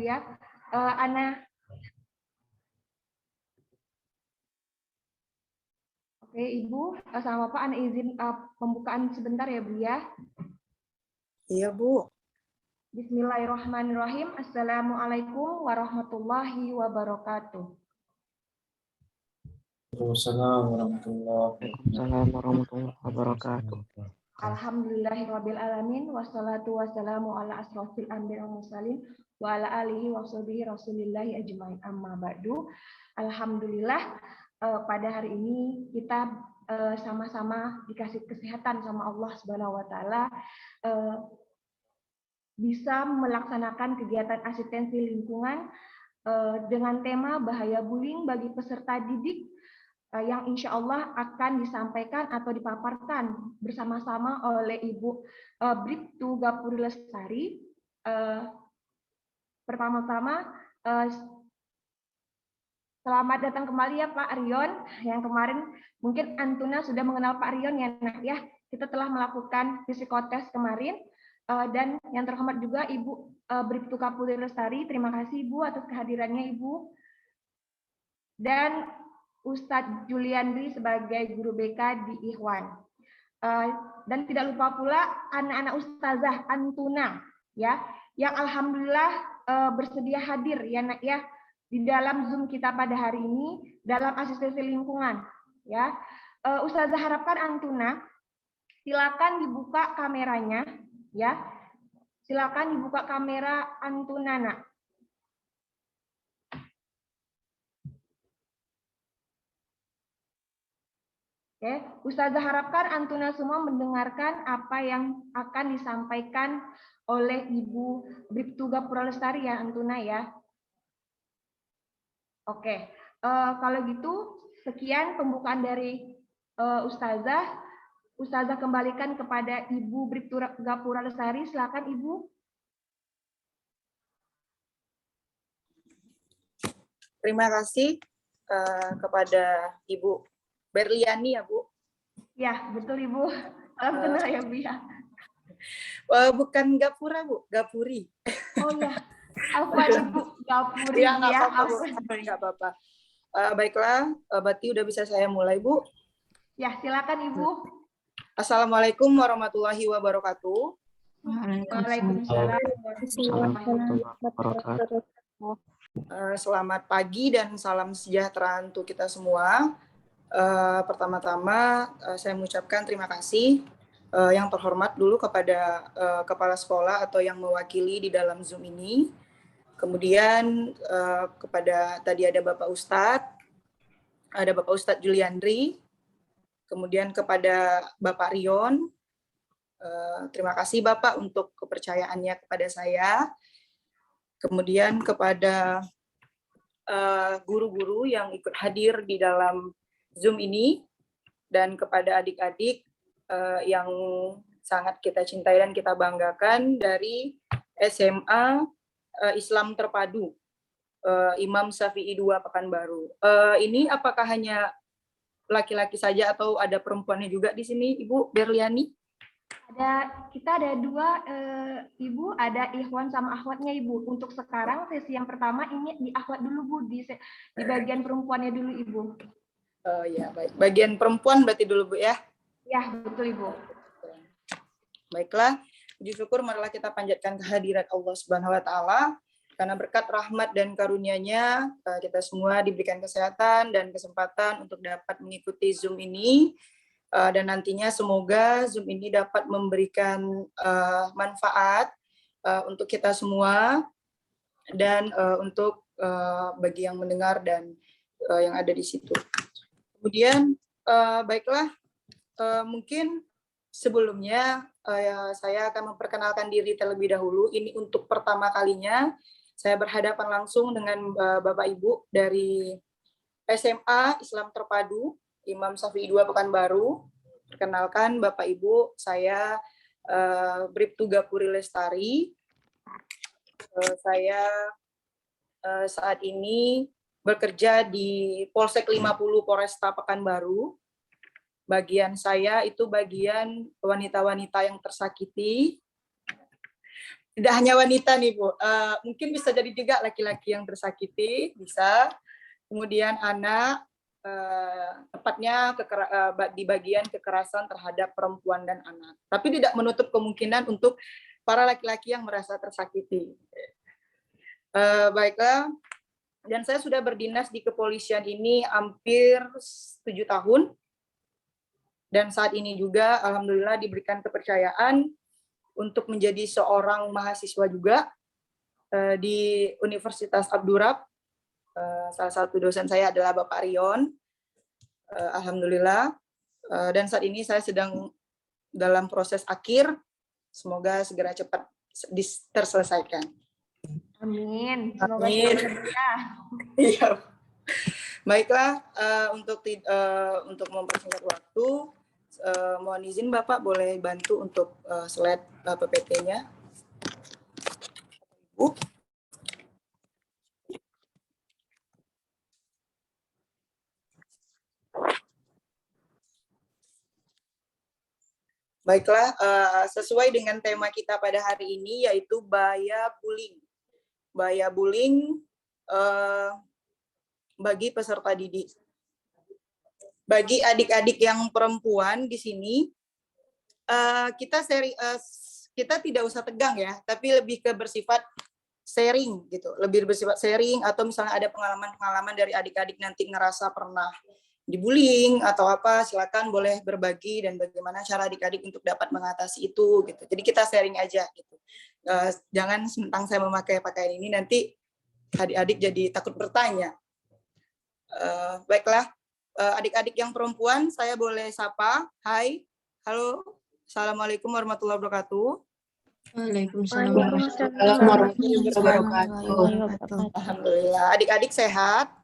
ya. Ana. Oke, Ibu, sama Bapak, Ana izin pembukaan sebentar ya, Bu ya. Iya, Bu. Bismillahirrahmanirrahim. Assalamualaikum warahmatullahi wabarakatuh. Waalaikumsalam warahmatullahi wabarakatuh. Alhamdulillahirrabbilalamin. Wassalatu wassalamu ala asrofil anbiya wal mursalin wa ala alihi wa sahbihi rasulillahi ajmain, amma ba'du. Alhamdulillah, pada hari ini kita sama-sama dikasih kesehatan sama Allah Subhanahu wa taala, bisa melaksanakan kegiatan asistensi lingkungan dengan tema bahaya bullying bagi peserta didik, yang insya Allah akan disampaikan atau dipaparkan bersama-sama oleh Ibu Bribtu Gapuri Lestari. Pertama-tama, selamat datang kembali ya Pak Rion. Yang kemarin mungkin Antuna sudah mengenal Pak Rion ya, nah ya, kita telah melakukan psikotes kemarin. Dan yang terhormat juga Ibu Bribtu Gapuri Lestari, terima kasih Ibu atas kehadirannya Ibu. Dan Ustadz Juliandri sebagai guru BK di Ikhwan. Dan tidak lupa pula anak-anak Ustazah Antuna ya, yang alhamdulillah bersedia hadir ya Nak ya di dalam Zoom kita pada hari ini dalam asistensi lingkungan ya. Ustazah harapkan Antuna silakan dibuka kameranya ya. Silakan dibuka kamera Antuna Nak. Oke, Ustazah harapkan Antuna semua mendengarkan apa yang akan disampaikan oleh Ibu Bribtu Gapura Lestari ya Antuna ya. Oke, kalau gitu sekian pembukaan dari Ustazah. Ustazah kembalikan kepada Ibu Bribtu Gapura Lestari. Silakan Ibu. Terima kasih kepada Ibu Berliani ya, Bu? Ya, betul Ibu. Salam kenal ya, Bu ya. Bukan Gapura, Bu, Gapuri. Oh ya, apa Ibu Gapuri ya? Nggak ya? apa-apa, Bu. Nggak apa-apa. Baiklah, berarti udah bisa saya mulai, Bu? Ya, silakan Ibu. Assalamualaikum warahmatullahi wabarakatuh. Waalaikumsalam warahmatullahi wabarakatuh. Selamat pagi dan salam sejahtera untuk kita semua. Pertama-tama saya mengucapkan terima kasih yang terhormat dulu kepada kepala sekolah atau yang mewakili di dalam Zoom ini. Kemudian kepada tadi ada Bapak Ustadz Juliandri, kemudian kepada Bapak Rion. Terima kasih Bapak untuk kepercayaannya kepada saya. Kemudian kepada guru-guru yang ikut hadir di dalam Zoom ini, dan kepada adik-adik yang sangat kita cintai dan kita banggakan dari SMA Islam Terpadu Imam Syafi'i 2 Pekanbaru. Ini apakah hanya laki-laki saja atau ada perempuannya juga di sini, Ibu Berliani? Kita ada dua, Ibu, ada Ikhwan sama akhwatnya Ibu. Untuk sekarang sesi yang pertama ini di akhwat dulu Bu, di bagian perempuannya dulu Ibu. Oh ya, baik. Bagian perempuan berarti dulu Bu ya? Ya, betul Ibu. Baiklah, puji syukur marilah kita panjatkan kehadirat Allah Subhanahu wa taala, karena berkat rahmat dan karunia-Nya kita semua diberikan kesehatan dan kesempatan untuk dapat mengikuti Zoom ini, dan nantinya semoga Zoom ini dapat memberikan manfaat untuk kita semua dan untuk bagi yang mendengar dan yang ada di situ. Kemudian baiklah, mungkin sebelumnya saya akan memperkenalkan diri terlebih dahulu. Ini untuk pertama kalinya saya berhadapan langsung dengan Bapak Ibu dari SMA Islam Terpadu Imam Syafi'i 2 Pekanbaru. Perkenalkan Bapak Ibu, saya Bribtu Gapuri Lestari. Saya saat ini bekerja di Polsek 50 Polresta Pekanbaru. Bagian saya itu bagian wanita-wanita yang tersakiti. Tidak hanya wanita nih Bu, mungkin bisa jadi juga laki-laki yang tersakiti, bisa. Kemudian anak, tepatnya di bagian kekerasan terhadap perempuan dan anak. Tapi tidak menutup kemungkinan untuk para laki-laki yang merasa tersakiti. Baiklah, dan saya sudah berdinas di kepolisian ini hampir 7 tahun. Dan saat ini juga alhamdulillah diberikan kepercayaan untuk menjadi seorang mahasiswa juga di Universitas Abdurrab. Salah satu dosen saya adalah Bapak Rion. Alhamdulillah. Dan saat ini saya sedang dalam proses akhir. Semoga segera cepat terselesaikan. Amin. Semoga Amin. Iya. Baiklah, untuk mempersingkat waktu, mohon izin Bapak boleh bantu untuk slide PPT-nya. Bu. Baiklah, sesuai dengan tema kita pada hari ini yaitu bahaya bullying. Bahaya bullying bagi peserta didik. Bagi adik-adik yang perempuan di sini, kita tidak usah tegang ya, tapi lebih ke bersifat sharing gitu, lebih bersifat sharing atau misalnya ada pengalaman-pengalaman dari adik-adik nanti ngerasa pernah dibullying atau apa, silakan boleh berbagi dan bagaimana cara adik-adik untuk dapat mengatasi itu gitu. Jadi kita sharing aja gitu. Jangan mentang saya memakai pakaian ini nanti adik-adik jadi takut bertanya. Baiklah, adik-adik yang perempuan saya boleh sapa. Hai, halo, assalamualaikum warahmatullahi wabarakatuh. Waalaikumsalam warahmatullahi wabarakatuh. Alhamdulillah, adik-adik sehat.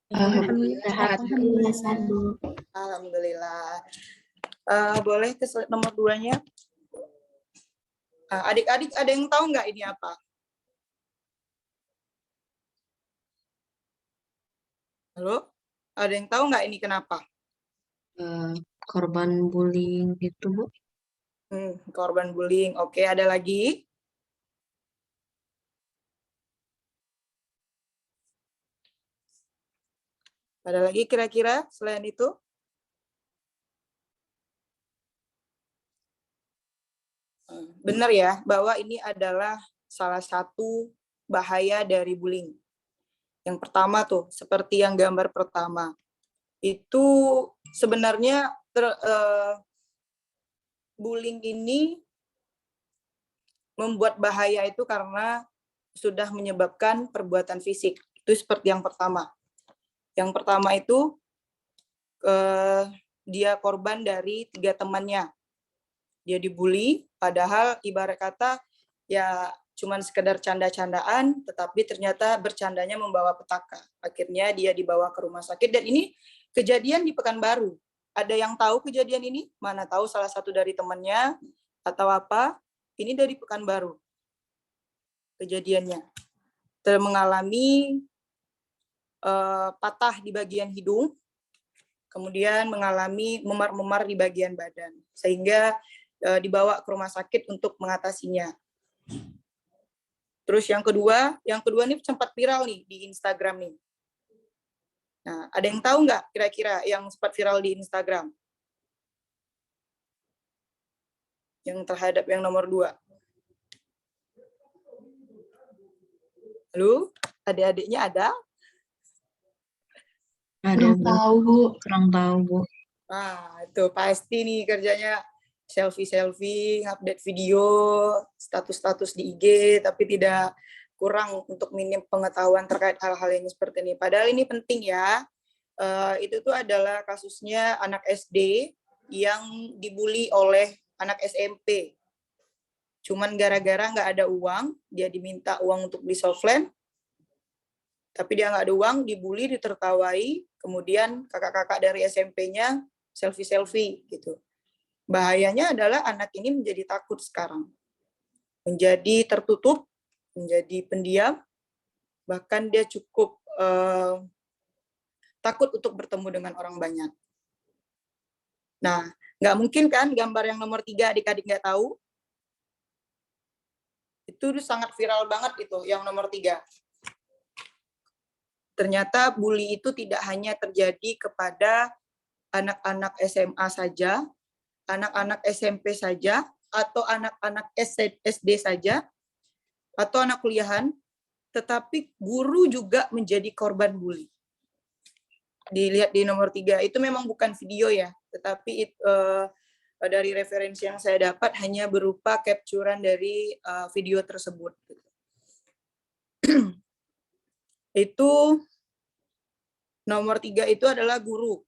Alhamdulillah. Alhamdulillah. Boleh ke slide nomor 2-nya. Adik-adik ada yang tahu nggak ini apa? Halo? Ada yang tahu nggak ini kenapa? Korban bullying itu, Bu. Korban bullying. Oke, ada lagi? Ada lagi kira-kira selain itu? Benar ya, bahwa ini adalah salah satu bahaya dari bullying. Yang pertama tuh, seperti yang gambar pertama. Itu sebenarnya bullying ini membuat bahaya itu karena sudah menyebabkan perbuatan fisik. Itu seperti yang pertama. Yang pertama itu dia korban dari 3 temannya. Dia dibully, padahal ibarat kata ya cuman sekedar canda-candaan, tetapi ternyata bercandanya membawa petaka. Akhirnya dia dibawa ke rumah sakit dan ini kejadian di Pekanbaru. Ada yang tahu kejadian ini? Mana tahu salah satu dari temannya atau apa? Ini dari Pekanbaru. Kejadiannya. Mengalami patah di bagian hidung, kemudian mengalami memar-memar di bagian badan, sehingga dibawa ke rumah sakit untuk mengatasinya. Terus yang kedua ini sempat viral nih di Instagram nih. Nah, ada yang tahu nggak kira-kira yang sempat viral di Instagram? Yang terhadap yang nomor 2. Halo, adik-adiknya ada? Ada, Bu. Kurang tahu, Bu. Nah, itu pasti nih kerjanya selfie, update video, status-status di IG, tapi tidak kurang untuk minim pengetahuan terkait hal-hal yang seperti ini. Padahal ini penting ya. Itu tuh adalah kasusnya anak SD yang dibully oleh anak SMP. Cuman gara-gara nggak ada uang, dia diminta uang untuk beli softland, tapi dia nggak ada uang, dibully, ditertawai, kemudian kakak-kakak dari SMP-nya selfie gitu. Bahayanya adalah anak ini menjadi takut sekarang. Menjadi tertutup, menjadi pendiam, bahkan dia cukup takut untuk bertemu dengan orang banyak. Nah, nggak mungkin kan gambar yang nomor 3 adik-adik nggak tahu? Itu sangat viral banget itu, yang nomor 3. Ternyata bully itu tidak hanya terjadi kepada anak-anak SMA saja, anak-anak SMP saja, atau anak-anak SD saja, atau anak kuliahan, tetapi guru juga menjadi korban bully. Dilihat di nomor 3, itu memang bukan video ya, tetapi dari referensi yang saya dapat hanya berupa capturean dari video tersebut. Itu nomor 3 itu adalah guru.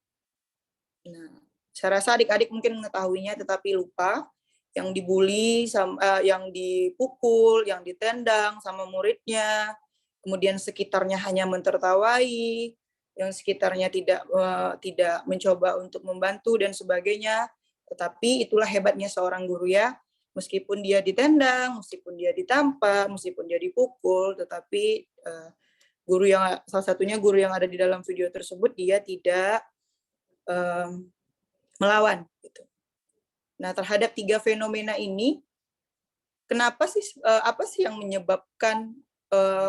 Nah, saya rasa adik-adik mungkin mengetahuinya tetapi lupa. Yang dibully, yang dipukul, yang ditendang sama muridnya, kemudian sekitarnya hanya mentertawai, yang sekitarnya tidak mencoba untuk membantu dan sebagainya. Tetapi itulah hebatnya seorang guru ya. Meskipun dia ditendang, meskipun dia ditampar, meskipun dia dipukul, tetapi salah satunya guru yang ada di dalam video tersebut, dia tidak melawan. Gitu. Nah, terhadap 3 fenomena ini, kenapa sih, apa sih yang menyebabkan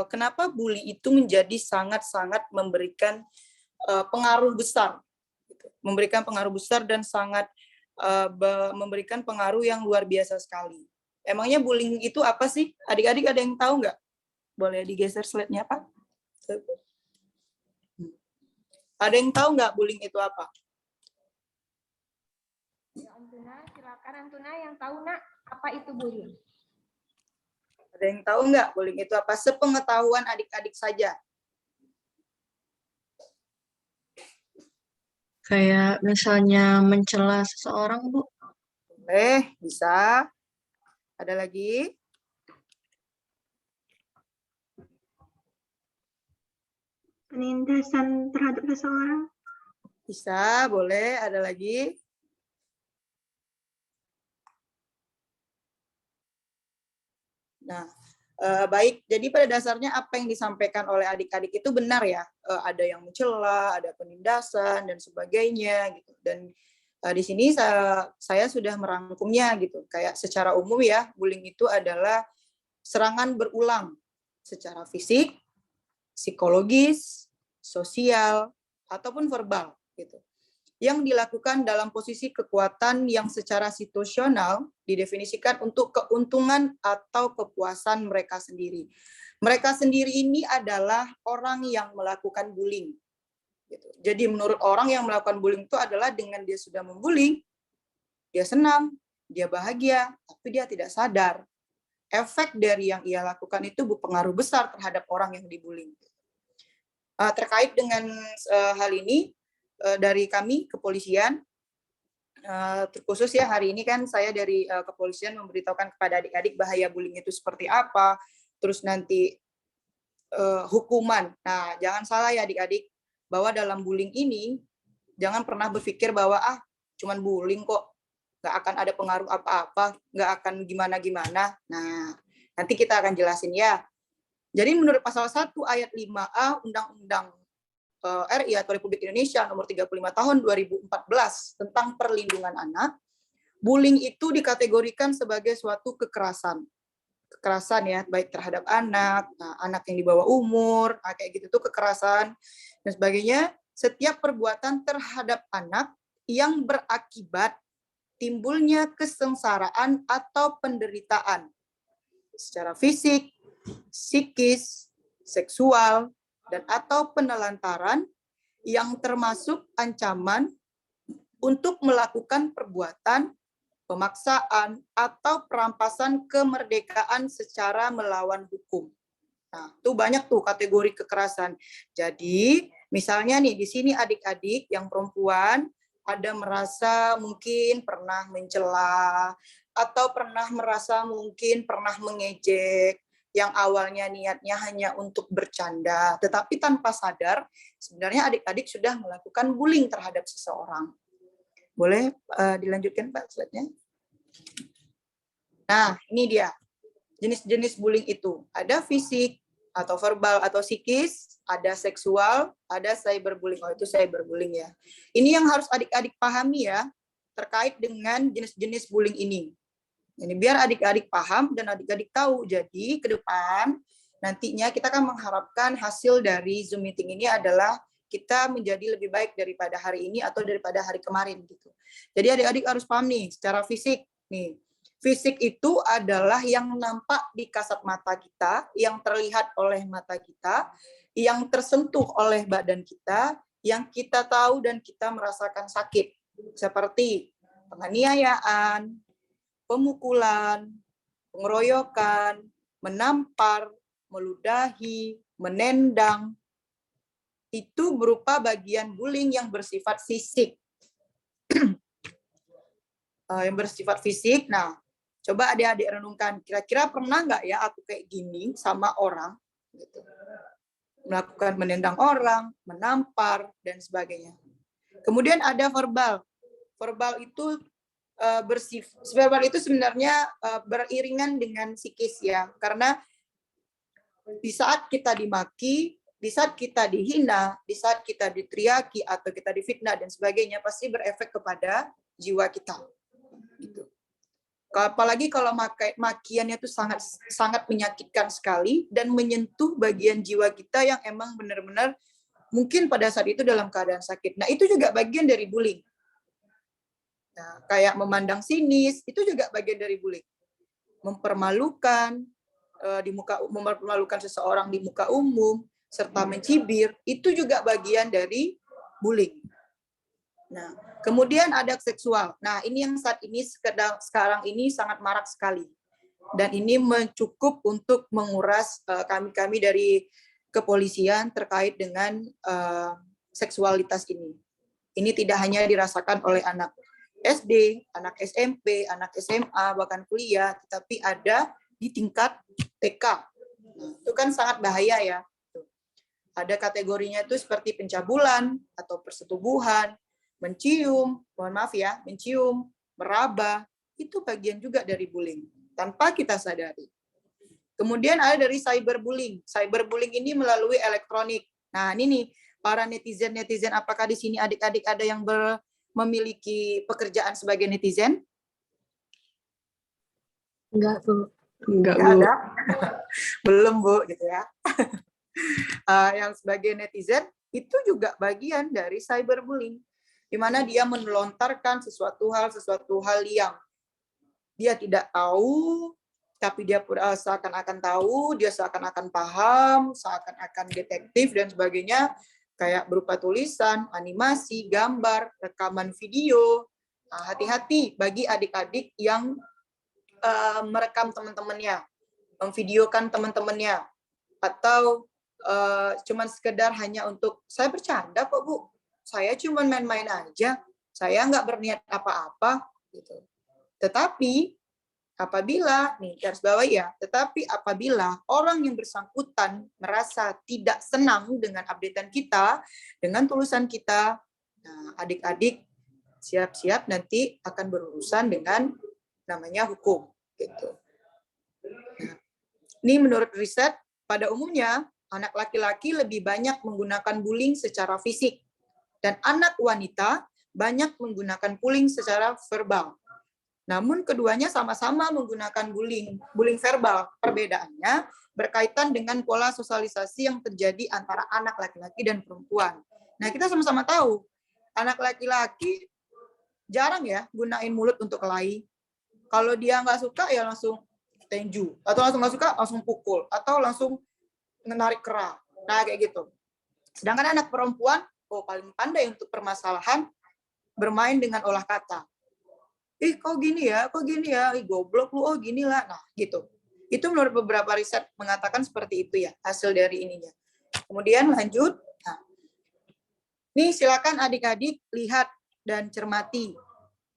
kenapa bully itu menjadi sangat-sangat memberikan pengaruh besar, gitu. Memberikan pengaruh besar dan sangat memberikan pengaruh yang luar biasa sekali. Emangnya bullying itu apa sih? Adik-adik ada yang tahu nggak? Boleh digeser slide-nya, Pak? Ada yang tahu nggak bullying itu apa? Ya, Antuna, silakan Antuna yang tahu nak apa itu bullying. Ada yang tahu nggak bullying itu apa? Sepengetahuan adik-adik saja. Kayak misalnya mencela seseorang, Bu. Boleh, bisa. Ada lagi? Penindasan terhadap seseorang. Bisa, boleh. Ada lagi? Nah, baik. Jadi pada dasarnya apa yang disampaikan oleh adik-adik itu benar ya. Ada yang mencela, ada penindasan dan sebagainya gitu. Dan di sini saya sudah merangkumnya gitu. Kayak secara umum ya, bullying itu adalah serangan berulang secara fisik, psikologis, sosial, ataupun verbal gitu. Yang dilakukan dalam posisi kekuatan yang secara situasional didefinisikan untuk keuntungan atau kepuasan mereka sendiri. Mereka sendiri ini adalah orang yang melakukan bullying. Gitu. Jadi menurut orang yang melakukan bullying itu adalah dengan dia sudah membullying, dia senang, dia bahagia, tapi dia tidak sadar. Efek dari yang ia lakukan itu berpengaruh besar terhadap orang yang dibullying. Terkait dengan hal ini, dari kami kepolisian, terkhusus ya hari ini kan saya dari kepolisian memberitahukan kepada adik-adik bahaya bullying itu seperti apa, terus nanti hukuman. Nah, jangan salah ya adik-adik, bahwa dalam bullying ini jangan pernah berpikir bahwa cuman bullying kok, nggak akan ada pengaruh apa-apa, nggak akan gimana-gimana. Nah, nanti kita akan jelasin ya. Jadi menurut pasal 1 ayat 5A Undang-Undang RI atau Republik Indonesia nomor 35 tahun 2014 tentang perlindungan anak, bullying itu dikategorikan sebagai suatu kekerasan. Kekerasan ya, baik terhadap anak, anak yang di bawah umur, kayak gitu tuh kekerasan dan sebagainya. Setiap perbuatan terhadap anak yang berakibat timbulnya kesengsaraan atau penderitaan secara fisik, psikis, seksual, dan atau penelantaran yang termasuk ancaman untuk melakukan perbuatan, pemaksaan, atau perampasan kemerdekaan secara melawan hukum. Nah, itu banyak tuh kategori kekerasan. Jadi, misalnya nih, di sini adik-adik yang perempuan ada merasa mungkin pernah mencela, atau pernah merasa mungkin pernah mengejek, yang awalnya niatnya hanya untuk bercanda, tetapi tanpa sadar, sebenarnya adik-adik sudah melakukan bullying terhadap seseorang. Boleh dilanjutkan Pak slide-nya? Nah, ini dia. Jenis-jenis bullying itu. Ada fisik, atau verbal, atau psikis, ada seksual, ada cyberbullying. Oh, itu cyberbullying ya. Ini yang harus adik-adik pahami ya, terkait dengan jenis-jenis bullying ini. Ini biar adik-adik paham dan adik-adik tahu. Jadi ke depan nantinya kita akan mengharapkan hasil dari Zoom meeting ini adalah kita menjadi lebih baik daripada hari ini atau daripada hari kemarin gitu. Jadi adik-adik harus paham nih secara fisik nih. Fisik itu adalah yang nampak di kasat mata kita, yang terlihat oleh mata kita, yang tersentuh oleh badan kita, yang kita tahu dan kita merasakan sakit. Seperti penganiayaan, pemukulan, pengeroyokan, menampar, meludahi, menendang, itu berupa bagian bullying yang bersifat fisik. Yang bersifat fisik, nah, coba adik-adik renungkan, kira-kira pernah nggak ya aku kayak gini sama orang, gitu. Melakukan menendang orang, menampar, dan sebagainya. Kemudian ada verbal. Verbal itu verbal itu sebenarnya beriringan dengan psikis ya, karena di saat kita dimaki, di saat kita dihina, di saat kita diteriaki atau kita difitnah dan sebagainya, pasti berefek kepada jiwa kita. Gitu. Apalagi kalau makiannya itu sangat menyakitkan sekali dan menyentuh bagian jiwa kita yang emang benar-benar mungkin pada saat itu dalam keadaan sakit. Nah, itu juga bagian dari bullying. Nah, kayak memandang sinis, itu juga bagian dari bullying. Mempermalukan, mempermalukan seseorang di muka umum, serta mencibir, itu juga bagian dari bullying. Nah, kemudian ada seksual. Nah, ini yang saat ini sekarang ini sangat marak sekali. Dan ini mencukup untuk menguras kami-kami dari kepolisian terkait dengan seksualitas ini. Ini tidak hanya dirasakan oleh anak SD, anak SMP, anak SMA, bahkan kuliah, tetapi ada di tingkat TK. Nah, itu kan sangat bahaya ya. Ada kategorinya itu seperti pencabulan atau persetubuhan, mencium, mohon maaf ya, mencium, meraba, itu bagian juga dari bullying, tanpa kita sadari. Kemudian ada dari cyberbullying. Cyberbullying ini melalui elektronik. Nah, ini nih, para netizen-netizen, apakah di sini adik-adik ada yang memiliki pekerjaan sebagai netizen? Enggak, Bu. Enggak, Nggak Bu. ada? Belum, Bu, gitu ya. Yang sebagai netizen, itu juga bagian dari cyberbullying, di mana dia melontarkan sesuatu hal yang dia tidak tahu, tapi dia seakan-akan tahu, dia seakan-akan paham, seakan-akan detektif, dan sebagainya, kayak berupa tulisan, animasi, gambar, rekaman video. Nah, hati-hati bagi adik-adik yang merekam teman-temannya, memvideokan teman-temannya, atau cuman sekedar hanya untuk, saya bercanda kok Bu, saya cuman main-main aja, saya nggak berniat apa-apa, gitu. Tetapi apabila, nih garis bawah ya, tetapi apabila orang yang bersangkutan merasa tidak senang dengan updatean kita, dengan tulisan kita, nah adik-adik siap-siap nanti akan berurusan dengan namanya hukum. Gitu. Nah, ini menurut riset, pada umumnya anak laki-laki lebih banyak menggunakan bullying secara fisik, dan anak wanita banyak menggunakan bullying secara verbal. Namun keduanya sama-sama menggunakan bullying verbal. Perbedaannya berkaitan dengan pola sosialisasi yang terjadi antara anak laki-laki dan perempuan. Nah, kita sama-sama tahu, anak laki-laki jarang ya gunain mulut untuk kelahi. Kalau dia nggak suka ya langsung tenju, atau langsung nggak suka langsung pukul, atau langsung menarik kera. Nah, kayak gitu. Sedangkan anak perempuan, paling pandai untuk permasalahan, bermain dengan olah kata. Kok gini ya, goblok lu, gini lah. Nah, gitu. Itu menurut beberapa riset mengatakan seperti itu ya, hasil dari ininya. Kemudian lanjut. Nah, nih silakan adik-adik lihat dan cermati.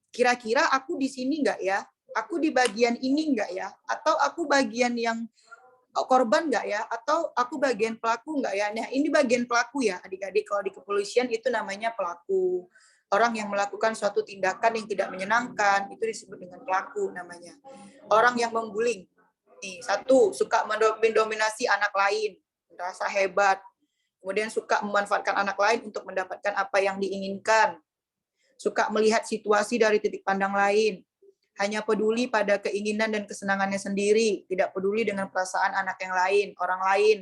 Kira-kira aku di sini nggak ya? Aku di bagian ini nggak ya? Atau aku bagian yang korban nggak ya? Atau aku bagian pelaku nggak ya? Nah, ini bagian pelaku ya, adik-adik. Kalau di kepolisian itu namanya pelaku. Orang yang melakukan suatu tindakan yang tidak menyenangkan, itu disebut dengan pelaku namanya. Orang yang membullying. Nih, satu, suka mendominasi anak lain, merasa hebat. Kemudian suka memanfaatkan anak lain untuk mendapatkan apa yang diinginkan. Suka melihat situasi dari titik pandang lain. hanya peduli pada keinginan dan kesenangannya sendiri, tidak peduli dengan perasaan anak yang lain, orang lain,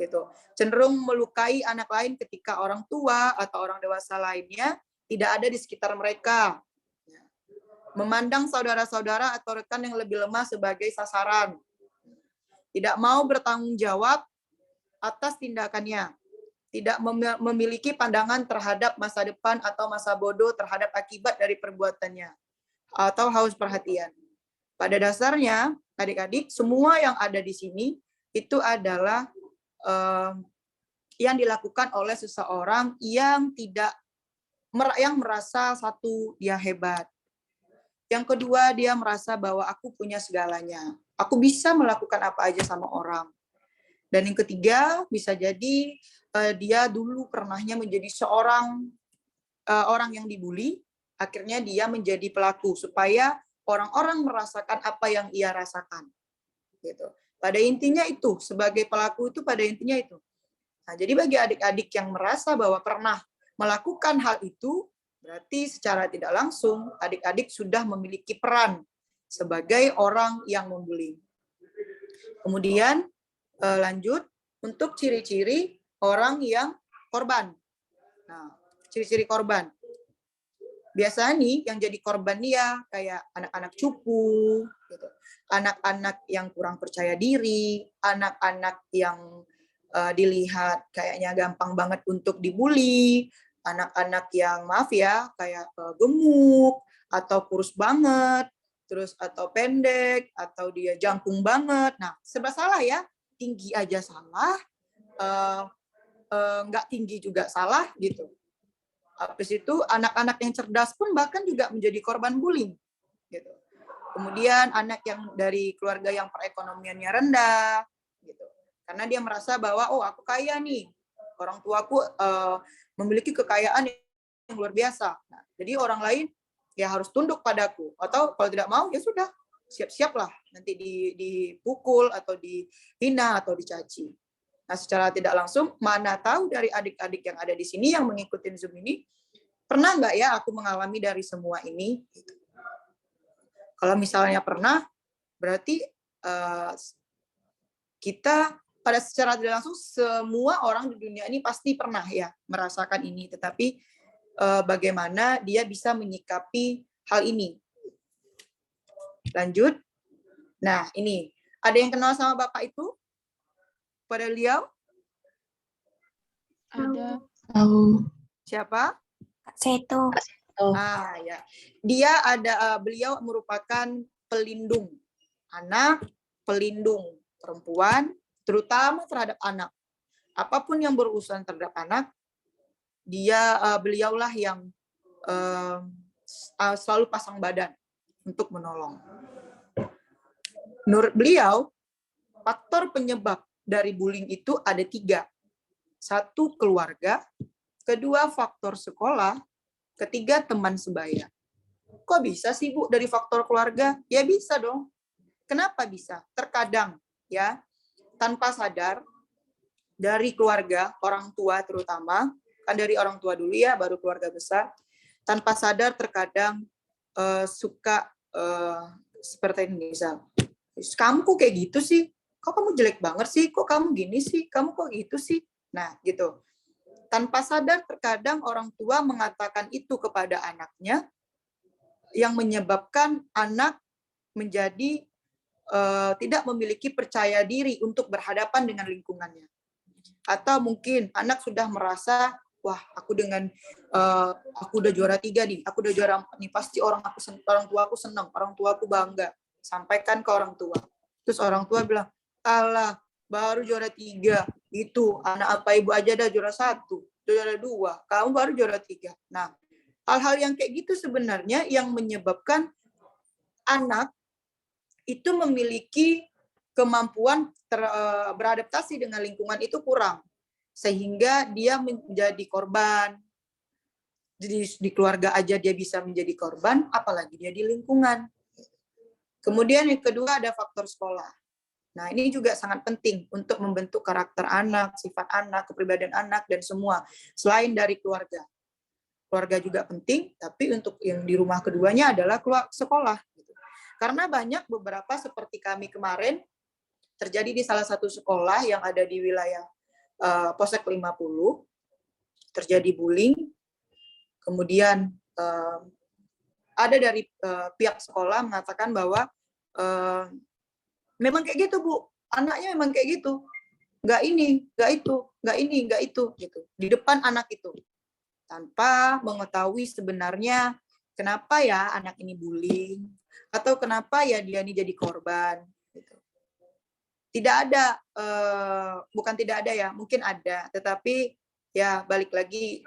gitu. Cenderung melukai anak lain ketika orang tua atau orang dewasa lainnya tidak ada di sekitar mereka. Memandang saudara-saudara atau rekan yang lebih lemah sebagai sasaran. Tidak mau bertanggung jawab atas tindakannya. Tidak memiliki pandangan terhadap masa depan atau masa bodoh terhadap akibat dari perbuatannya. Atau haus perhatian. Pada dasarnya, adik-adik, semua yang ada di sini itu adalah yang dilakukan oleh seseorang yang merasa satu, dia hebat. Yang kedua, dia merasa bahwa aku punya segalanya. Aku bisa melakukan apa aja sama orang. Dan yang ketiga, bisa jadi dia dulu pernahnya menjadi seorang orang yang dibully, akhirnya dia menjadi pelaku supaya orang-orang merasakan apa yang ia rasakan. Gitu. Pada intinya itu, sebagai pelaku itu pada intinya itu. Nah, jadi bagi adik-adik yang merasa bahwa pernah melakukan hal itu, berarti secara tidak langsung adik-adik sudah memiliki peran sebagai orang yang membuli. Kemudian lanjut untuk ciri-ciri orang yang korban. Nah, ciri-ciri korban. Biasanya nih yang jadi korban dia kayak anak-anak cupu, gitu. Anak-anak yang kurang percaya diri, anak-anak yang dilihat kayaknya gampang banget untuk dibully, anak-anak yang maaf ya kayak gemuk atau kurus banget, terus atau pendek atau dia jangkung banget. Nah, serba salah ya, tinggi aja salah, nggak tinggi juga salah gitu. Habis itu anak-anak yang cerdas pun bahkan juga menjadi korban bullying gitu. Kemudian anak yang dari keluarga yang perekonomiannya rendah gitu. Karena dia merasa bahwa oh aku kaya nih. Orang tuaku memiliki kekayaan yang luar biasa. Nah, jadi orang lain ya harus tunduk padaku atau kalau tidak mau ya sudah siap-siaplah nanti dipukul atau dihina atau dicaci. Nah, secara tidak langsung, mana tahu dari adik-adik yang ada di sini yang mengikuti Zoom ini, pernah nggak ya aku mengalami dari semua ini? Kalau misalnya pernah, berarti kita pada secara tidak langsung, semua orang di dunia ini pasti pernah ya merasakan ini. Tetapi bagaimana dia bisa menyikapi hal ini. Lanjut. Nah, ini. Ada yang kenal sama Bapak itu? Pada beliau? Ada. Tahu. Siapa? Seto. Ah, ya. Dia beliau merupakan pelindung anak, pelindung perempuan, terutama terhadap anak. Apapun yang berurusan terhadap anak, beliaulah yang selalu pasang badan untuk menolong. Menurut beliau, faktor penyebab dari bullying itu ada 3. 1, keluarga. 2, faktor sekolah. 3, teman sebaya. Kok bisa sih, Bu, dari faktor keluarga? Ya bisa dong. Kenapa bisa? Terkadang, ya, tanpa sadar, dari keluarga, orang tua terutama, kan dari orang tua dulu ya, baru keluarga besar, tanpa sadar terkadang suka seperti ini, misal, kamu kok kayak gitu sih? Kok kamu jelek banget sih? Kok kamu gini sih? Kamu kok gitu sih? Nah, gitu. Tanpa sadar terkadang orang tua mengatakan itu kepada anaknya yang menyebabkan anak menjadi tidak memiliki percaya diri untuk berhadapan dengan lingkungannya. Atau mungkin anak sudah merasa, wah aku udah juara 3 nih, aku udah juara 4 nih, pasti orang tua aku senang, orang tua aku bangga. Sampaikan ke orang tua. Terus orang tua bilang, alah, baru juara 3. Itu, anak apa ibu aja ada juara 1, juara 2. Kamu baru juara 3. Nah, hal-hal yang kayak gitu sebenarnya yang menyebabkan anak itu memiliki kemampuan beradaptasi dengan lingkungan itu kurang. Sehingga dia menjadi korban. Jadi di keluarga aja dia bisa menjadi korban, apalagi dia di lingkungan. Kemudian yang kedua ada faktor sekolah. Nah, ini juga sangat penting untuk membentuk karakter anak, sifat anak, kepribadian anak, dan semua. Selain dari keluarga. Keluarga juga penting, tapi untuk yang di rumah keduanya adalah sekolah. Karena banyak beberapa seperti kami kemarin terjadi di salah satu sekolah yang ada di wilayah Polsek 50, terjadi bullying, kemudian ada dari pihak sekolah mengatakan bahwa memang kayak gitu Bu, anaknya memang kayak gitu, nggak ini, nggak itu, nggak ini, nggak itu, gitu, di depan anak itu, tanpa mengetahui sebenarnya kenapa ya anak ini bullying, atau kenapa ya dia ini jadi korban. Gitu. Tidak ada, bukan tidak ada ya, mungkin ada, tetapi ya balik lagi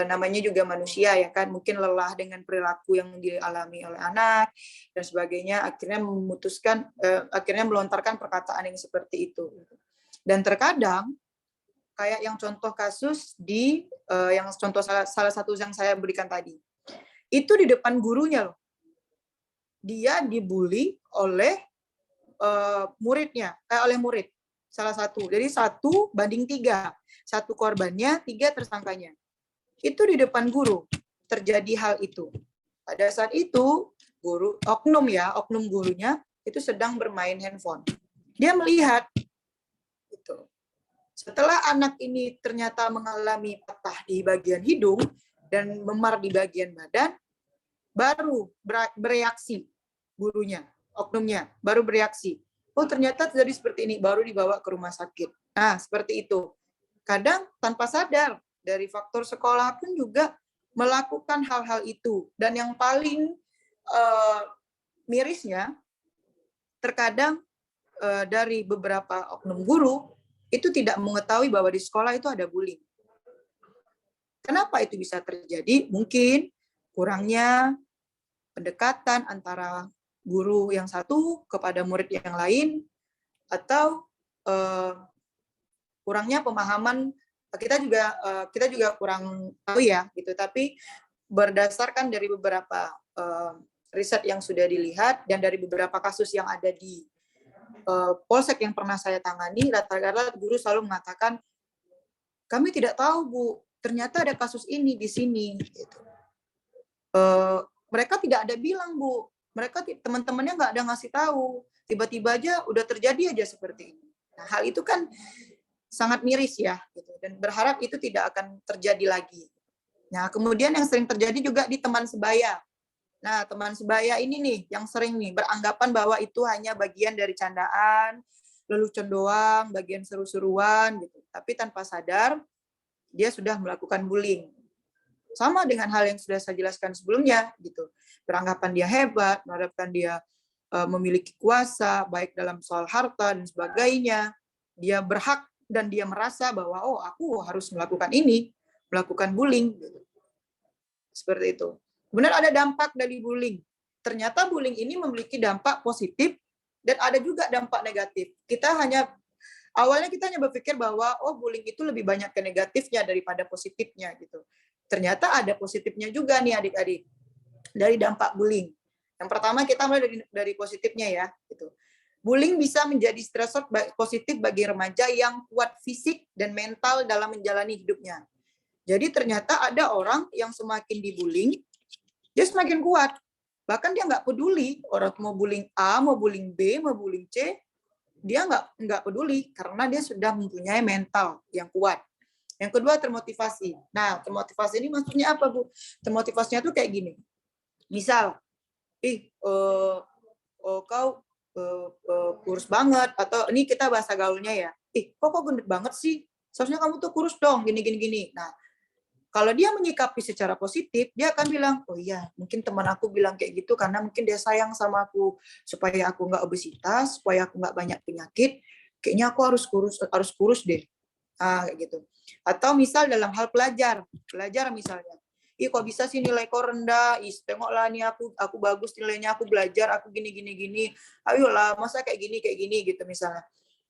namanya juga manusia ya kan, mungkin lelah dengan perilaku yang dialami oleh anak dan sebagainya, akhirnya memutuskan, akhirnya melontarkan perkataan yang seperti itu. Dan terkadang kayak yang contoh kasus di yang contoh salah satu yang saya berikan tadi, itu di depan gurunya loh, dia dibully oleh muridnya, oleh murid salah satu. Jadi 1:3, 1 korbannya, 3 tersangkanya. Itu di depan guru terjadi hal itu. Pada saat itu guru, oknum gurunya itu sedang bermain handphone. Dia melihat itu. Setelah anak ini ternyata mengalami patah di bagian hidung dan memar di bagian badan, baru bereaksi gurunya, oknumnya, baru bereaksi. Oh ternyata terjadi seperti ini, baru dibawa ke rumah sakit. Nah seperti itu. Kadang tanpa sadar, dari faktor sekolah pun juga melakukan hal-hal itu. Dan yang paling mirisnya, terkadang dari beberapa oknum guru, itu tidak mengetahui bahwa di sekolah itu ada bullying. Kenapa itu bisa terjadi? Mungkin kurangnya pendekatan antara guru yang satu kepada murid yang lain, atau kurangnya pemahaman. Kita juga kurang tahu ya gitu, tapi berdasarkan dari beberapa riset yang sudah dilihat dan dari beberapa kasus yang ada di polsek yang pernah saya tangani, rata-rata guru selalu mengatakan, kami tidak tahu Bu, ternyata ada kasus ini di sini. Gitu. Mereka tidak ada bilang Bu, mereka teman-temannya nggak ada ngasih tahu, tiba-tiba aja udah terjadi aja seperti ini. Nah, hal itu kan sangat miris ya, gitu. Dan berharap itu tidak akan terjadi lagi. Nah, kemudian yang sering terjadi juga di teman sebaya. Nah, teman sebaya ini nih, yang sering nih beranggapan bahwa itu hanya bagian dari candaan, lelucon doang, bagian seru-seruan, gitu. Tapi tanpa sadar, dia sudah melakukan bullying. Sama dengan hal yang sudah saya jelaskan sebelumnya, gitu. Beranggapan dia hebat, beranggapan dia memiliki kuasa, baik dalam soal harta dan sebagainya. Dia berhak dan dia merasa bahwa, oh aku harus melakukan ini, melakukan bullying. Gitu. Seperti itu. Kemudian ada dampak dari bullying. Ternyata bullying ini memiliki dampak positif dan ada juga dampak negatif. Awalnya kita hanya berpikir bahwa oh bullying itu lebih banyak ke negatifnya daripada positifnya gitu. Ternyata ada positifnya juga nih adik-adik dari dampak bullying. Yang pertama kita mulai dari positifnya ya gitu. Bullying bisa menjadi stresor positif bagi remaja yang kuat fisik dan mental dalam menjalani hidupnya. Jadi ternyata ada orang yang semakin dibullying, dia semakin kuat. Bahkan dia nggak peduli orang mau bullying A, mau bullying B, mau bullying C, dia nggak peduli karena dia sudah mempunyai mental yang kuat. Yang kedua termotivasi. Nah termotivasi ini maksudnya apa Bu? Termotivasinya tuh kayak gini. Misal, kau kurus banget, atau ini kita bahasa gaulnya ya, kok gendut banget sih, seharusnya kamu tuh kurus dong, gini. Nah, kalau dia menyikapi secara positif, dia akan bilang, oh iya, mungkin teman aku bilang kayak gitu karena mungkin dia sayang sama aku, supaya aku nggak obesitas, supaya aku nggak banyak penyakit, kayaknya aku harus kurus deh. Kayak gitu. Atau misal dalam hal belajar misalnya, kok bisa sih nilai kau rendah, tengoklah nih aku bagus nilainya, aku belajar, aku gini, ayolah, masa kayak gini gitu misalnya.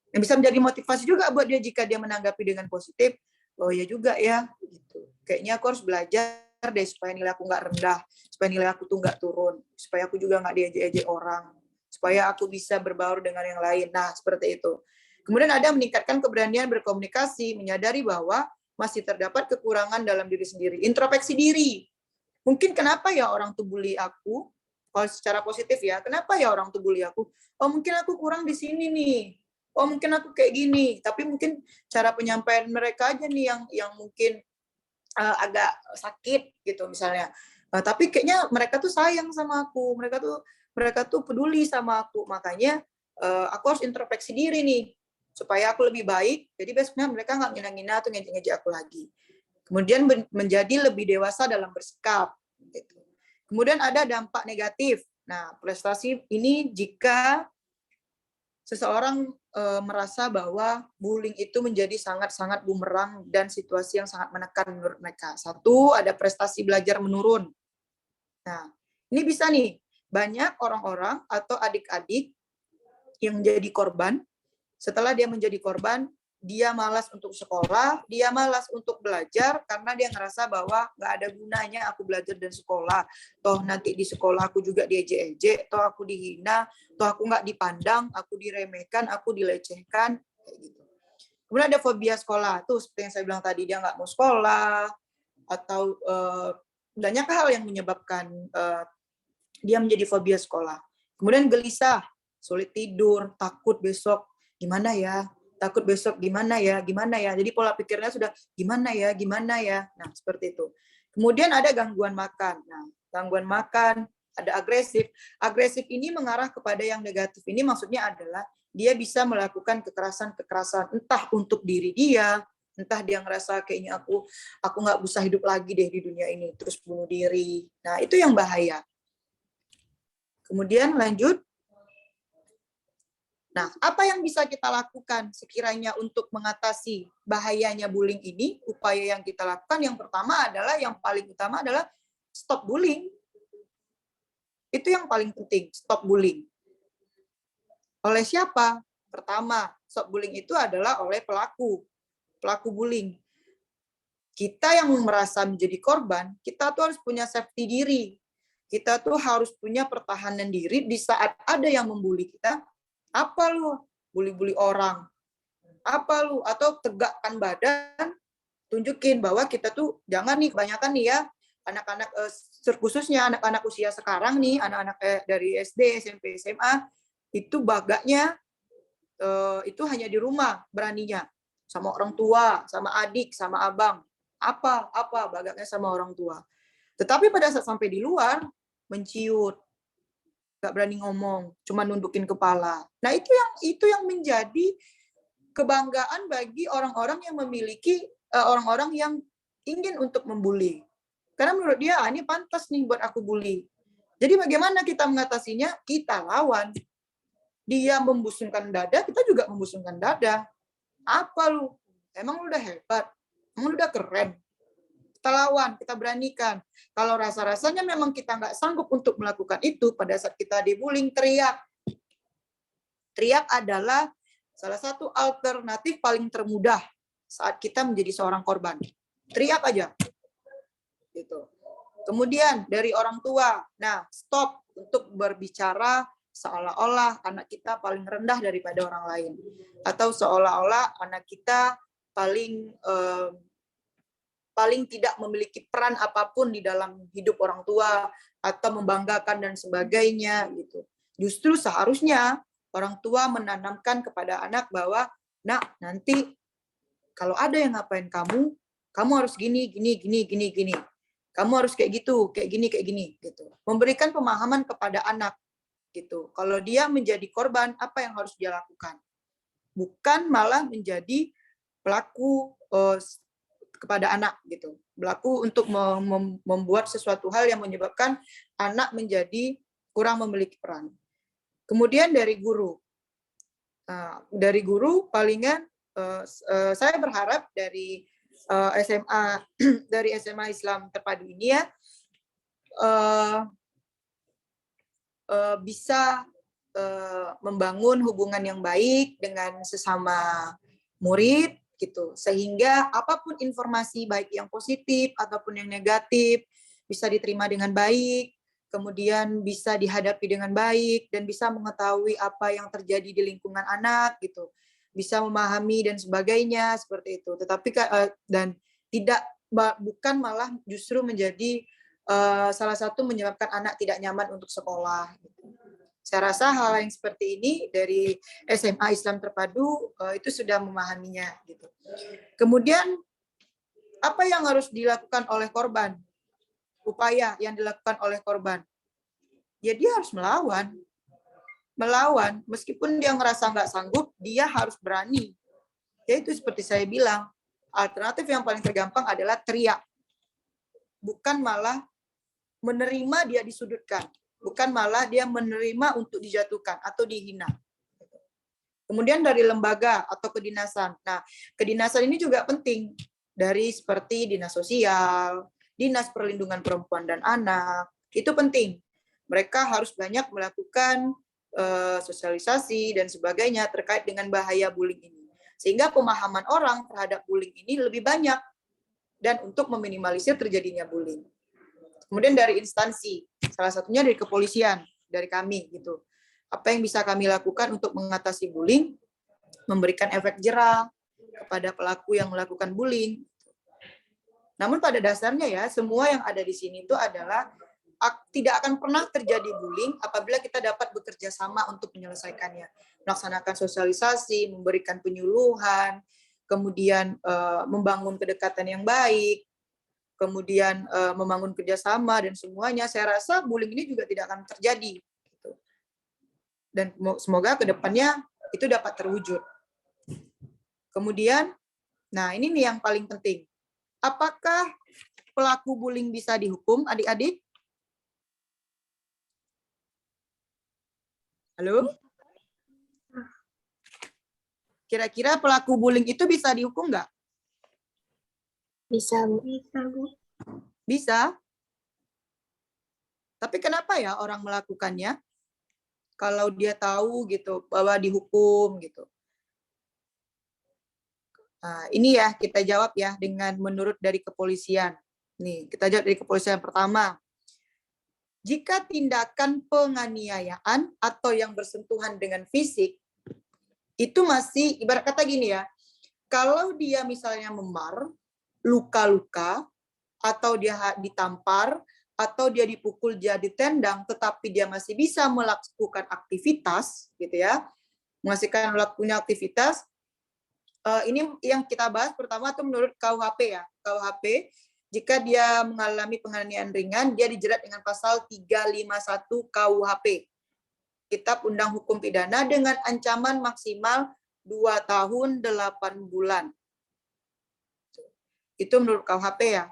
Yang bisa menjadi motivasi juga buat dia jika dia menanggapi dengan positif, oh ya juga ya, gitu. Kayaknya aku harus belajar deh supaya nilai aku nggak rendah, supaya nilai aku tuh nggak turun, supaya aku juga nggak diejek-ejek orang, supaya aku bisa berbaur dengan yang lain. Nah, seperti itu. Kemudian ada meningkatkan keberanian berkomunikasi, menyadari bahwa masih terdapat kekurangan dalam diri sendiri. Introspeksi diri. Mungkin kenapa ya orang tuh bully aku, Kalau secara positif ya, kenapa ya orang tuh bully aku? Oh mungkin aku kurang di sini nih. Oh mungkin aku kayak gini. Tapi mungkin cara penyampaian mereka aja nih yang mungkin agak sakit gitu misalnya. Tapi kayaknya mereka tuh sayang sama aku. Mereka tuh peduli sama aku. Makanya aku harus introspeksi diri nih supaya aku lebih baik. Jadi besoknya mereka nggak ngina-ngina atau ngejek-ngejek aku lagi. Kemudian menjadi lebih dewasa dalam bersikap. Gitu. Kemudian ada dampak negatif. Nah, prestasi ini jika seseorang merasa bahwa bullying itu menjadi sangat-sangat bumerang dan situasi yang sangat menekan menurut mereka. Satu, ada prestasi belajar menurun. Nah, ini bisa nih, banyak orang-orang atau adik-adik yang menjadi korban. Setelah dia menjadi korban, dia malas untuk sekolah, dia malas untuk belajar karena dia ngerasa bahwa nggak ada gunanya aku belajar dan sekolah. Toh nanti di sekolah aku juga diejek-ejek, toh aku dihina, toh aku nggak dipandang, aku diremehkan, aku dilecehkan, kayak gitu. Kemudian ada fobia sekolah, tuh seperti yang saya bilang tadi, dia nggak mau sekolah, atau banyak hal yang menyebabkan dia menjadi fobia sekolah. Kemudian gelisah, sulit tidur, takut besok gimana ya, takut besok gimana ya. Jadi pola pikirnya sudah gimana ya. Nah, seperti itu. Kemudian ada gangguan makan. Nah, gangguan makan, ada agresif. Agresif ini mengarah kepada yang negatif. Ini maksudnya adalah dia bisa melakukan kekerasan-kekerasan entah untuk diri dia, entah dia ngerasa kayaknya aku nggak bisa hidup lagi deh di dunia ini, terus bunuh diri. Nah, itu yang bahaya. Kemudian lanjut. Nah, apa yang bisa kita lakukan sekiranya untuk mengatasi bahayanya bullying ini? Upaya yang kita lakukan yang pertama adalah, yang paling utama adalah stop bullying. Itu yang paling penting, stop bullying. Oleh siapa? Pertama, stop bullying itu adalah oleh pelaku bullying. Kita yang merasa menjadi korban, kita tuh harus punya safety diri. Kita tuh harus punya pertahanan diri di saat ada yang membuli kita. Apa lu? Bully-bully orang. Apa lu? Atau tegakkan badan, tunjukin bahwa kita tuh jangan nih, kebanyakan nih ya, anak-anak khususnya anak-anak usia sekarang nih, anak-anak dari SD, SMP, SMA, itu baganya itu hanya di rumah beraninya. Sama orang tua, sama adik, sama abang. Apa bagaknya sama orang tua. Tetapi pada saat sampai di luar, menciut, nggak berani ngomong, cuma nundukin kepala. Nah, itu yang menjadi kebanggaan bagi orang-orang yang memiliki orang-orang yang ingin untuk membuli. Karena menurut dia, ini pantas nih buat aku bully. Jadi bagaimana kita mengatasinya? Kita lawan. Dia membusungkan dada, kita juga membusungkan dada. Apa lu? Emang lu udah hebat? Emang lu udah keren? Kita lawan, kita beranikan. Kalau rasa-rasanya memang kita nggak sanggup untuk melakukan itu, pada saat kita dibullying, teriak. Teriak adalah salah satu alternatif paling termudah saat kita menjadi seorang korban. Teriak aja. Gitu. Kemudian dari orang tua, nah stop untuk berbicara seolah-olah anak kita paling rendah daripada orang lain. Atau seolah-olah anak kita paling tidak memiliki peran apapun di dalam hidup orang tua atau membanggakan dan sebagainya gitu. Justru seharusnya orang tua menanamkan kepada anak bahwa, nak, nanti kalau ada yang ngapain kamu harus gini. Kamu harus kayak gini gitu. Memberikan pemahaman kepada anak gitu. Kalau dia menjadi korban, apa yang harus dia lakukan? Bukan malah menjadi pelaku kepada anak gitu. Berlaku untuk membuat sesuatu hal yang menyebabkan anak menjadi kurang memiliki peran. Kemudian dari guru. Dari guru palingan saya berharap dari SMA dari SMA Islam Terpadu ini ya bisa membangun hubungan yang baik dengan sesama murid gitu, sehingga apapun informasi baik yang positif ataupun yang negatif bisa diterima dengan baik, kemudian bisa dihadapi dengan baik dan bisa mengetahui apa yang terjadi di lingkungan anak gitu, bisa memahami dan sebagainya seperti itu. Tetapi dan bukan malah justru menjadi salah satu menyebabkan anak tidak nyaman untuk sekolah. Saya rasa hal yang seperti ini dari SMA Islam Terpadu itu sudah memahaminya. Gitu. Kemudian apa yang harus dilakukan oleh korban? Upaya yang dilakukan oleh korban. Ya dia harus melawan. Melawan, meskipun dia ngerasa nggak sanggup, dia harus berani. Yaitu seperti saya bilang, alternatif yang paling tergampang adalah teriak. Bukan malah menerima dia disudutkan. Bukan malah dia menerima untuk dijatuhkan atau dihina. Kemudian dari lembaga atau kedinasan. Nah, kedinasan ini juga penting. Dari seperti dinas sosial, dinas perlindungan perempuan dan anak. Itu penting. Mereka harus banyak melakukan sosialisasi dan sebagainya terkait dengan bahaya bullying ini. Sehingga pemahaman orang terhadap bullying ini lebih banyak. Dan untuk meminimalisir terjadinya bullying. Kemudian dari instansi, salah satunya dari kepolisian, dari kami gitu. Apa yang bisa kami lakukan untuk mengatasi bullying? Memberikan efek jera kepada pelaku yang melakukan bullying. Namun pada dasarnya ya, semua yang ada di sini itu adalah tidak akan pernah terjadi bullying apabila kita dapat bekerja sama untuk menyelesaikannya. Melaksanakan sosialisasi, memberikan penyuluhan, kemudian membangun kedekatan yang baik, kemudian membangun kerjasama dan semuanya, saya rasa bullying ini juga tidak akan terjadi. Dan semoga ke depannya itu dapat terwujud. Kemudian, nah ini nih yang paling penting. Apakah pelaku bullying bisa dihukum, adik-adik? Halo? Kira-kira pelaku bullying itu bisa dihukum nggak? Bisa, Bu. Bisa. Tapi kenapa ya orang melakukannya? Kalau dia tahu gitu bahwa dihukum gitu. Nah, ini ya kita jawab ya dengan menurut dari kepolisian. Nih, kita jawab dari kepolisian pertama. Jika tindakan penganiayaan atau yang bersentuhan dengan fisik itu masih ibarat kata gini ya. Kalau dia misalnya memar, luka-luka, atau dia ditampar, atau dia dipukul, dia ditendang, tetapi dia masih bisa melakukan aktivitas, gitu ya, punya aktivitas. Ini yang kita bahas pertama itu menurut KUHP ya. KUHP, jika dia mengalami penganiayaan ringan, dia dijerat dengan pasal 351 KUHP. Kitab Undang Hukum Pidana dengan ancaman maksimal 2 tahun 8 bulan. Itu menurut KUHP ya.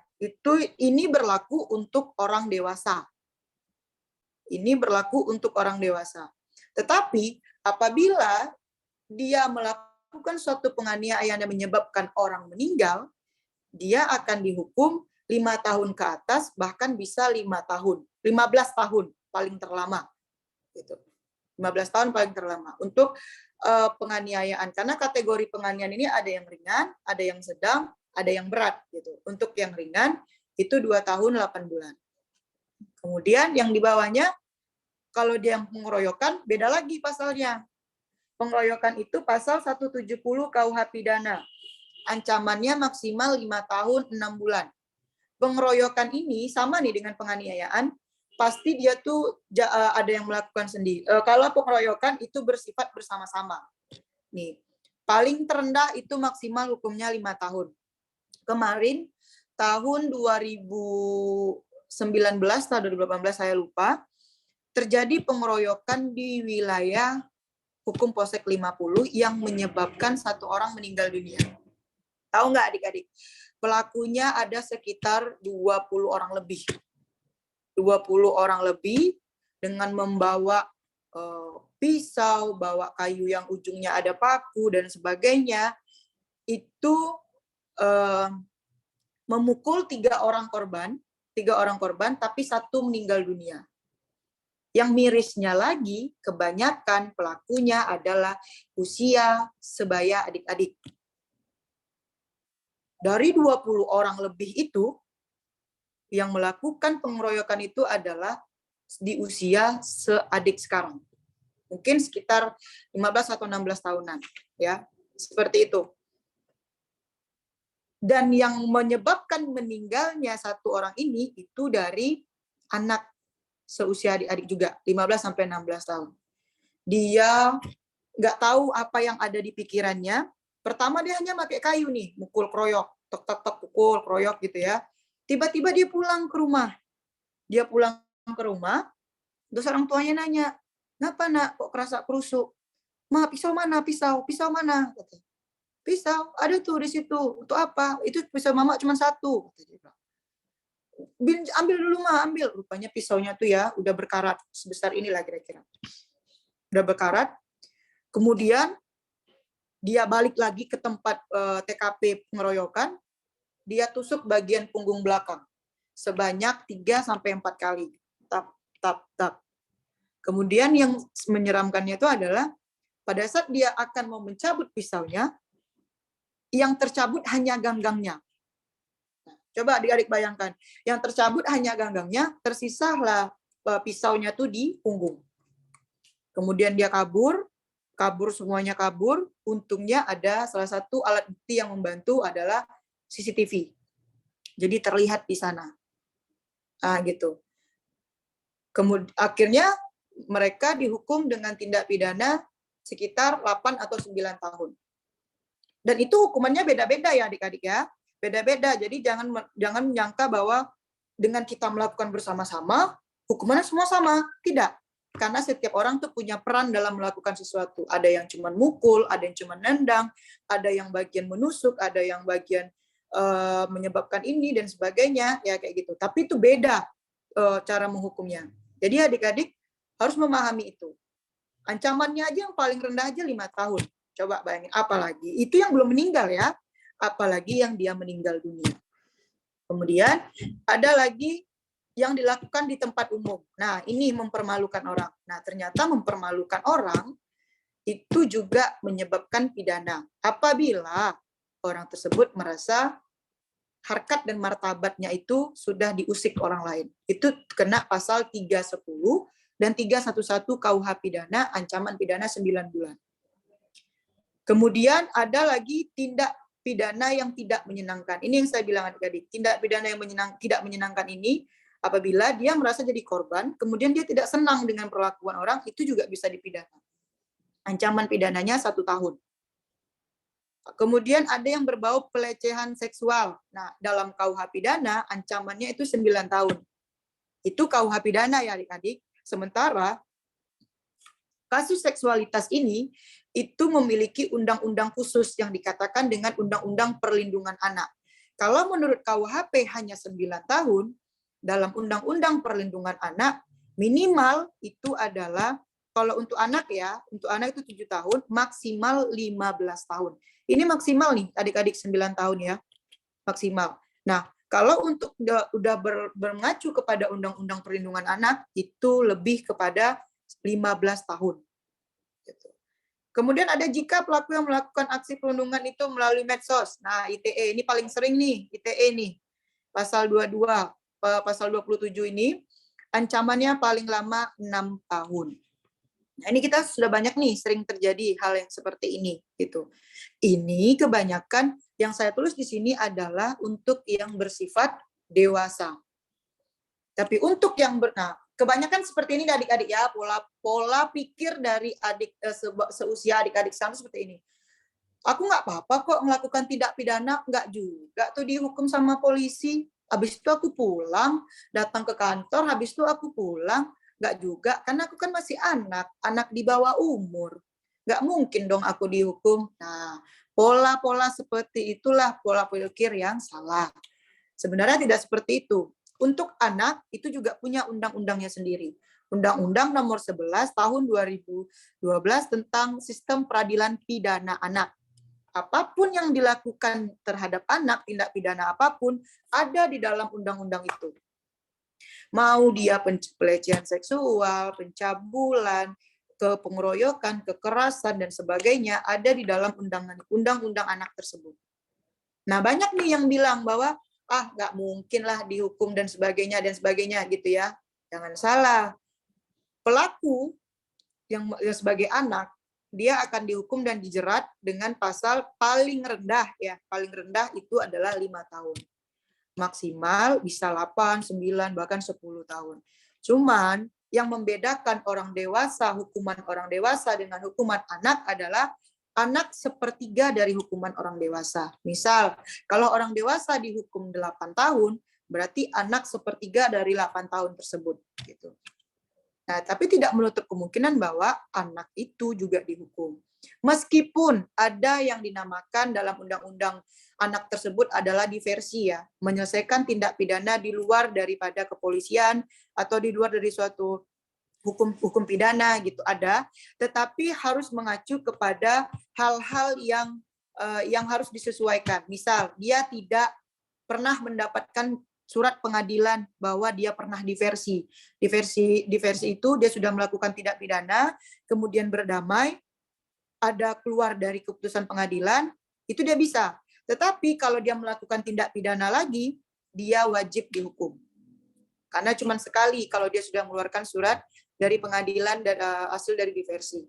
Ini berlaku untuk orang dewasa. Ini berlaku untuk orang dewasa. Tetapi apabila dia melakukan suatu penganiayaan yang menyebabkan orang meninggal, dia akan dihukum 5 tahun ke atas, bahkan bisa 5 tahun. 15 tahun paling terlama. Gitu. 15 tahun paling terlama. Untuk penganiayaan. Karena kategori penganiayaan ini ada yang ringan, ada yang sedang, ada yang berat gitu. Untuk yang ringan itu 2 tahun 8 bulan. Kemudian yang di bawahnya kalau dia pengeroyokan beda lagi pasalnya. Pengeroyokan itu pasal 170 KUH Pidana. Ancamannya maksimal 5 tahun 6 bulan. Pengeroyokan ini sama nih dengan penganiayaan, pasti dia tuh ada yang melakukan sendiri. Kalau pengeroyokan itu bersifat bersama-sama. Nih, paling terendah itu maksimal hukumnya 5 tahun. Kemarin tahun 2019 atau 2018 saya lupa, terjadi pengeroyokan di wilayah hukum Polsek 50 yang menyebabkan 1 orang meninggal dunia. Tahu nggak adik-adik? Pelakunya ada sekitar 20 orang lebih. 20 orang lebih dengan membawa pisau, bawa kayu yang ujungnya ada paku dan sebagainya. Itu memukul 3 orang korban, tapi 1 meninggal dunia. Yang mirisnya lagi, kebanyakan pelakunya adalah usia sebaya adik-adik. Dari 20 orang lebih itu, yang melakukan pengeroyokan itu adalah di usia seadik sekarang. Mungkin sekitar 15 atau 16 tahunan. Ya, seperti itu. Dan yang menyebabkan meninggalnya 1 orang ini itu dari anak seusia adik-adik juga, 15 sampai 16 tahun. Dia nggak tahu apa yang ada di pikirannya. Pertama dia hanya pakai kayu nih, mukul kroyok, tok tok tok pukul kroyok gitu ya. Tiba-tiba dia pulang ke rumah. Dia pulang ke rumah, terus orang tuanya nanya, "Kenapa nak kok kerasa kerusuk?" "Ma, pisau mana? Pisau mana?" "Pisau, ada tuh di situ." "Untuk apa?" "Itu pisau mama cuma satu." "Ambil dulu, Ma, ambil." Rupanya pisaunya tuh ya udah berkarat sebesar inilah kira-kira. Udah berkarat. Kemudian dia balik lagi ke tempat TKP pengeroyokan, dia tusuk bagian punggung belakang sebanyak 3 sampai 4 kali. Tap tap tap. Kemudian yang menyeramkannya itu adalah pada saat dia akan mau mencabut pisaunya, yang tercabut hanya ganggangnya. Nah, coba adik-adik bayangkan, yang tercabut hanya ganggangnya, tersisalah pisaunya tuh di punggung. Kemudian dia kabur semuanya kabur. Untungnya ada salah satu alat bukti yang membantu adalah CCTV. Jadi terlihat di sana. Nah, gitu. Kemudian akhirnya mereka dihukum dengan tindak pidana sekitar 8 atau 9 tahun. Dan itu hukumannya beda-beda ya adik-adik ya. Beda-beda. Jadi jangan menyangka bahwa dengan kita melakukan bersama-sama, hukumannya semua sama. Tidak. Karena setiap orang tuh punya peran dalam melakukan sesuatu. Ada yang cuma mukul, ada yang cuma nendang, ada yang bagian menusuk, ada yang bagian menyebabkan ini dan sebagainya, ya kayak gitu. Tapi itu beda cara menghukumnya. Jadi adik-adik harus memahami itu. Ancamannya aja yang paling rendah aja 5 tahun. Coba bayangin, apalagi itu yang belum meninggal ya, apalagi yang dia meninggal dunia. Kemudian ada lagi yang dilakukan di tempat umum. Nah, ini mempermalukan orang. Nah, ternyata mempermalukan orang itu juga menyebabkan pidana. Apabila orang tersebut merasa harkat dan martabatnya itu sudah diusik orang lain. Itu kena pasal 310 dan 311 KUH pidana, ancaman pidana 9 bulan. Kemudian ada lagi tindak pidana yang tidak menyenangkan. Ini yang saya bilang adik-adik. Tindak pidana yang tidak menyenangkan ini, apabila dia merasa jadi korban, kemudian dia tidak senang dengan perlakuan orang, itu juga bisa dipidana. Ancaman pidananya 1 tahun. Kemudian ada yang berbau pelecehan seksual. Nah, dalam KUH pidana, ancamannya itu 9 tahun. Itu KUH pidana ya adik-adik. Sementara, kasus seksualitas ini, itu memiliki undang-undang khusus yang dikatakan dengan Undang-Undang Perlindungan Anak. Kalau menurut KUHP hanya 9 tahun, dalam Undang-Undang Perlindungan Anak, minimal itu adalah, kalau untuk anak ya, untuk anak itu 7 tahun, maksimal 15 tahun. Ini maksimal nih, adik-adik 9 tahun ya, maksimal. Nah, kalau untuk udah bermengacu kepada Undang-Undang Perlindungan Anak, itu lebih kepada 15 tahun. Kemudian ada jika pelaku yang melakukan aksi perundungan itu melalui medsos. Nah, ITE ini paling sering nih, ITE nih. Pasal 22, pasal 27 ini, ancamannya paling lama 6 tahun. Nah, ini kita sudah banyak nih sering terjadi hal yang seperti ini gitu. Ini kebanyakan yang saya tulis di sini adalah untuk yang bersifat dewasa. Tapi untuk yang kebanyakan seperti ini adik-adik ya, pola pikir dari adik seusia adik-adik sama seperti ini. Aku nggak apa-apa kok melakukan tindak pidana, nggak juga tuh dihukum sama polisi. Habis itu aku pulang, datang ke kantor, habis itu aku pulang. Nggak juga, karena aku kan masih anak di bawah umur. Nggak mungkin dong aku dihukum. Nah, pola-pola seperti itulah pola pikir yang salah. Sebenarnya tidak seperti itu. Untuk anak, itu juga punya undang-undangnya sendiri. Undang-Undang nomor 11 tahun 2012 tentang sistem peradilan pidana anak. Apapun yang dilakukan terhadap anak, tindak pidana apapun, ada di dalam undang-undang itu. Mau dia pelecehan seksual, pencabulan, pengeroyokan, kekerasan, dan sebagainya, ada di dalam undang-undang anak tersebut. Nah, banyak nih yang bilang bahwa, nggak mungkin lah dihukum dan sebagainya gitu ya. Jangan salah. Pelaku yang sebagai anak, dia akan dihukum dan dijerat dengan pasal paling rendah ya. Paling rendah itu adalah 5 tahun. maksimal bisa 8, 9, bahkan 10 tahun. Cuman yang membedakan orang dewasa, hukuman orang dewasa dengan hukuman anak adalah anak sepertiga dari hukuman orang dewasa. Misal, kalau orang dewasa dihukum 8 tahun, berarti anak sepertiga dari 8 tahun tersebut. Gitu. Nah, tapi tidak menutup kemungkinan bahwa anak itu juga dihukum. Meskipun ada yang dinamakan dalam undang-undang anak tersebut adalah diversi ya, menyelesaikan tindak pidana di luar daripada kepolisian atau di luar dari suatu hukum pidana gitu ada, tetapi harus mengacu kepada hal-hal yang harus disesuaikan. Misal dia tidak pernah mendapatkan surat pengadilan bahwa dia pernah diversi. Diversi itu dia sudah melakukan tindak pidana, kemudian berdamai, ada keluar dari keputusan pengadilan, itu dia bisa. Tetapi kalau dia melakukan tindak pidana lagi, dia wajib dihukum. Karena cuma sekali kalau dia sudah mengeluarkan surat dari pengadilan dan hasil dari diversi.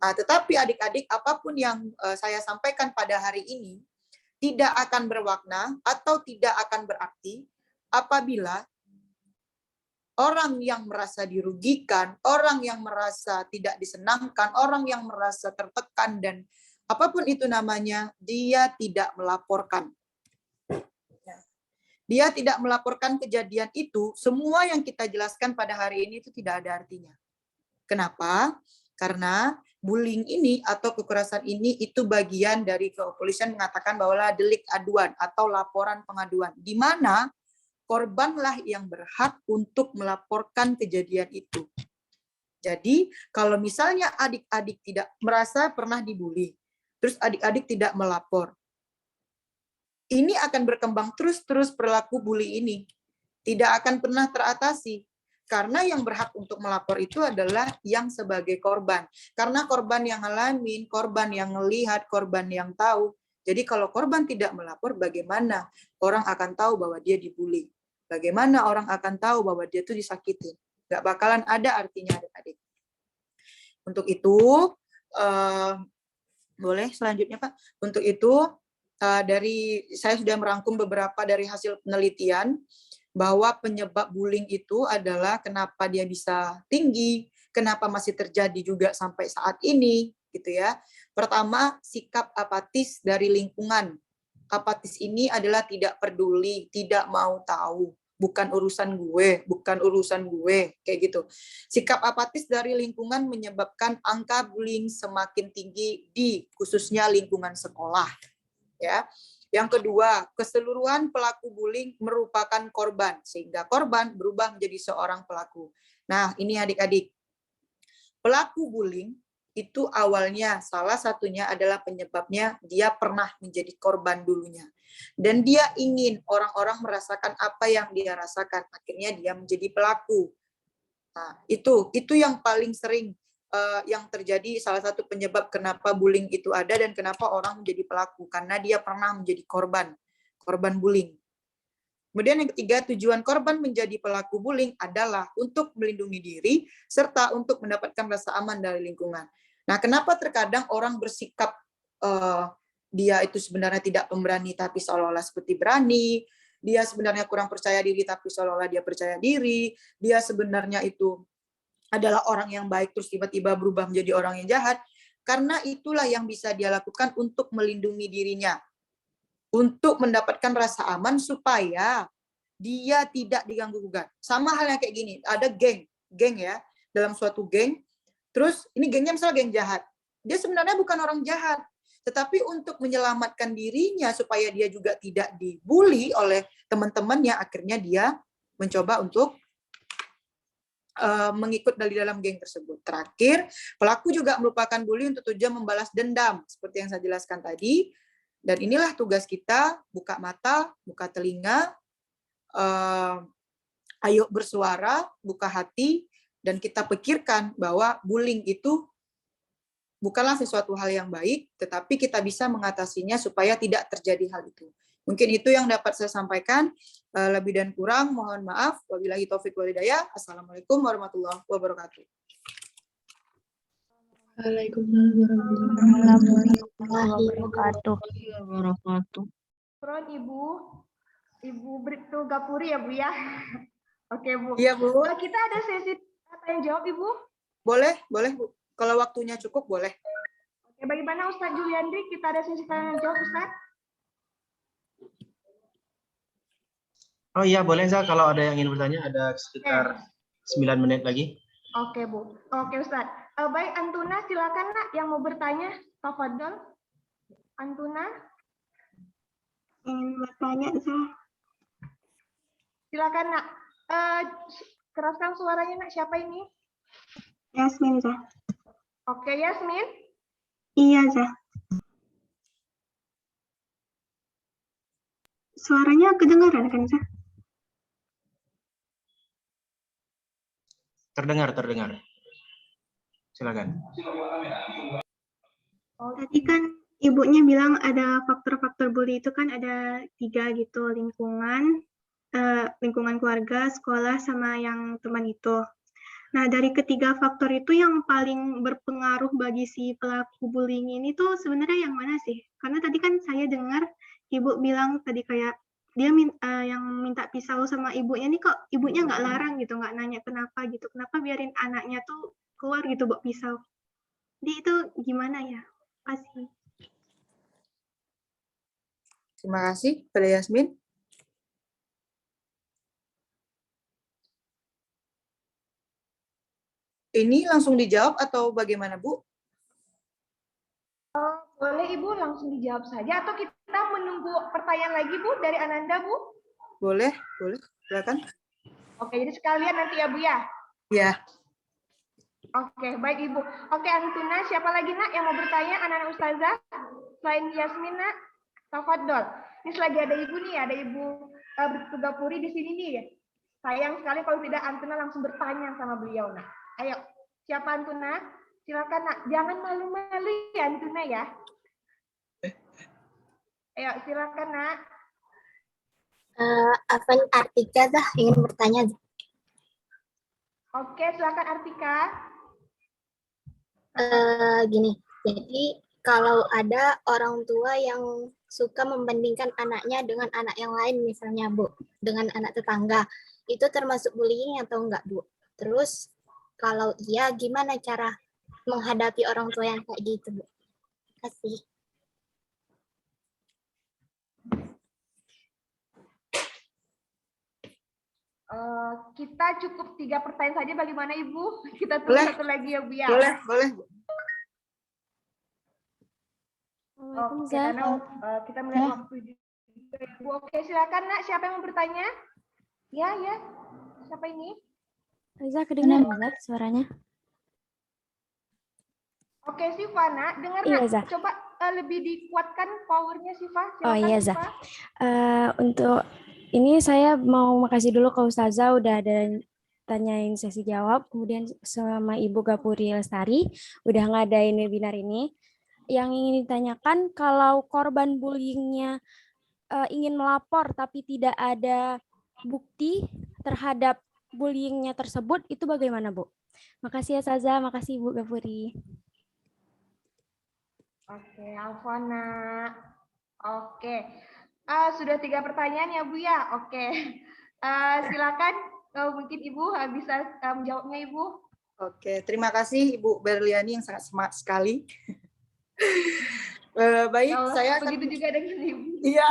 Nah, tetapi adik-adik, apapun yang saya sampaikan pada hari ini tidak akan bermakna atau tidak akan berarti apabila orang yang merasa dirugikan, orang yang merasa tidak disenangkan, orang yang merasa tertekan dan apapun itu namanya, dia tidak melaporkan. Dia tidak melaporkan kejadian itu, semua yang kita jelaskan pada hari ini itu tidak ada artinya. Kenapa? Karena bullying ini atau kekerasan ini itu bagian dari kepolisian mengatakan bahwa delik aduan atau laporan pengaduan, di mana korbanlah yang berhak untuk melaporkan kejadian itu. Jadi, kalau misalnya adik-adik tidak merasa pernah dibully, terus adik-adik tidak melapor, ini akan berkembang terus perilaku bully ini. Tidak akan pernah teratasi. Karena yang berhak untuk melapor itu adalah yang sebagai korban. Karena korban yang ngalamin, korban yang melihat, korban yang tahu. Jadi kalau korban tidak melapor, bagaimana orang akan tahu bahwa dia dibully? Bagaimana orang akan tahu bahwa dia itu disakitin? Nggak bakalan ada artinya adik-adik. Untuk itu, boleh selanjutnya Pak? Untuk itu, saya sudah merangkum beberapa dari hasil penelitian bahwa penyebab bullying itu adalah kenapa dia bisa tinggi, kenapa masih terjadi juga sampai saat ini, gitu ya. Pertama, sikap apatis dari lingkungan. Apatis ini adalah tidak peduli, tidak mau tahu, bukan urusan gue, kayak gitu. Sikap apatis dari lingkungan menyebabkan angka bullying semakin tinggi di khususnya lingkungan sekolah. Ya. Yang kedua, keseluruhan pelaku bullying merupakan korban, sehingga korban berubah menjadi seorang pelaku. Nah, ini adik-adik. Pelaku bullying itu awalnya salah satunya adalah penyebabnya dia pernah menjadi korban dulunya. Dan dia ingin orang-orang merasakan apa yang dia rasakan. Akhirnya dia menjadi pelaku. Nah, itu yang paling sering yang terjadi, salah satu penyebab kenapa bullying itu ada dan kenapa orang menjadi pelaku, karena dia pernah menjadi korban bullying. Kemudian yang ketiga, tujuan korban menjadi pelaku bullying adalah untuk melindungi diri serta untuk mendapatkan rasa aman dari lingkungan. Nah, kenapa terkadang orang bersikap dia itu sebenarnya tidak pemberani tapi seolah-olah seperti berani, dia sebenarnya kurang percaya diri tapi seolah-olah dia percaya diri, dia sebenarnya itu adalah orang yang baik terus tiba-tiba berubah menjadi orang yang jahat, karena itulah yang bisa dia lakukan untuk melindungi dirinya, untuk mendapatkan rasa aman supaya dia tidak diganggu-gugat. Sama halnya kayak gini, ada geng ya, dalam suatu geng, terus ini gengnya misalnya geng jahat, dia sebenarnya bukan orang jahat, tetapi untuk menyelamatkan dirinya supaya dia juga tidak dibully oleh teman-temannya, akhirnya dia mencoba untuk mengikut dari dalam geng tersebut. Terakhir, pelaku juga merupakan bully untuk tujuan membalas dendam, seperti yang saya jelaskan tadi. Dan inilah tugas kita, buka mata, buka telinga, ayo bersuara, buka hati, dan kita pikirkan bahwa bullying itu bukanlah sesuatu hal yang baik, tetapi kita bisa mengatasinya supaya tidak terjadi hal itu. Mungkin itu yang dapat saya sampaikan. Lebih dan kurang, mohon maaf. Wabillahi taufiq wal hidayah. Assalamualaikum warahmatullahi wabarakatuh. Waalaikumsalam warahmatullahi wabarakatuh. Ron, Ibu. Ibu Bribtu Gapuri ya Bu ya. Oke Bu. Iya Bu. Kita ada sesi tanya jawab Ibu. Boleh Bu. Kalau waktunya cukup boleh. Oke, bagaimana Ustadz Juliandri? Kita ada sesi tanya jawab Ustadz. Oh iya, boleh Za, kalau ada yang ingin bertanya, ada sekitar 9 menit lagi. Oke Bu. Oke Ustadz. Baik Antuna, silakan Nak yang mau bertanya. Tafadhol. Antuna. Ingin bertanya, Za. Silakan Nak. Keraskan suaranya Nak. Siapa ini? Yasmin, Za. Oke Yasmin. Iya, Za. Suaranya kedengaran kan, Za? Terdengar. Silakan. Tadi kan ibunya bilang ada faktor-faktor bully itu kan ada 3 gitu, lingkungan keluarga, sekolah, sama yang teman itu. Nah, dari ketiga faktor itu yang paling berpengaruh bagi si pelaku bullying ini tuh sebenarnya yang mana sih? Karena tadi kan saya dengar ibu bilang tadi kayak dia yang minta pisah sama ibunya nih, kok ibunya nggak larang gitu, nggak nanya kenapa gitu, kenapa biarin anaknya tuh keluar gitu bawa pisau. Jadi itu gimana ya? Pasti. Terima kasih pada Yasmin. Ini langsung dijawab atau bagaimana Bu? Boleh Ibu langsung dijawab saja atau kita menunggu pertanyaan lagi Bu dari Ananda Bu? Boleh. Silakan. Oke, jadi sekalian nanti ya Bu ya? Ya. Oke, baik Ibu. Oke, Antuna, siapa lagi Nak yang mau bertanya? Anak-anak Ustazah? Selain Yasmin Nak, tafadhol. Ini selagi ada Ibu nih, ada Ibu Bribtu Gapuri di sini nih. Sayang sekali kalau tidak Antuna langsung bertanya sama beliau Nak. Ayo, siapa Antuna? Silakan Nak, jangan malu-malu ya Antuna ya. Ayo, silakan Nak. Afan Artika Zah ingin bertanya. Oke, silakan Artika. Gini, jadi kalau ada orang tua yang suka membandingkan anaknya dengan anak yang lain, misalnya Bu, dengan anak tetangga, itu termasuk bullying atau enggak Bu? Terus kalau iya, gimana cara menghadapi orang tua yang kayak gitu Bu? Terima kasih. Kita cukup 3 pertanyaan saja, bagaimana Ibu? Kita tunggu satu lagi ya Bu ya. Boleh. Oke, karena kita melihat waktu juga ya, Bu. Oke, silakan Nak, siapa yang mau bertanya? Ya. Siapa ini? Riza, kedengaran nggak suaranya? Oke, Siva, Nak, dengar Iya, Nak. Za. Coba lebih dikuatkan powernya Siva. Silakan, Oh iya, Za. Siva. Untuk ini saya mau makasih dulu ke Ustazah udah ada tanyain sesi jawab, kemudian sama Ibu Gapuri Lestari udah ngadain webinar ini. Yang ingin ditanyakan, kalau korban bullyingnya ingin melapor tapi tidak ada bukti terhadap bullyingnya tersebut, itu bagaimana Bu? Makasih ya Ustazah, makasih Ibu Gapuri. Oke, Alfona. Oke. Sudah 3 pertanyaan ya Bu ya. Oke. Silakan mungkin Ibu bisa menjawabnya Ibu. Oke, terima kasih Ibu Berliani yang sangat smart sekali. Baik, saya akan... begitu juga dengan Ibu. Iya.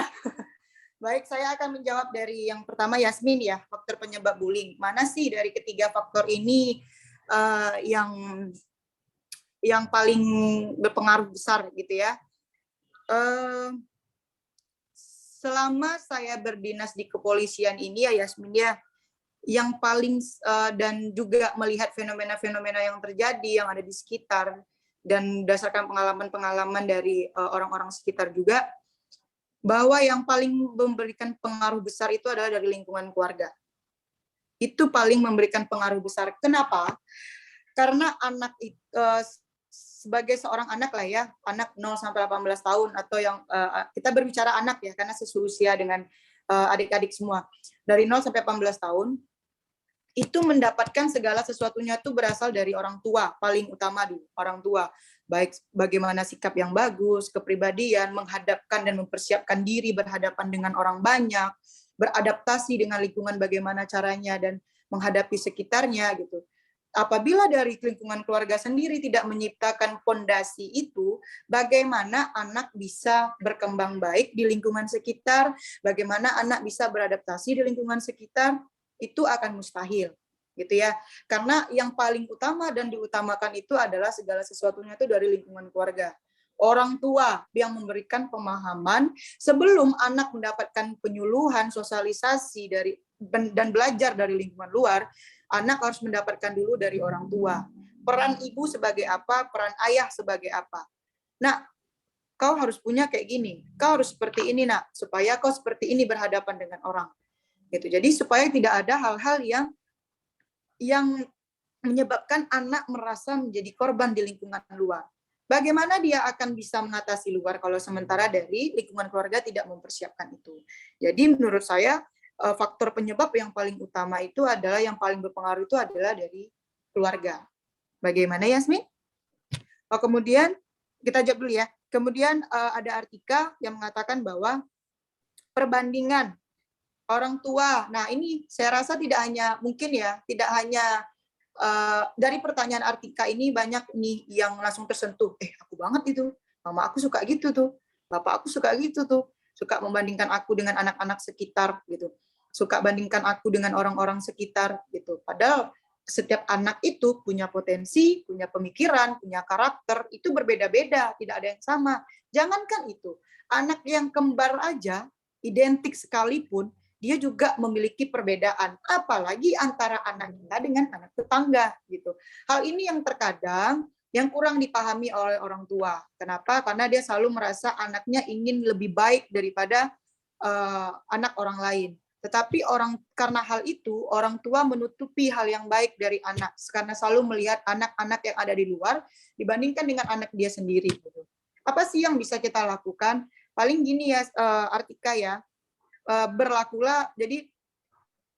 Baik, saya akan menjawab dari yang pertama Yasmin ya, faktor penyebab bullying. Mana sih dari ketiga faktor ini yang paling berpengaruh besar gitu ya? Selama saya berdinas di kepolisian ini ya Yasmin ya, yang paling dan juga melihat fenomena-fenomena yang terjadi yang ada di sekitar dan berdasarkan pengalaman-pengalaman dari orang-orang sekitar juga, bahwa yang paling memberikan pengaruh besar itu adalah dari lingkungan keluarga. Itu paling memberikan pengaruh besar. Kenapa? Karena anak sebagai seorang anak lah ya, anak 0 sampai 18 tahun atau yang kita berbicara anak ya karena seusia dengan adik-adik semua. Dari 0 sampai 18 tahun itu mendapatkan segala sesuatunya itu berasal dari orang tua, paling utama dulu orang tua. Baik bagaimana sikap yang bagus, kepribadian, menghadapkan dan mempersiapkan diri berhadapan dengan orang banyak, beradaptasi dengan lingkungan bagaimana caranya dan menghadapi sekitarnya gitu. Apabila dari lingkungan keluarga sendiri tidak menciptakan fondasi itu, bagaimana anak bisa berkembang baik di lingkungan sekitar, bagaimana anak bisa beradaptasi di lingkungan sekitar, itu akan mustahil, gitu ya. Karena yang paling utama dan diutamakan itu adalah segala sesuatunya itu dari lingkungan keluarga. Orang tua yang memberikan pemahaman sebelum anak mendapatkan penyuluhan, sosialisasi dari dan belajar dari lingkungan luar, anak harus mendapatkan dulu dari orang tua. Peran ibu sebagai apa, peran ayah sebagai apa. Nah, kau harus punya kayak gini, kau harus seperti ini nak, supaya kau seperti ini berhadapan dengan orang. Gitu. Jadi supaya tidak ada hal-hal yang menyebabkan anak merasa menjadi korban di lingkungan luar. Bagaimana dia akan bisa mengatasi luar kalau sementara dari lingkungan keluarga tidak mempersiapkan itu. Jadi menurut saya faktor penyebab yang paling utama itu adalah yang paling berpengaruh itu adalah dari keluarga. Bagaimana Yasmin? Kemudian kita jawab dulu ya. Kemudian ada Artika yang mengatakan bahwa perbandingan orang tua. Nah ini saya rasa tidak hanya mungkin ya, tidak hanya dari pertanyaan Artika ini banyak nih yang langsung tersentuh. Aku banget itu, mama aku suka gitu tuh, bapak aku suka gitu tuh, suka membandingkan aku dengan anak-anak sekitar gitu, suka bandingkan aku dengan orang-orang sekitar gitu. Padahal setiap anak itu punya potensi, punya pemikiran, punya karakter, itu berbeda-beda, tidak ada yang sama. Jangankan itu, anak yang kembar aja, identik sekalipun, dia juga memiliki perbedaan, apalagi antara anak kita dengan anak tetangga gitu. Hal ini yang terkadang yang kurang dipahami oleh orang tua. Kenapa? Karena dia selalu merasa anaknya ingin lebih baik daripada anak orang lain. Tetapi karena hal itu orang tua menutupi hal yang baik dari anak karena selalu melihat anak-anak yang ada di luar dibandingkan dengan anak dia sendiri. Gitu. Apa sih yang bisa kita lakukan? Paling gini ya, Artika ya. Berlakulah, jadi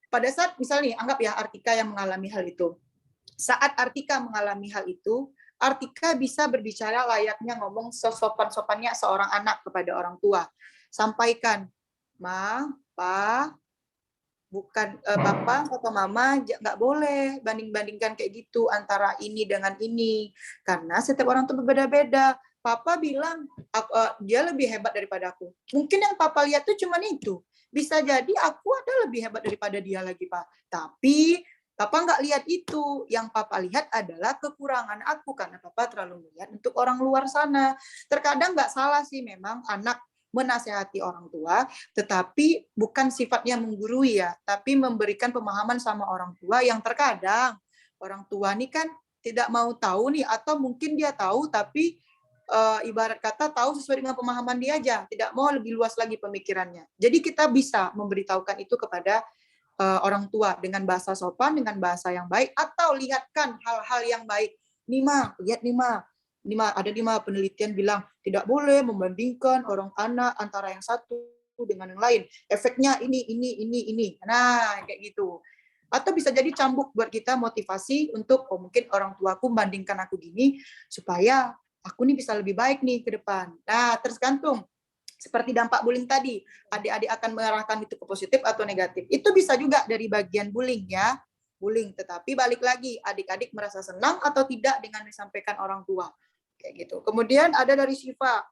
pada saat misalnya anggap ya Artika yang mengalami hal itu, saat Artika mengalami hal itu, Artika bisa berbicara layaknya ngomong sesopan-sopannya seorang anak kepada orang tua, sampaikan, ma, pa, bukan papa atau mama nggak boleh banding-bandingkan kayak gitu antara ini dengan ini, karena setiap orang tuh berbeda-beda. Papa bilang dia lebih hebat daripada aku. Mungkin yang papa lihat tuh cuma itu. Bisa jadi aku ada lebih hebat daripada dia lagi, Pak. Tapi papa nggak lihat itu. Yang papa lihat adalah kekurangan aku karena papa terlalu melihat untuk orang luar sana. Terkadang nggak salah sih memang anak menasehati orang tua, tetapi bukan sifatnya menggurui ya, tapi memberikan pemahaman sama orang tua yang terkadang orang tua nih kan tidak mau tahu nih, atau mungkin dia tahu tapi ibarat kata tahu sesuai dengan pemahaman dia aja, tidak mau lebih luas lagi pemikirannya. Jadi kita bisa memberitahukan itu kepada orang tua dengan bahasa sopan, dengan bahasa yang baik, atau lihatkan hal-hal yang baik. Nima, lihat Nima, ada 5 penelitian bilang tidak boleh membandingkan orang anak antara yang satu dengan yang lain. Efeknya ini. Nah, kayak gitu. Atau bisa jadi cambuk buat kita motivasi untuk mungkin orang tuaku membandingkan aku gini supaya aku nih bisa lebih baik nih ke depan. Nah, tergantung. Seperti dampak bullying tadi, adik-adik akan mengarahkan itu ke positif atau negatif. Itu bisa juga dari bagian bullying ya. Bullying, tetapi balik lagi, adik-adik merasa senang atau tidak dengan disampaikan orang tua. Kayak gitu. Kemudian ada dari Syifa,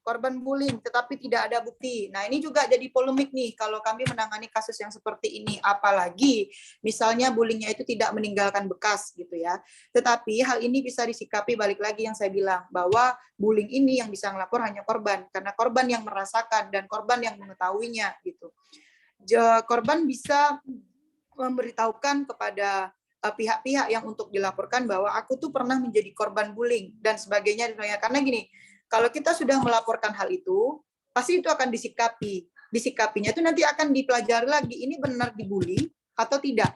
korban bullying tetapi tidak ada bukti. Nah, ini juga jadi polemik nih kalau kami menangani kasus yang seperti ini, apalagi misalnya bullyingnya itu tidak meninggalkan bekas gitu ya. Tetapi hal ini bisa disikapi balik lagi yang saya bilang bahwa bullying ini yang bisa ngelapor hanya korban, karena korban yang merasakan dan korban yang mengetahuinya gitu. Korban bisa memberitahukan kepada pihak-pihak yang untuk dilaporkan bahwa aku tuh pernah menjadi korban bullying dan sebagainya. Karena gini, kalau kita sudah melaporkan hal itu, pasti itu akan disikapi. Disikapinya itu nanti akan dipelajari lagi, ini benar dibully atau tidak.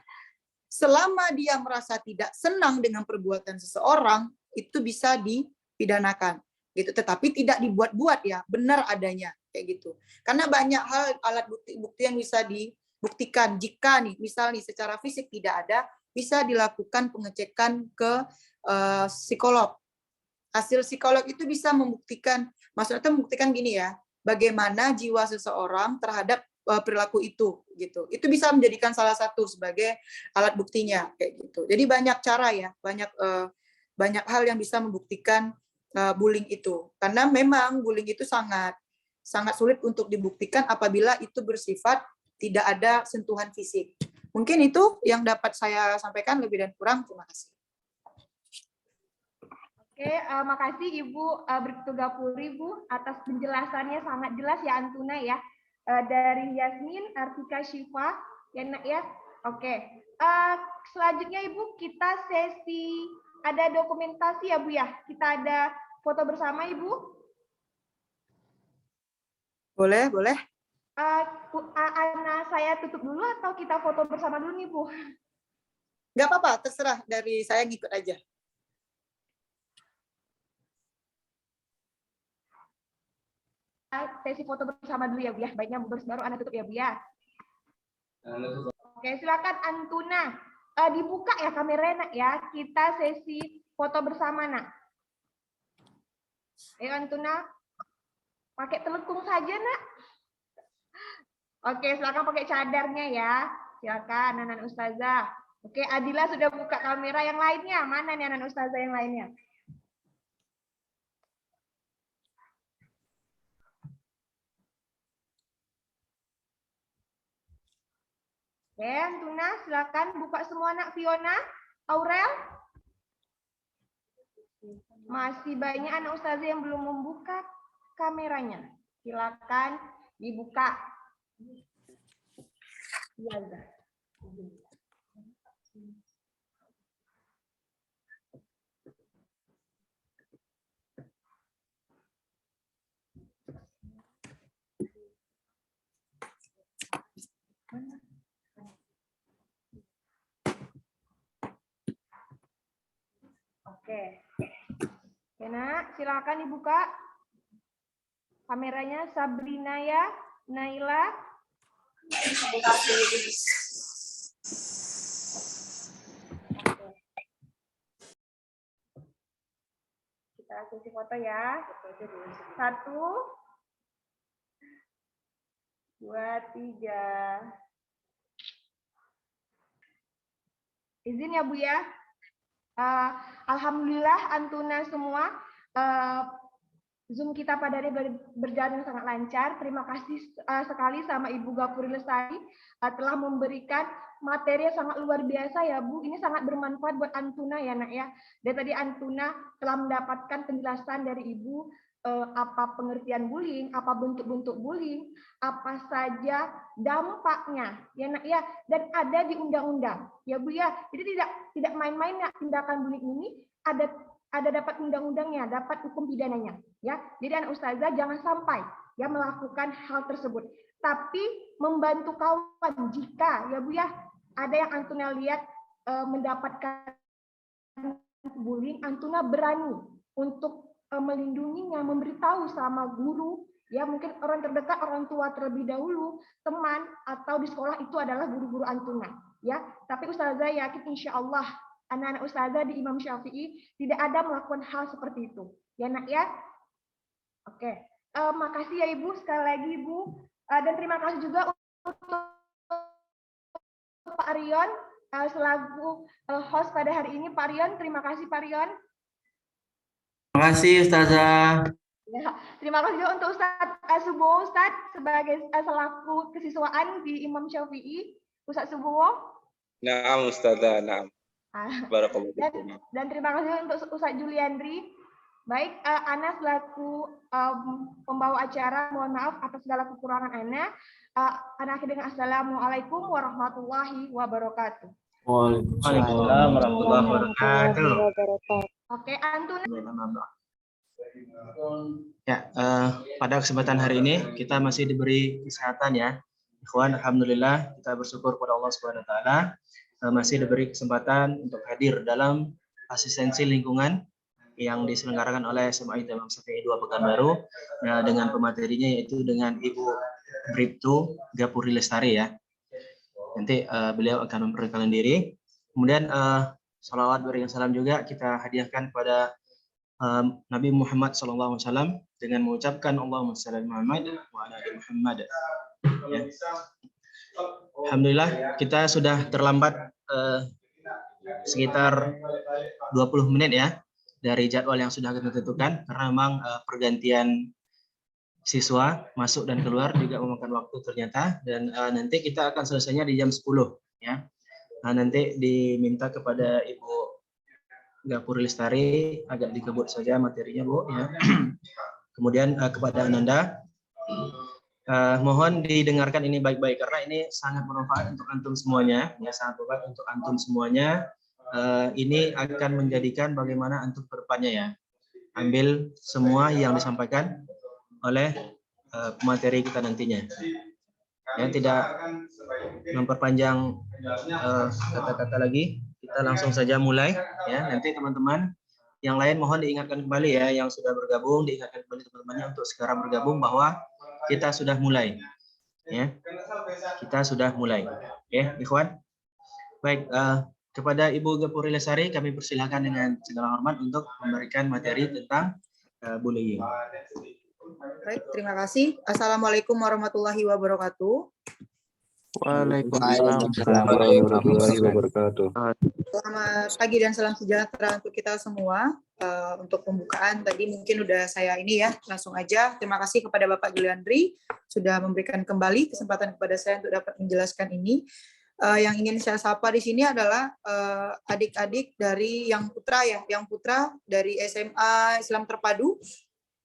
Selama dia merasa tidak senang dengan perbuatan seseorang, itu bisa dipidanakan. Gitu. Tetapi tidak dibuat-buat ya, benar adanya. Kayak gitu. Karena banyak hal alat bukti yang bisa dibuktikan. Jika nih, misalnya secara fisik tidak ada, bisa dilakukan pengecekan ke psikolog. Hasil psikolog itu bisa membuktikan, maksudnya membuktikan gini ya, bagaimana jiwa seseorang terhadap perilaku itu gitu. Itu bisa menjadikan salah satu sebagai alat buktinya kayak gitu. Jadi banyak cara ya, banyak hal yang bisa membuktikan bullying itu. Karena memang bullying itu sangat sulit untuk dibuktikan apabila itu bersifat tidak ada sentuhan fisik. Mungkin itu yang dapat saya sampaikan, lebih dan kurang. Terima kasih. Oke, makasih Ibu Bribtu Gapuri Bu atas penjelasannya, sangat jelas ya Antuna ya. Dari Yasmin, Artika, Syifa, ya Nak ya. Oke, selanjutnya Ibu kita sesi ada dokumentasi ya Bu ya. Kita ada foto bersama Ibu. Boleh. Ana saya tutup dulu atau kita foto bersama dulu nih Bu? Nggak apa-apa, terserah, dari saya ngikut aja. Sesi foto bersama dulu ya Bu ya. Baiknya baru Ana tutup ya Bu ya. Oke, silakan Antuna. Dibuka ya kameranya ya. Kita sesi foto bersama Nak. Ayo Antuna. Pakai telekung saja Nak. Oke, silakan pakai cadarnya ya. Silakan Anak Ustazah. Oke, Adila sudah buka kamera, yang lainnya. Mana nih Anak Ustazah yang lainnya? Oke, Antuna, silakan buka semua Nak. Fiona, Aurel. Masih banyak anak ustazah yang belum membuka kameranya. Silakan dibuka. Ya, Oke. Oke, Nak, silakan dibuka kameranya. Sabrina ya, Naila. Kita sesi foto ya. 1, 2, 3. Izin ya Bu ya. Alhamdulillah Antuna semua, Zoom kita pada hari berjalan sangat lancar. Terima kasih sekali sama Ibu Gapuri Lestari telah memberikan materi yang sangat luar biasa ya Bu. Ini sangat bermanfaat buat Antuna ya Nak ya. Dari tadi Antuna telah mendapatkan penjelasan dari Ibu apa pengertian bullying, apa bentuk-bentuk bullying, apa saja dampaknya ya Nak ya, dan ada di undang-undang ya Bu ya. Jadi tidak main-main ya, tindakan bullying ini ada dapat undang-undangnya, dapat hukum pidananya ya. Jadi anak ustazah jangan sampai ya melakukan hal tersebut, tapi membantu kawan jika ya Bu ya ada yang Antuna lihat mendapatkan bullying, Antuna berani untuk melindunginya, memberitahu sama guru, ya mungkin orang terdekat, orang tua terlebih dahulu, teman, atau di sekolah itu adalah guru-guru Antuna. Ya, tapi ustazah yakin insya Allah anak-anak ustazah di Imam Syafi'i tidak ada melakukan hal seperti itu. Ya Nak ya. Oke, makasih ya Ibu sekali lagi Ibu, dan terima kasih juga untuk Pak Rion selaku host pada hari ini. Pak Rion, terima kasih Pak Rion. Terima kasih Ustazah. Ya, terima kasih juga untuk Ustadz Subowo sebagai selaku kesiswaan di Imam Syafi'i. Ustadz Subowo. Naam Ustazah, naam. Barakallahu fikum. Dan terima kasih untuk Ustadz Juliandri. Baik, Ana selaku pembawa acara, mohon maaf atas segala kekurangan Ana. Ana akhir dengan Assalamualaikum warahmatullahi wabarakatuh. Waalaikumsalam warahmatullahi wabarakatuh. Oke, Antuna. Ya, pada kesempatan hari ini kita masih diberi kesehatan ya, ikhwan. Alhamdulillah kita bersyukur kepada Allah Subhanahu Wa Taala masih diberi kesempatan untuk hadir dalam asistensi lingkungan yang diselenggarakan oleh SMA Imam Syafi'i 2 Pekanbaru dengan pematerinya yaitu dengan Ibu Bribtu Gapuri Lestari ya. Nanti beliau akan memperkenalkan diri. Kemudian salawat berikan salam juga kita hadiahkan kepada Nabi Muhammad SAW dengan mengucapkan Allahumma shalli ala Muhammad wa ala ali Muhammad. Ya. Alhamdulillah kita sudah terlambat sekitar 20 menit ya dari jadwal yang sudah kita tentukan, karena memang pergantian siswa masuk dan keluar juga memakan waktu ternyata, dan nanti kita akan selesainya di jam 10 ya. Nanti diminta kepada Ibu Gapuri Lestari agak dikebut saja materinya Bu ya. Kemudian kepada Ananda, mohon didengarkan ini baik-baik karena ini sangat bermanfaat untuk antum semuanya ya, sangat bermanfaat untuk antum semuanya. Ini akan menjadikan bagaimana antum ke depannya ya. Ambil semua yang disampaikan oleh materi kita nantinya. Ya, tidak memperpanjang kata-kata lagi, kita langsung saja mulai ya. Nanti teman-teman yang lain mohon diingatkan kembali ya, yang sudah bergabung diingatkan kembali teman-temannya untuk segera bergabung bahwa kita sudah mulai ya. Kita sudah mulai. Oke, ikhwan. Baik, kepada Ibu Gapuri Lestari kami persilakan dengan segala hormat untuk memberikan materi tentang bullying. Baik, terima kasih. Assalamualaikum warahmatullahi wabarakatuh. Waalaikumsalam warahmatullahi wabarakatuh. Selamat pagi dan salam sejahtera untuk kita semua. Untuk pembukaan tadi mungkin udah saya ini ya, langsung aja. Terima kasih kepada Bapak Juliandri sudah memberikan kembali kesempatan kepada saya untuk dapat menjelaskan ini. Yang ingin saya sapa di sini adalah adik-adik dari yang putra ya, yang putra dari SMA Islam Terpadu.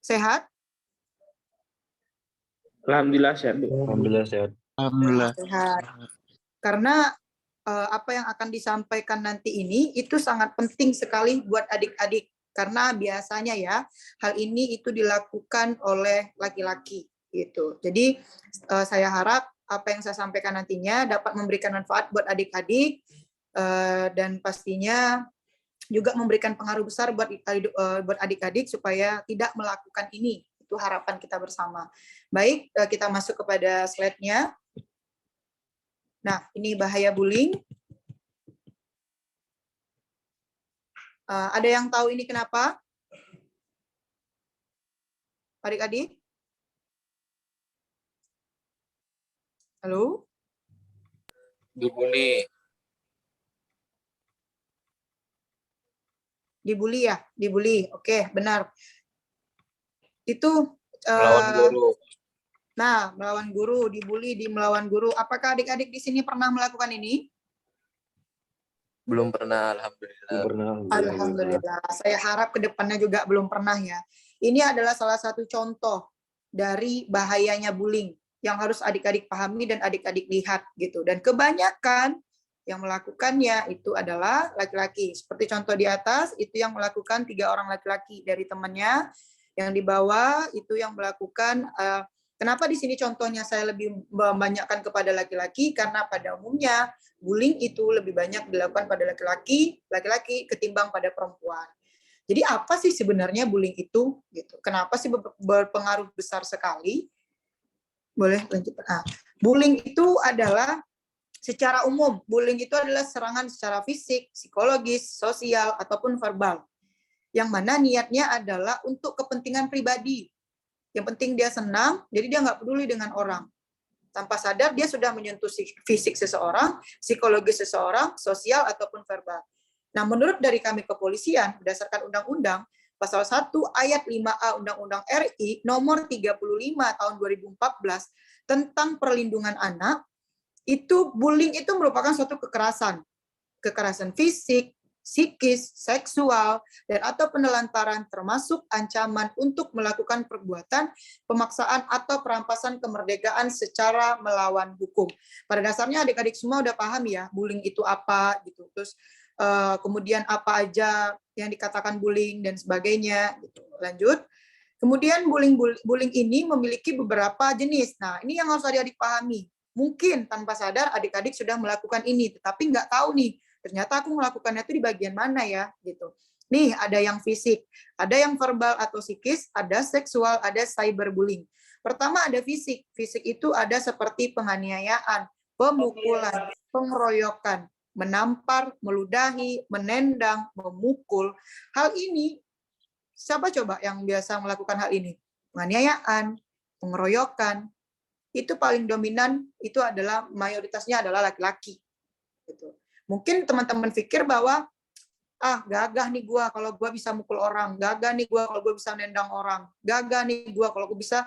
Sehat? Alhamdulillah sehat, Bu. Alhamdulillah sehat. Alhamdulillah sehat. Karena apa yang akan disampaikan nanti ini itu sangat penting sekali buat adik-adik, karena biasanya ya hal ini itu dilakukan oleh laki-laki gitu. Jadi saya harap apa yang saya sampaikan nantinya dapat memberikan manfaat buat adik-adik dan pastinya juga memberikan pengaruh besar buat adik-adik supaya tidak melakukan ini. Itu harapan kita bersama. Baik, kita masuk kepada slide-nya. Nah, ini bahaya bullying. Ada yang tahu ini kenapa? Adik-adik? Halo? Dibully. Dibully ya? Dibully. Oke, benar. Itu Melawan guru. Nah, melawan guru, dibully di melawan guru. Apakah adik-adik di sini pernah melakukan ini? Belum pernah, alhamdulillah. Alhamdulillah. Saya harap ke depannya juga belum pernah ya. Ini adalah salah satu contoh dari bahayanya bullying yang harus adik-adik pahami dan adik-adik lihat gitu. Dan kebanyakan yang melakukannya itu adalah laki-laki. Seperti contoh di atas, itu yang melakukan 3 orang laki-laki dari temannya. Yang di bawah itu yang melakukan, kenapa di sini contohnya saya lebih membanyakkan kepada laki-laki, karena pada umumnya bullying itu lebih banyak dilakukan pada laki-laki ketimbang pada perempuan. Jadi apa sih sebenarnya bullying itu? Gitu. Kenapa sih berpengaruh besar sekali? Boleh lanjut. Bullying itu adalah secara umum, bullying itu adalah serangan secara fisik, psikologis, sosial, ataupun verbal. Yang mana niatnya adalah untuk kepentingan pribadi. Yang penting dia senang, jadi dia nggak peduli dengan orang. Tanpa sadar dia sudah menyentuh fisik seseorang, psikologis seseorang, sosial ataupun verbal. Nah, menurut dari kami kepolisian, berdasarkan undang-undang, pasal 1 ayat 5A Undang-Undang RI nomor 35 tahun 2014 tentang perlindungan anak, itu bullying itu merupakan suatu kekerasan. Kekerasan fisik, psikis, seksual, dan atau penelantaran termasuk ancaman untuk melakukan perbuatan, pemaksaan atau perampasan kemerdekaan secara melawan hukum. Pada dasarnya adik-adik semua udah paham ya, bullying itu apa gitu. Terus kemudian apa aja yang dikatakan bullying dan sebagainya gitu. Lanjut. Kemudian bullying ini memiliki beberapa jenis. Nah, ini yang harus adik-adik pahami. Mungkin tanpa sadar adik-adik sudah melakukan ini, tetapi nggak tahu nih, ternyata aku melakukannya itu di bagian mana ya, gitu. Nih, ada yang fisik, ada yang verbal atau psikis, ada seksual, ada cyberbullying. Pertama ada fisik. Fisik itu ada seperti penganiayaan, pemukulan, pengeroyokan, menampar, meludahi, menendang, memukul. Hal ini, siapa coba yang biasa melakukan hal ini? Penganiayaan, pengeroyokan, itu paling dominan itu adalah mayoritasnya adalah laki-laki. Gitu. Mungkin teman-teman pikir bahwa gagah nih gua kalau gua bisa mukul orang, gagah nih gua kalau gua bisa nendang orang, gagah nih gua kalau gua bisa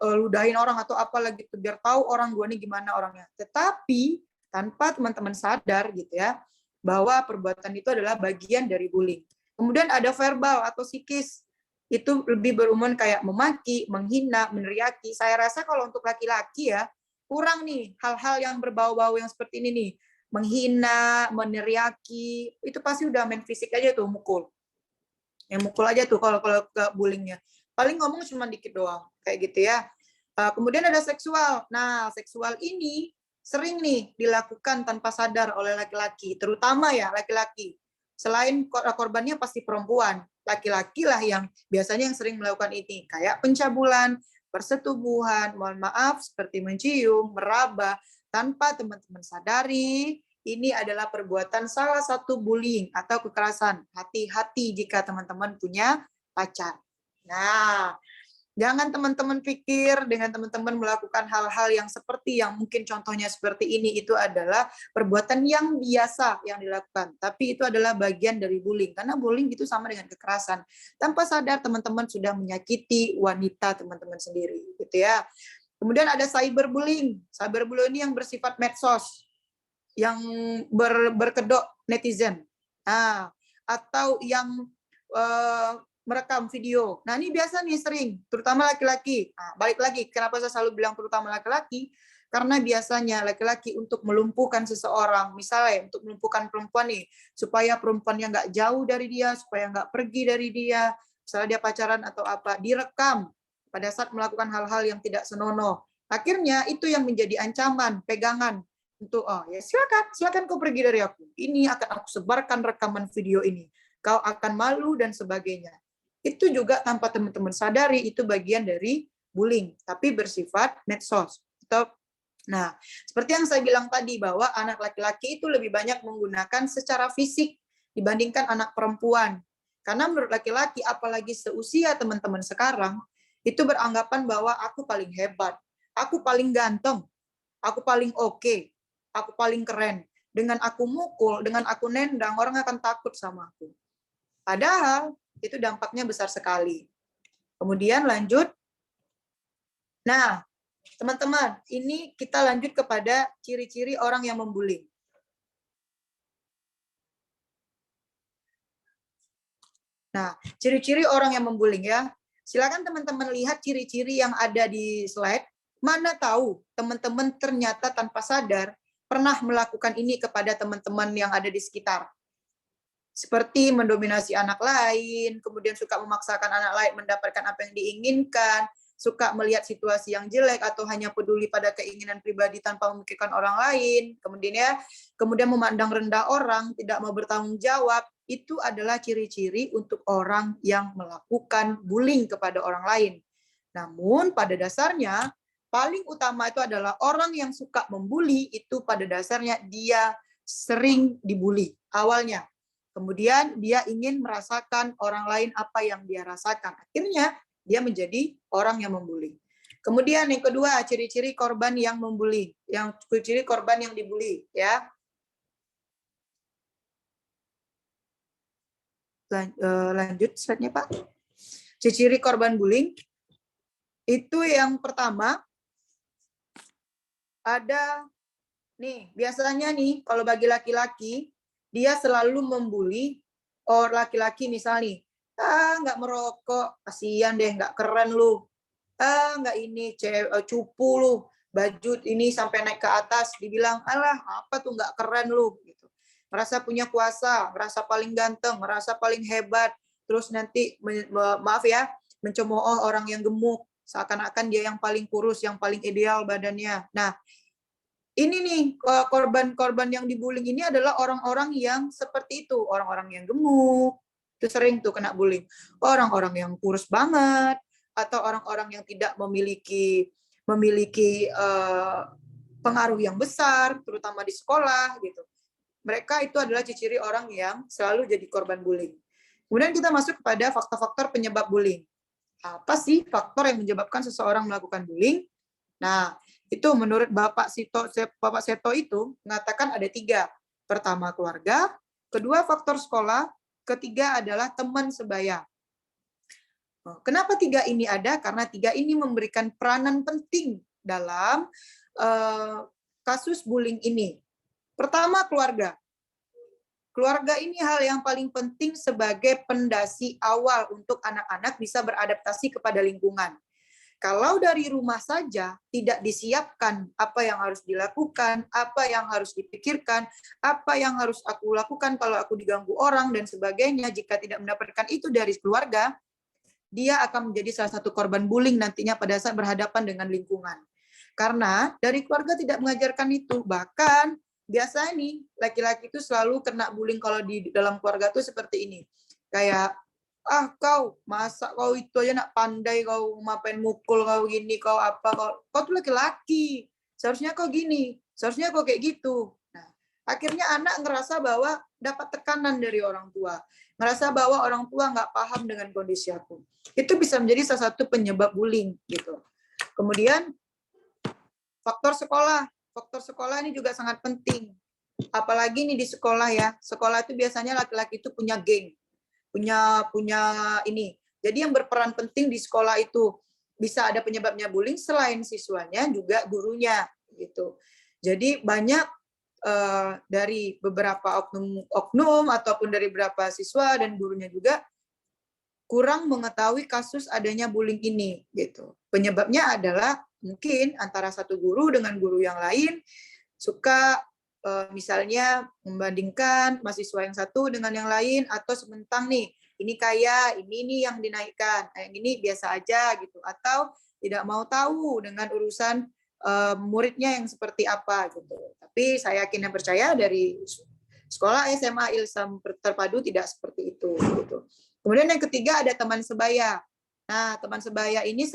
ludahin orang atau apa lagi gitu, biar tahu orang gua nih gimana orangnya. Tetapi tanpa teman-teman sadar gitu ya, bahwa perbuatan itu adalah bagian dari bullying. Kemudian ada verbal atau psikis. Itu lebih berumum kayak memaki, menghina, meneriaki. Saya rasa kalau untuk laki-laki ya, kurang nih hal-hal yang berbau-bau yang seperti ini nih. Menghina, meneriaki, itu pasti udah main fisik aja tuh, mukul. Yang mukul aja tuh kalau ke bullyingnya. Paling ngomong cuma dikit doang, kayak gitu ya. Kemudian ada seksual. Nah, seksual ini sering nih dilakukan tanpa sadar oleh laki-laki, terutama ya laki-laki. Selain korbannya pasti perempuan, laki-laki lah yang biasanya yang sering melakukan ini, kayak pencabulan, persetubuhan, mohon maaf seperti mencium, meraba, tanpa teman-teman sadari, ini adalah perbuatan salah satu bullying atau kekerasan. Hati-hati jika teman-teman punya pacar. Nah, jangan teman-teman pikir dengan teman-teman melakukan hal-hal yang seperti yang mungkin contohnya seperti ini itu adalah perbuatan yang biasa yang dilakukan. Tapi itu adalah bagian dari bullying. Karena bullying itu sama dengan kekerasan. Tanpa sadar teman-teman sudah menyakiti wanita teman-teman sendiri. Gitu ya. Kemudian ada cyberbullying. Cyberbullying ini yang bersifat medsos. Yang berkedok netizen. Nah, atau yang merekam video. Nah, ini biasa nih sering, terutama laki-laki. Nah, balik lagi, kenapa saya selalu bilang terutama laki-laki? Karena biasanya laki-laki untuk melumpuhkan seseorang, misalnya untuk melumpuhkan perempuan nih, supaya perempuannya nggak jauh dari dia, supaya nggak pergi dari dia, misalnya dia pacaran atau apa, direkam pada saat melakukan hal-hal yang tidak senonoh. Akhirnya itu yang menjadi ancaman, pegangan untuk ya silakan kau pergi dari aku. Ini akan aku sebarkan rekaman video ini. Kau akan malu dan sebagainya. Itu juga tanpa teman-teman sadari itu bagian dari bullying, tapi bersifat medsos. Nah, seperti yang saya bilang tadi bahwa anak laki-laki itu lebih banyak menggunakan secara fisik dibandingkan anak perempuan. Karena menurut laki-laki, apalagi seusia teman-teman sekarang, itu beranggapan bahwa aku paling hebat, aku paling ganteng, aku paling oke, aku paling keren. Dengan aku mukul, dengan aku nendang, orang akan takut sama aku. Padahal itu dampaknya besar sekali. Kemudian lanjut. Nah, teman-teman, ini kita lanjut kepada ciri-ciri orang yang membuli. Nah, ciri-ciri orang yang membuli ya. Silakan teman-teman lihat ciri-ciri yang ada di slide. Mana tahu teman-teman ternyata tanpa sadar pernah melakukan ini kepada teman-teman yang ada di sekitar. Seperti mendominasi anak lain, kemudian suka memaksakan anak lain mendapatkan apa yang diinginkan, suka melihat situasi yang jelek atau hanya peduli pada keinginan pribadi tanpa memikirkan orang lain, kemudian memandang rendah orang, tidak mau bertanggung jawab, itu adalah ciri-ciri untuk orang yang melakukan bullying kepada orang lain. Namun pada dasarnya, paling utama itu adalah orang yang suka membuli, itu pada dasarnya dia sering dibully awalnya. Kemudian dia ingin merasakan orang lain apa yang dia rasakan. Akhirnya dia menjadi orang yang membuli. Kemudian yang kedua, ciri-ciri korban yang membuli, yang ciri korban yang dibully, ya. Lanjut slide-nya, Pak. Ciri-ciri korban bullying itu yang pertama ada nih, biasanya nih kalau bagi laki-laki dia selalu membuli orang laki-laki misalnya, nggak merokok, kasihan deh, nggak keren lu, nggak ini cupu lu, baju ini sampai naik ke atas, dibilang alah apa tuh nggak keren lu, gitu. Merasa punya kuasa, merasa paling ganteng, merasa paling hebat, terus nanti maaf ya, mencemooh orang yang gemuk, seakan-akan dia yang paling kurus, yang paling ideal badannya. Nah, ini nih korban-korban yang dibullying ini adalah orang-orang yang seperti itu, orang-orang yang gemuk, itu sering tuh kena bullying. Orang-orang yang kurus banget, atau orang-orang yang tidak memiliki pengaruh yang besar, terutama di sekolah gitu. Mereka itu adalah ciri-ciri orang yang selalu jadi korban bullying. Kemudian kita masuk kepada faktor-faktor penyebab bullying. Apa sih faktor yang menyebabkan seseorang melakukan bullying? Nah, itu menurut Bapak Seto itu mengatakan ada 3. Pertama keluarga, kedua faktor sekolah, ketiga adalah teman sebaya. Kenapa 3 ini ada? Karena 3 ini memberikan peranan penting dalam kasus bullying ini. Pertama keluarga. Keluarga ini hal yang paling penting sebagai pondasi awal untuk anak-anak bisa beradaptasi kepada lingkungan. Kalau dari rumah saja tidak disiapkan apa yang harus dilakukan, apa yang harus dipikirkan, apa yang harus aku lakukan kalau aku diganggu orang dan sebagainya, jika tidak mendapatkan itu dari keluarga, dia akan menjadi salah satu korban bullying nantinya pada saat berhadapan dengan lingkungan. Karena dari keluarga tidak mengajarkan itu. Bahkan biasanya nih, laki-laki itu selalu kena bullying kalau di dalam keluarga tuh seperti ini. Kayak, kau, masa kau itu aja nak pandai, kau ngapain mukul, kau gini, kau apa, kau tuh laki-laki. Seharusnya kau gini, seharusnya kau kayak gitu. Nah, akhirnya anak ngerasa bahwa dapat tekanan dari orang tua. Ngerasa bahwa orang tua nggak paham dengan kondisi aku. Itu bisa menjadi salah satu penyebab bullying gitu. Kemudian, faktor sekolah. Faktor sekolah ini juga sangat penting. Apalagi nih di sekolah ya. Sekolah itu biasanya laki-laki itu punya geng. Punya ini. Jadi yang berperan penting di sekolah itu bisa ada penyebabnya bullying selain siswanya juga gurunya gitu. Jadi banyak dari beberapa oknum ataupun dari beberapa siswa dan gurunya juga kurang mengetahui kasus adanya bullying ini gitu. Penyebabnya adalah mungkin antara satu guru dengan guru yang lain suka misalnya membandingkan mahasiswa yang satu dengan yang lain, atau sementang nih ini kaya, ini yang dinaikkan, yang ini biasa aja gitu, atau tidak mau tahu dengan urusan muridnya yang seperti apa gitu. Tapi saya yakin dan percaya dari sekolah SMA Ilsam Terpadu tidak seperti itu gitu. Kemudian yang ketiga ada teman sebaya. Nah, teman sebaya ini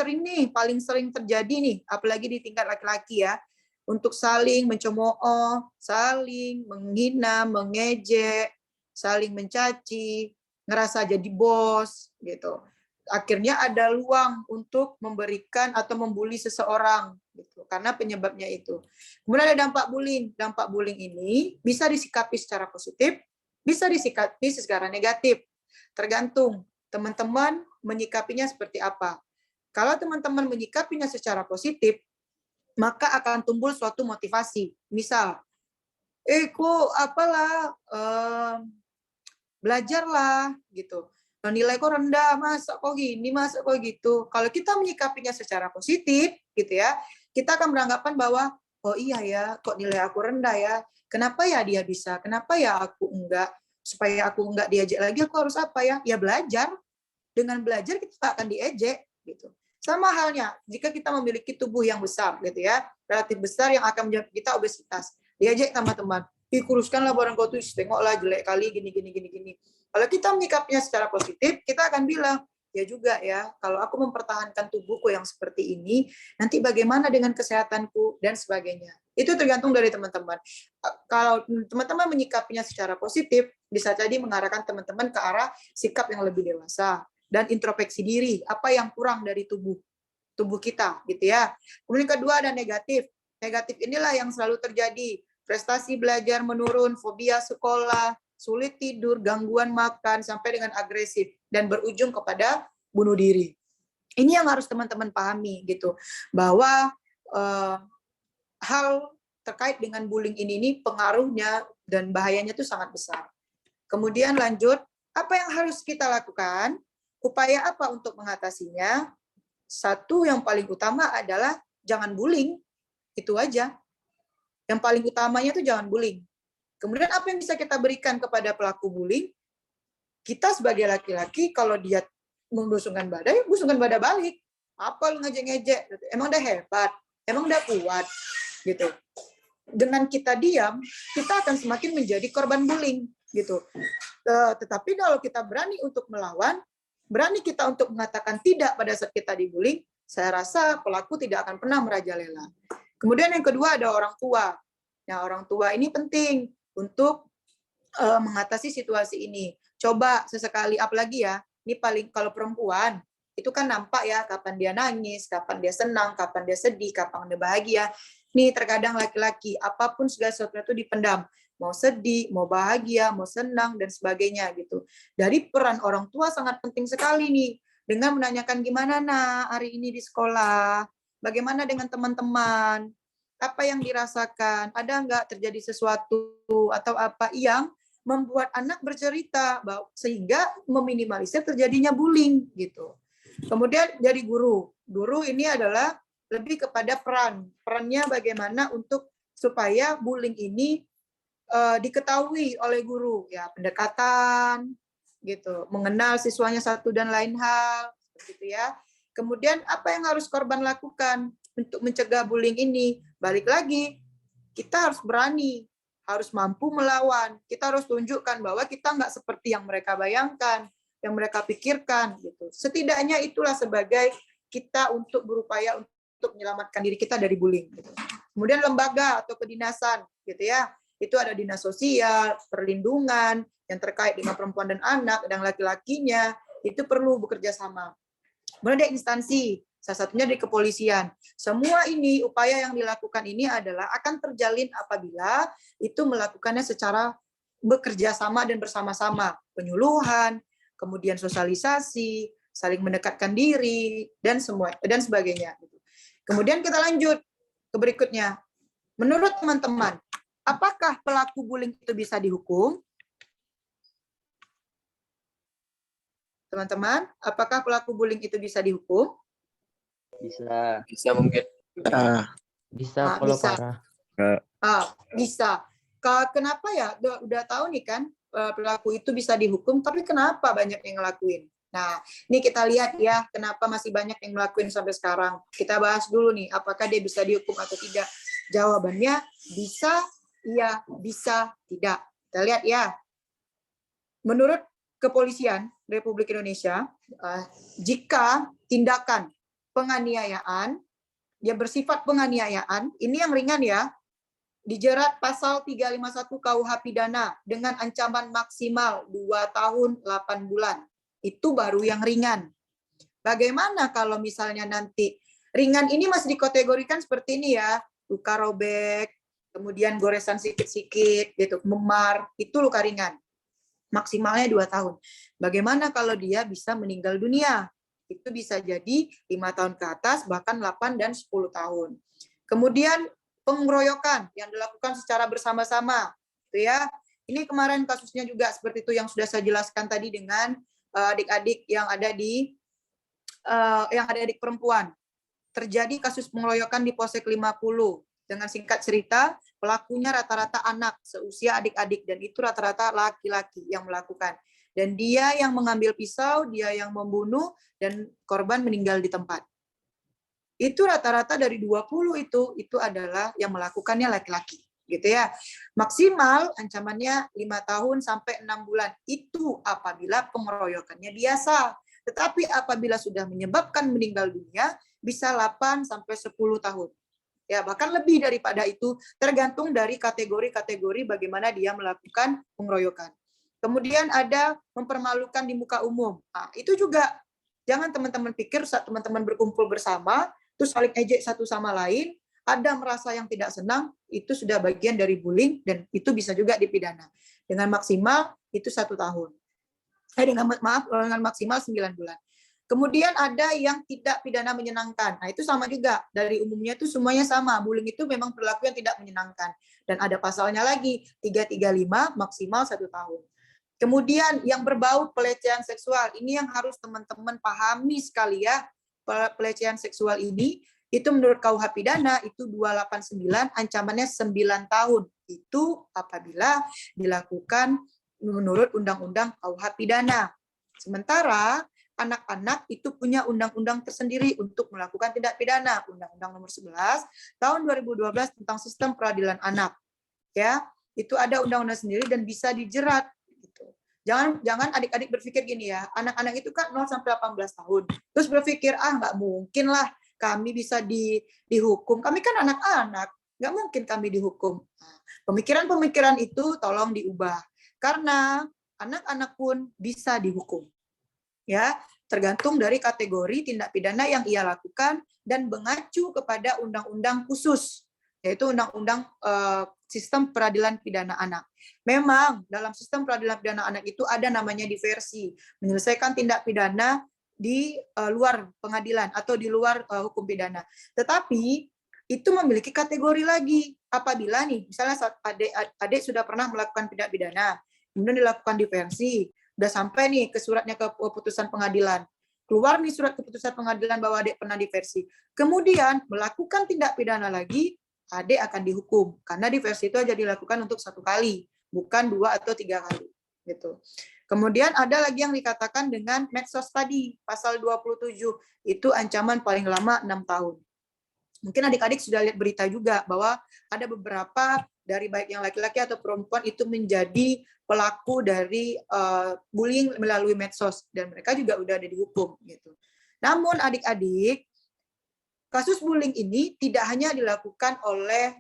paling sering terjadi nih, apalagi di tingkat laki-laki ya, untuk saling mencemooh, saling menghina, mengejek, saling mencaci, ngerasa jadi bos gitu. Akhirnya ada ruang untuk memberikan atau membuli seseorang gitu, karena penyebabnya itu. Kemudian ada dampak bullying. Dampak bullying ini bisa disikapi secara positif, bisa disikapi secara negatif. Tergantung teman-teman menyikapinya seperti apa. Kalau teman-teman menyikapinya secara positif, maka akan tumbuh suatu motivasi. Misal, belajarlah gitu. Nilai kok rendah, masa kok gini, masa kok gitu. Kalau kita menyikapinya secara positif, gitu ya, kita akan beranggapan bahwa, oh iya ya, kok nilai aku rendah ya. Kenapa ya dia bisa? Kenapa ya aku enggak? Supaya aku enggak diejek lagi, aku harus apa ya? Ya belajar. Dengan belajar kita akan diejek, gitu. Sama halnya, jika kita memiliki tubuh yang besar, gitu ya, relatif besar yang akan menjadi kita obesitas. Diejek sama teman, kuruskanlah barang kau tuh, tengoklah jelek kali, gini. Kalau kita menyikapinya secara positif, kita akan bilang, ya juga ya, kalau aku mempertahankan tubuhku yang seperti ini, nanti bagaimana dengan kesehatanku, dan sebagainya. Itu tergantung dari teman-teman. Kalau teman-teman menyikapinya secara positif, bisa jadi mengarahkan teman-teman ke arah sikap yang lebih dewasa, dan introspeksi diri, apa yang kurang dari tubuh kita, gitu ya. Kemudian kedua ada negatif. Negatif inilah yang selalu terjadi. Prestasi belajar menurun, fobia sekolah, sulit tidur, gangguan makan, sampai dengan agresif, dan berujung kepada bunuh diri. Ini yang harus teman-teman pahami, gitu. Bahwa hal terkait dengan bullying ini pengaruhnya dan bahayanya itu sangat besar. Kemudian lanjut, apa yang harus kita lakukan? Upaya apa untuk mengatasinya? Satu yang paling utama adalah jangan bullying. Itu aja. Yang paling utamanya itu jangan bullying. Kemudian apa yang bisa kita berikan kepada pelaku bullying? Kita sebagai laki-laki, kalau dia membusungkan badan, busungkan badan balik. Apa lu ngejek-ngejek? Emang udah hebat? Emang udah kuat? Gitu. Dengan kita diam, kita akan semakin menjadi korban bullying. Gitu. Tetapi kalau kita berani untuk melawan, berani kita untuk mengatakan tidak pada saat kita dibullying, saya rasa pelaku tidak akan pernah merajalela. Kemudian yang kedua ada orang tua. Nah, orang tua ini penting untuk mengatasi situasi ini. Coba sesekali, apalagi ya, ini paling kalau perempuan, itu kan nampak ya, kapan dia nangis, kapan dia senang, kapan dia sedih, kapan dia bahagia. Nih terkadang laki-laki apapun segala sesuatu itu dipendam, mau sedih, mau bahagia, mau senang dan sebagainya gitu. Dari peran orang tua sangat penting sekali nih, dengan menanyakan gimana nak hari ini di sekolah, bagaimana dengan teman-teman, apa yang dirasakan, ada nggak terjadi sesuatu atau apa yang membuat anak bercerita sehingga meminimalisir terjadinya bullying gitu. Kemudian jadi guru ini adalah lebih kepada perannya bagaimana untuk supaya bullying ini diketahui oleh guru, ya pendekatan gitu, mengenal siswanya satu dan lain hal gitu ya. Kemudian apa yang harus korban lakukan untuk mencegah bullying ini? Balik lagi, kita harus berani, harus mampu melawan. Kita harus tunjukkan bahwa kita nggak seperti yang mereka bayangkan, yang mereka pikirkan gitu. Setidaknya itulah sebagai kita untuk berupaya untuk menyelamatkan diri kita dari bullying gitu. Kemudian lembaga atau kedinasan gitu ya. Itu ada dinas sosial, perlindungan yang terkait dengan perempuan dan anak dan laki-lakinya, itu perlu bekerja sama. Kemudian ada instansi, salah satunya di kepolisian. Semua ini, upaya yang dilakukan ini adalah akan terjalin apabila itu melakukannya secara bekerja sama dan bersama-sama. Penyuluhan, kemudian sosialisasi, saling mendekatkan diri, dan sebagainya. Kemudian kita lanjut ke berikutnya. Menurut teman-teman, apakah pelaku bullying itu bisa dihukum? Teman-teman, apakah pelaku bullying itu bisa dihukum? Bisa mungkin. Bisa kalau bisa. parah. Bisa. Kenapa ya? Udah tahu nih kan pelaku itu bisa dihukum, tapi kenapa banyak yang ngelakuin? Nah, ini kita lihat ya, kenapa masih banyak yang ngelakuin sampai sekarang. Kita bahas dulu nih, apakah dia bisa dihukum atau tidak? Jawabannya bisa, iya, bisa, tidak. Kita lihat ya. Menurut Kepolisian Republik Indonesia, jika tindakan penganiayaan, dia bersifat penganiayaan, ini yang ringan ya, dijerat pasal 351 KUH pidana dengan ancaman maksimal 2 tahun 8 bulan. Itu baru yang ringan. Bagaimana kalau misalnya nanti ringan ini masih dikategorikan seperti ini ya, luka robek, kemudian goresan sikit-sikit, gitu, memar, itu luka ringan. Maksimalnya 2 tahun. Bagaimana kalau dia bisa meninggal dunia? Itu bisa jadi 5 tahun ke atas, bahkan 8 dan 10 tahun. Kemudian pengeroyokan yang dilakukan secara bersama-sama. Itu ya. Ini kemarin kasusnya juga seperti itu yang sudah saya jelaskan tadi dengan adik-adik yang ada di adik perempuan. Terjadi kasus pengeroyokan di Polsek 50. Dengan singkat cerita, pelakunya rata-rata anak seusia adik-adik, dan itu rata-rata laki-laki yang melakukan. Dan dia yang mengambil pisau, dia yang membunuh, dan korban meninggal di tempat. Itu rata-rata dari 20 itu adalah yang melakukannya laki-laki. Gitu ya. Maksimal ancamannya 5 tahun sampai 6 bulan. Itu apabila pengeroyokannya biasa. Tetapi apabila sudah menyebabkan meninggal dunia, bisa 8 sampai 10 tahun. Ya, bahkan lebih daripada itu, tergantung dari kategori-kategori bagaimana dia melakukan pengeroyokan. Kemudian ada mempermalukan di muka umum. Nah, itu juga jangan teman-teman pikir saat teman-teman berkumpul bersama, terus saling ejek satu sama lain, ada merasa yang tidak senang, itu sudah bagian dari bullying dan itu bisa juga dipidana. Dengan maksimal itu 1 tahun. Dengan maksimal 9 bulan. Kemudian ada yang tidak pidana menyenangkan. Nah, itu sama juga. Dari umumnya itu semuanya sama. Bullying itu memang perilaku yang tidak menyenangkan. Dan ada pasalnya lagi, 335 maksimal 1 tahun. Kemudian yang berbau pelecehan seksual. Ini yang harus teman-teman pahami sekali ya. Pelecehan seksual ini, itu menurut KUH pidana, itu 289, ancamannya 9 tahun. Itu apabila dilakukan menurut Undang-Undang KUH pidana. Sementara anak-anak itu punya undang-undang tersendiri untuk melakukan tindak pidana. Undang-Undang Nomor 11 tahun 2012 tentang Sistem Peradilan Anak. Ya, itu ada undang-undang sendiri dan bisa dijerat gitu. Jangan adik-adik berpikir gini ya, anak-anak itu kan 0 sampai 18 tahun. Terus berpikir, nggak mungkin lah kami bisa dihukum. Kami kan anak-anak, nggak mungkin kami dihukum. Pemikiran-pemikiran itu tolong diubah. Karena anak-anak pun bisa dihukum. Ya, tergantung dari kategori tindak pidana yang ia lakukan dan mengacu kepada undang-undang khusus, yaitu undang-undang sistem peradilan pidana anak. Memang dalam sistem peradilan pidana anak itu ada namanya diversi, menyelesaikan tindak pidana di luar pengadilan atau di luar hukum pidana. Tetapi itu memiliki kategori lagi. Apabila nih, misalnya adik sudah pernah melakukan tindak pidana, kemudian dilakukan diversi, udah sampai nih ke suratnya ke keputusan pengadilan. Keluar nih surat keputusan pengadilan bahwa adik pernah diversi. Kemudian melakukan tindak pidana lagi, adik akan dihukum. Karena diversi itu aja dilakukan untuk 1 kali, bukan 2 atau 3 kali. Gitu. Kemudian ada lagi yang dikatakan dengan medsos tadi, pasal 27, itu ancaman paling lama 6 tahun. Mungkin adik-adik sudah lihat berita juga bahwa ada beberapa dari baik yang laki-laki atau perempuan itu menjadi pelaku dari bullying melalui medsos dan mereka juga udah ada dihukum gitu. Namun adik-adik, kasus bullying ini tidak hanya dilakukan oleh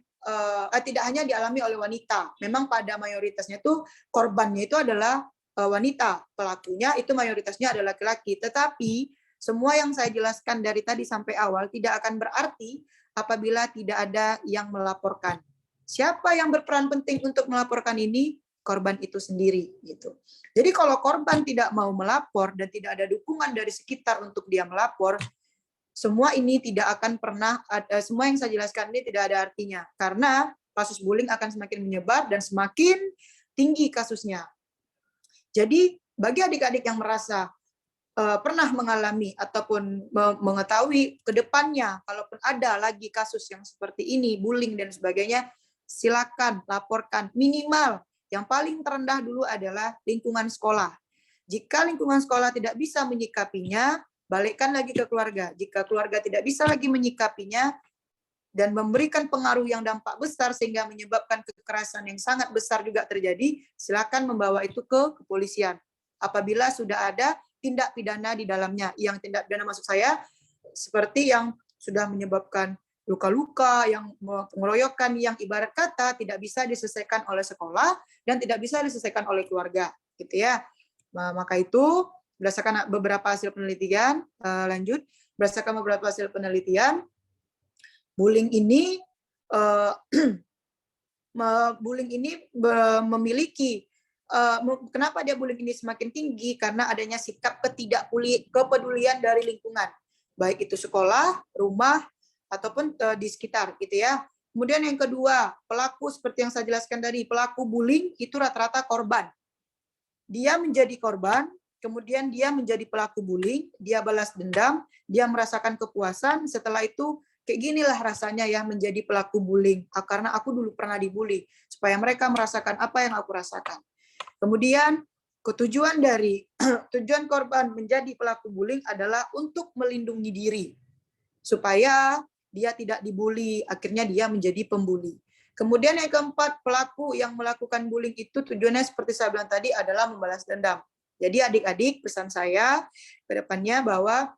tidak hanya dialami oleh wanita. Memang pada mayoritasnya itu korbannya itu adalah wanita, pelakunya itu mayoritasnya adalah laki-laki. Tetapi semua yang saya jelaskan dari tadi sampai awal tidak akan berarti apabila tidak ada yang melaporkan. Siapa yang berperan penting untuk melaporkan ini? Korban itu sendiri. Gitu. Jadi kalau korban tidak mau melapor dan tidak ada dukungan dari sekitar untuk dia melapor, semua ini tidak akan pernah, semua yang saya jelaskan ini tidak ada artinya. Karena kasus bullying akan semakin menyebar dan semakin tinggi kasusnya. Jadi bagi adik-adik yang merasa pernah mengalami ataupun mengetahui ke depannya, kalaupun ada lagi kasus yang seperti ini, bullying dan sebagainya, silakan laporkan. Minimal yang paling terendah dulu adalah lingkungan sekolah. Jika lingkungan sekolah tidak bisa menyikapinya, balikkan lagi ke keluarga. Jika keluarga tidak bisa lagi menyikapinya dan memberikan pengaruh yang dampak besar sehingga menyebabkan kekerasan yang sangat besar juga terjadi, silakan membawa itu ke kepolisian. Apabila sudah ada tindak pidana di dalamnya, yang tindak pidana maksud saya seperti yang sudah menyebabkan luka-luka, yang pengeroyokan, yang ibarat kata tidak bisa diselesaikan oleh sekolah dan tidak bisa diselesaikan oleh keluarga, gitu ya. Nah, maka itu berdasarkan beberapa hasil penelitian, berdasarkan beberapa hasil penelitian, bullying ini memiliki kenapa dia bullying ini semakin tinggi? Karena adanya sikap kepedulian dari lingkungan, baik itu sekolah, rumah, ataupun di sekitar, gitu ya. Kemudian yang kedua, pelaku seperti yang saya jelaskan tadi, pelaku bullying itu rata-rata korban. Dia menjadi korban, kemudian dia menjadi pelaku bullying, dia balas dendam, dia merasakan kepuasan, setelah itu kayak ginilah rasanya ya menjadi pelaku bullying, karena aku dulu pernah dibully, supaya mereka merasakan apa yang aku rasakan. Kemudian tujuan korban menjadi pelaku bullying adalah untuk melindungi diri supaya dia tidak dibully, akhirnya dia menjadi pembuli. Kemudian yang keempat, pelaku yang melakukan bullying itu tujuannya seperti saya bilang tadi adalah membalas dendam. Jadi adik-adik, pesan saya ke depannya bahwa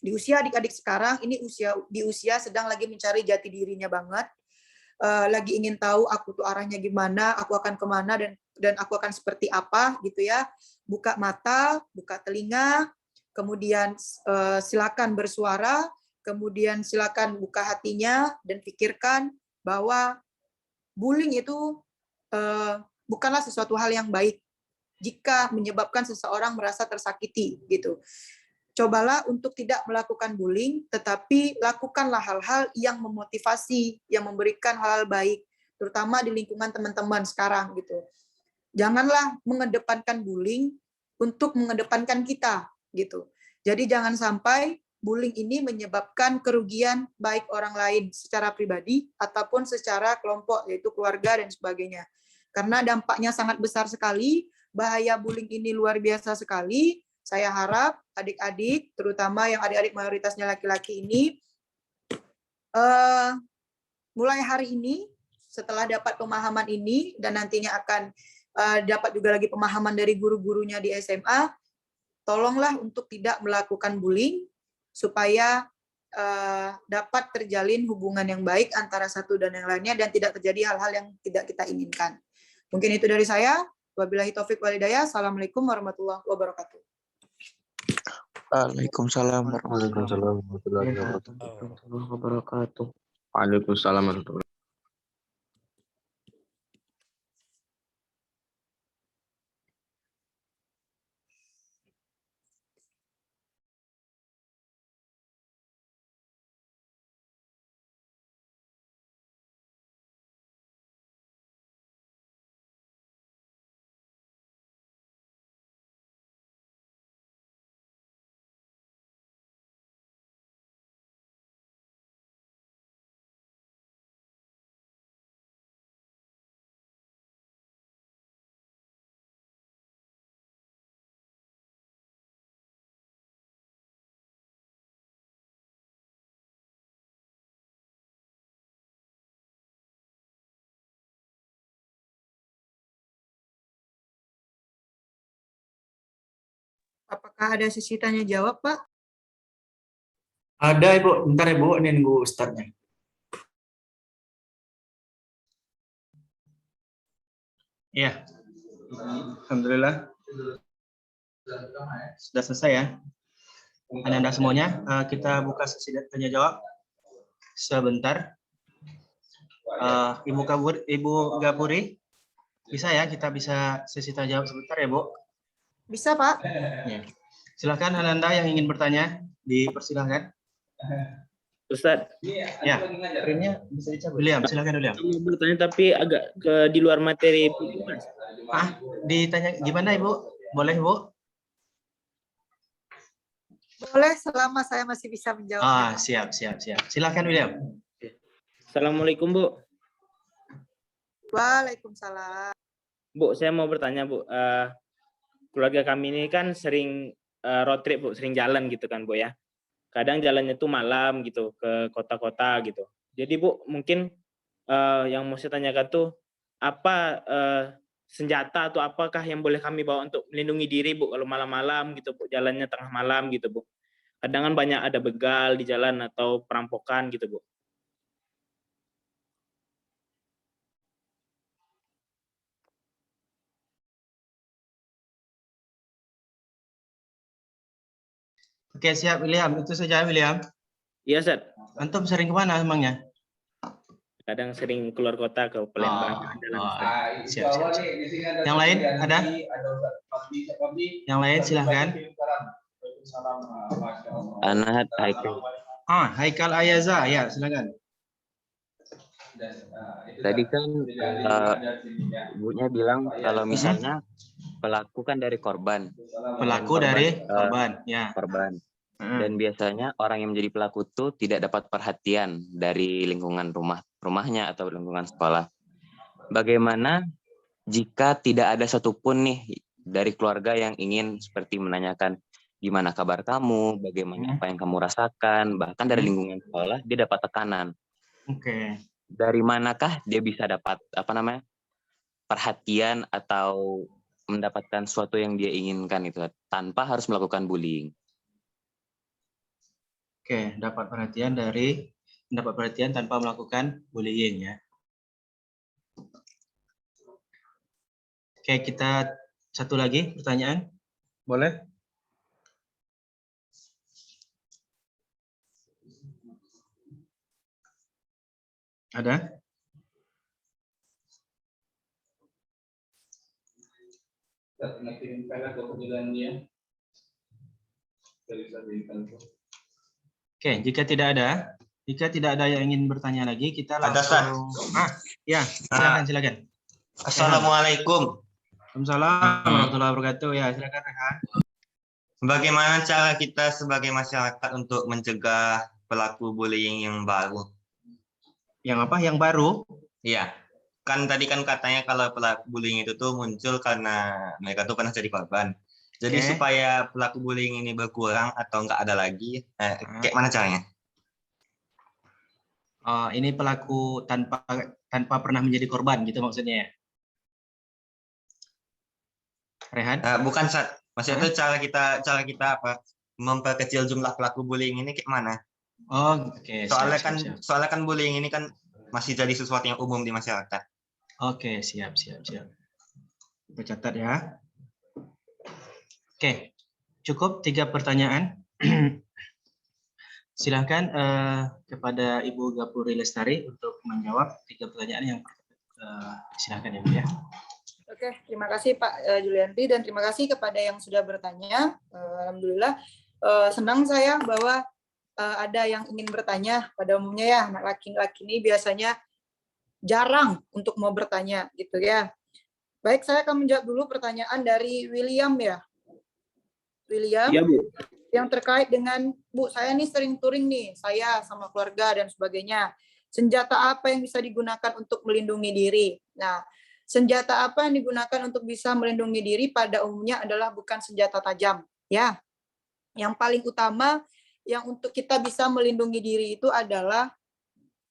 di usia adik-adik sekarang ini di usia sedang lagi mencari jati dirinya banget. Lagi ingin tahu aku tuh arahnya gimana, aku akan kemana dan aku akan seperti apa gitu ya. Buka mata, buka telinga, kemudian silakan bersuara, kemudian silakan buka hatinya dan pikirkan bahwa bullying itu bukanlah sesuatu hal yang baik jika menyebabkan seseorang merasa tersakiti gitu. Cobalah untuk tidak melakukan bullying, tetapi lakukanlah hal-hal yang memotivasi, yang memberikan hal-hal baik, terutama di lingkungan teman-teman sekarang gitu. Janganlah mengedepankan bullying untuk mengedepankan kita gitu. Jadi jangan sampai bullying ini menyebabkan kerugian baik orang lain secara pribadi ataupun secara kelompok, yaitu keluarga dan sebagainya. Karena dampaknya sangat besar sekali, bahaya bullying ini luar biasa sekali. Saya harap adik-adik, terutama yang adik-adik mayoritasnya laki-laki ini, mulai hari ini, setelah dapat pemahaman ini, dan nantinya akan dapat juga lagi pemahaman dari guru-gurunya di SMA, tolonglah untuk tidak melakukan bullying, supaya dapat terjalin hubungan yang baik antara satu dan yang lainnya, dan tidak terjadi hal-hal yang tidak kita inginkan. Mungkin itu dari saya. Wabillahi taufiq wal hidayah. Assalamualaikum warahmatullahi wabarakatuh. Waalaikumsalam Waalaikumsalam warahmatullahi wabarakatuh. Waalaikumsalam warahmatullahi. Apakah ada sesi tanya jawab, Pak? Ada Ibu, bentar Ibu, ini nunggu Ustadznya. Iya, alhamdulillah sudah selesai ya. Anda semuanya, kita buka sesi tanya jawab sebentar. Ibu Gapuri, bisa ya kita bisa sesi tanya jawab sebentar ya Bu? Bisa, Pak. Ya. Silakan Ananda yang ingin bertanya, dipersilahkan. Ustadz, Ya, screen-nya bisa dicabut. William, silakan William. mau bertanya tapi agak ke di luar materi. Ditanya gimana Ibu? Boleh Bu? Boleh selama saya masih bisa menjawab. Siap. Silakan William. Assalamualaikum Bu. Waalaikumsalam. Bu, saya mau bertanya Bu. Keluarga kami ini kan sering road trip Bu, sering jalan gitu kan Bu ya. Kadang jalannya tuh malam gitu ke kota-kota gitu. Jadi Bu, mungkin yang mau saya tanyakan tuh apa senjata atau apakah yang boleh kami bawa untuk melindungi diri Bu kalau malam-malam gitu Bu, jalannya tengah malam gitu Bu. Kadang kan banyak ada begal di jalan atau perampokan gitu Bu. Oke, siap William. Itu saja William. Iya, Ustaz. Antum sering kemana emangnya? Kadang sering keluar kota ke Palembang. Siap. Yang lain ada? Yang lain silahkan. Anak Haikal. Haikal Ayaza, ya silakan. Tadi kan ibunya bilang kalau misalnya pelaku kan dari korban. Pelaku dari korban, ya. Korban. Dan biasanya orang yang menjadi pelaku itu tidak dapat perhatian dari lingkungan rumahnya atau lingkungan sekolah. Bagaimana jika tidak ada satupun nih dari keluarga yang ingin seperti menanyakan gimana kabar kamu, bagaimana apa yang kamu rasakan, bahkan dari lingkungan sekolah dia dapat tekanan. Oke. Dari manakah dia bisa dapat perhatian atau mendapatkan sesuatu yang dia inginkan itu tanpa harus melakukan bullying? Oke, dapat perhatian tanpa melakukan bullying ya. Oke, kita satu lagi pertanyaan. Boleh? Ada? Oke, jika tidak ada yang ingin bertanya lagi, kita langsung. Ya, silakan. Assalamualaikum. Waalaikumsalam warahmatullahi wabarakatuh. Ya, silakan Rehan. Bagaimana cara kita sebagai masyarakat untuk mencegah pelaku bullying yang baru? Yang apa? Yang baru? Iya. Kan tadi kan katanya kalau pelaku bullying itu tuh muncul karena mereka tuh pernah jadi korban. Jadi supaya pelaku bullying ini berkurang atau nggak ada lagi, kayak mana caranya? Ini pelaku tanpa pernah menjadi korban gitu maksudnya ya? Rehan? Bukan, maksudnya itu cara kita apa? Memperkecil jumlah pelaku bullying ini kayak mana? Oke. Soalnya kan bullying ini kan masih jadi sesuatu yang umum di masyarakat. Oke, siap. Kita catat ya. Oke, cukup 3 pertanyaan. Silahkan kepada Ibu Gapuri Lestari untuk menjawab 3 pertanyaan yang silahkan ya Bu ya. Oke, terima kasih Pak Julianti dan terima kasih kepada yang sudah bertanya. Alhamdulillah senang saya bahwa ada yang ingin bertanya. Pada umumnya ya anak laki-laki ini biasanya jarang untuk mau bertanya gitu ya. Baik, saya akan menjawab dulu pertanyaan dari William ya. William, Iya, Bu. yang terkait dengan, Bu, saya nih sering touring nih, saya sama keluarga dan sebagainya. Senjata apa yang bisa digunakan untuk melindungi diri? Nah, senjata apa yang digunakan untuk bisa melindungi diri pada umumnya adalah bukan senjata tajam, ya. Yang paling utama yang untuk kita bisa melindungi diri itu adalah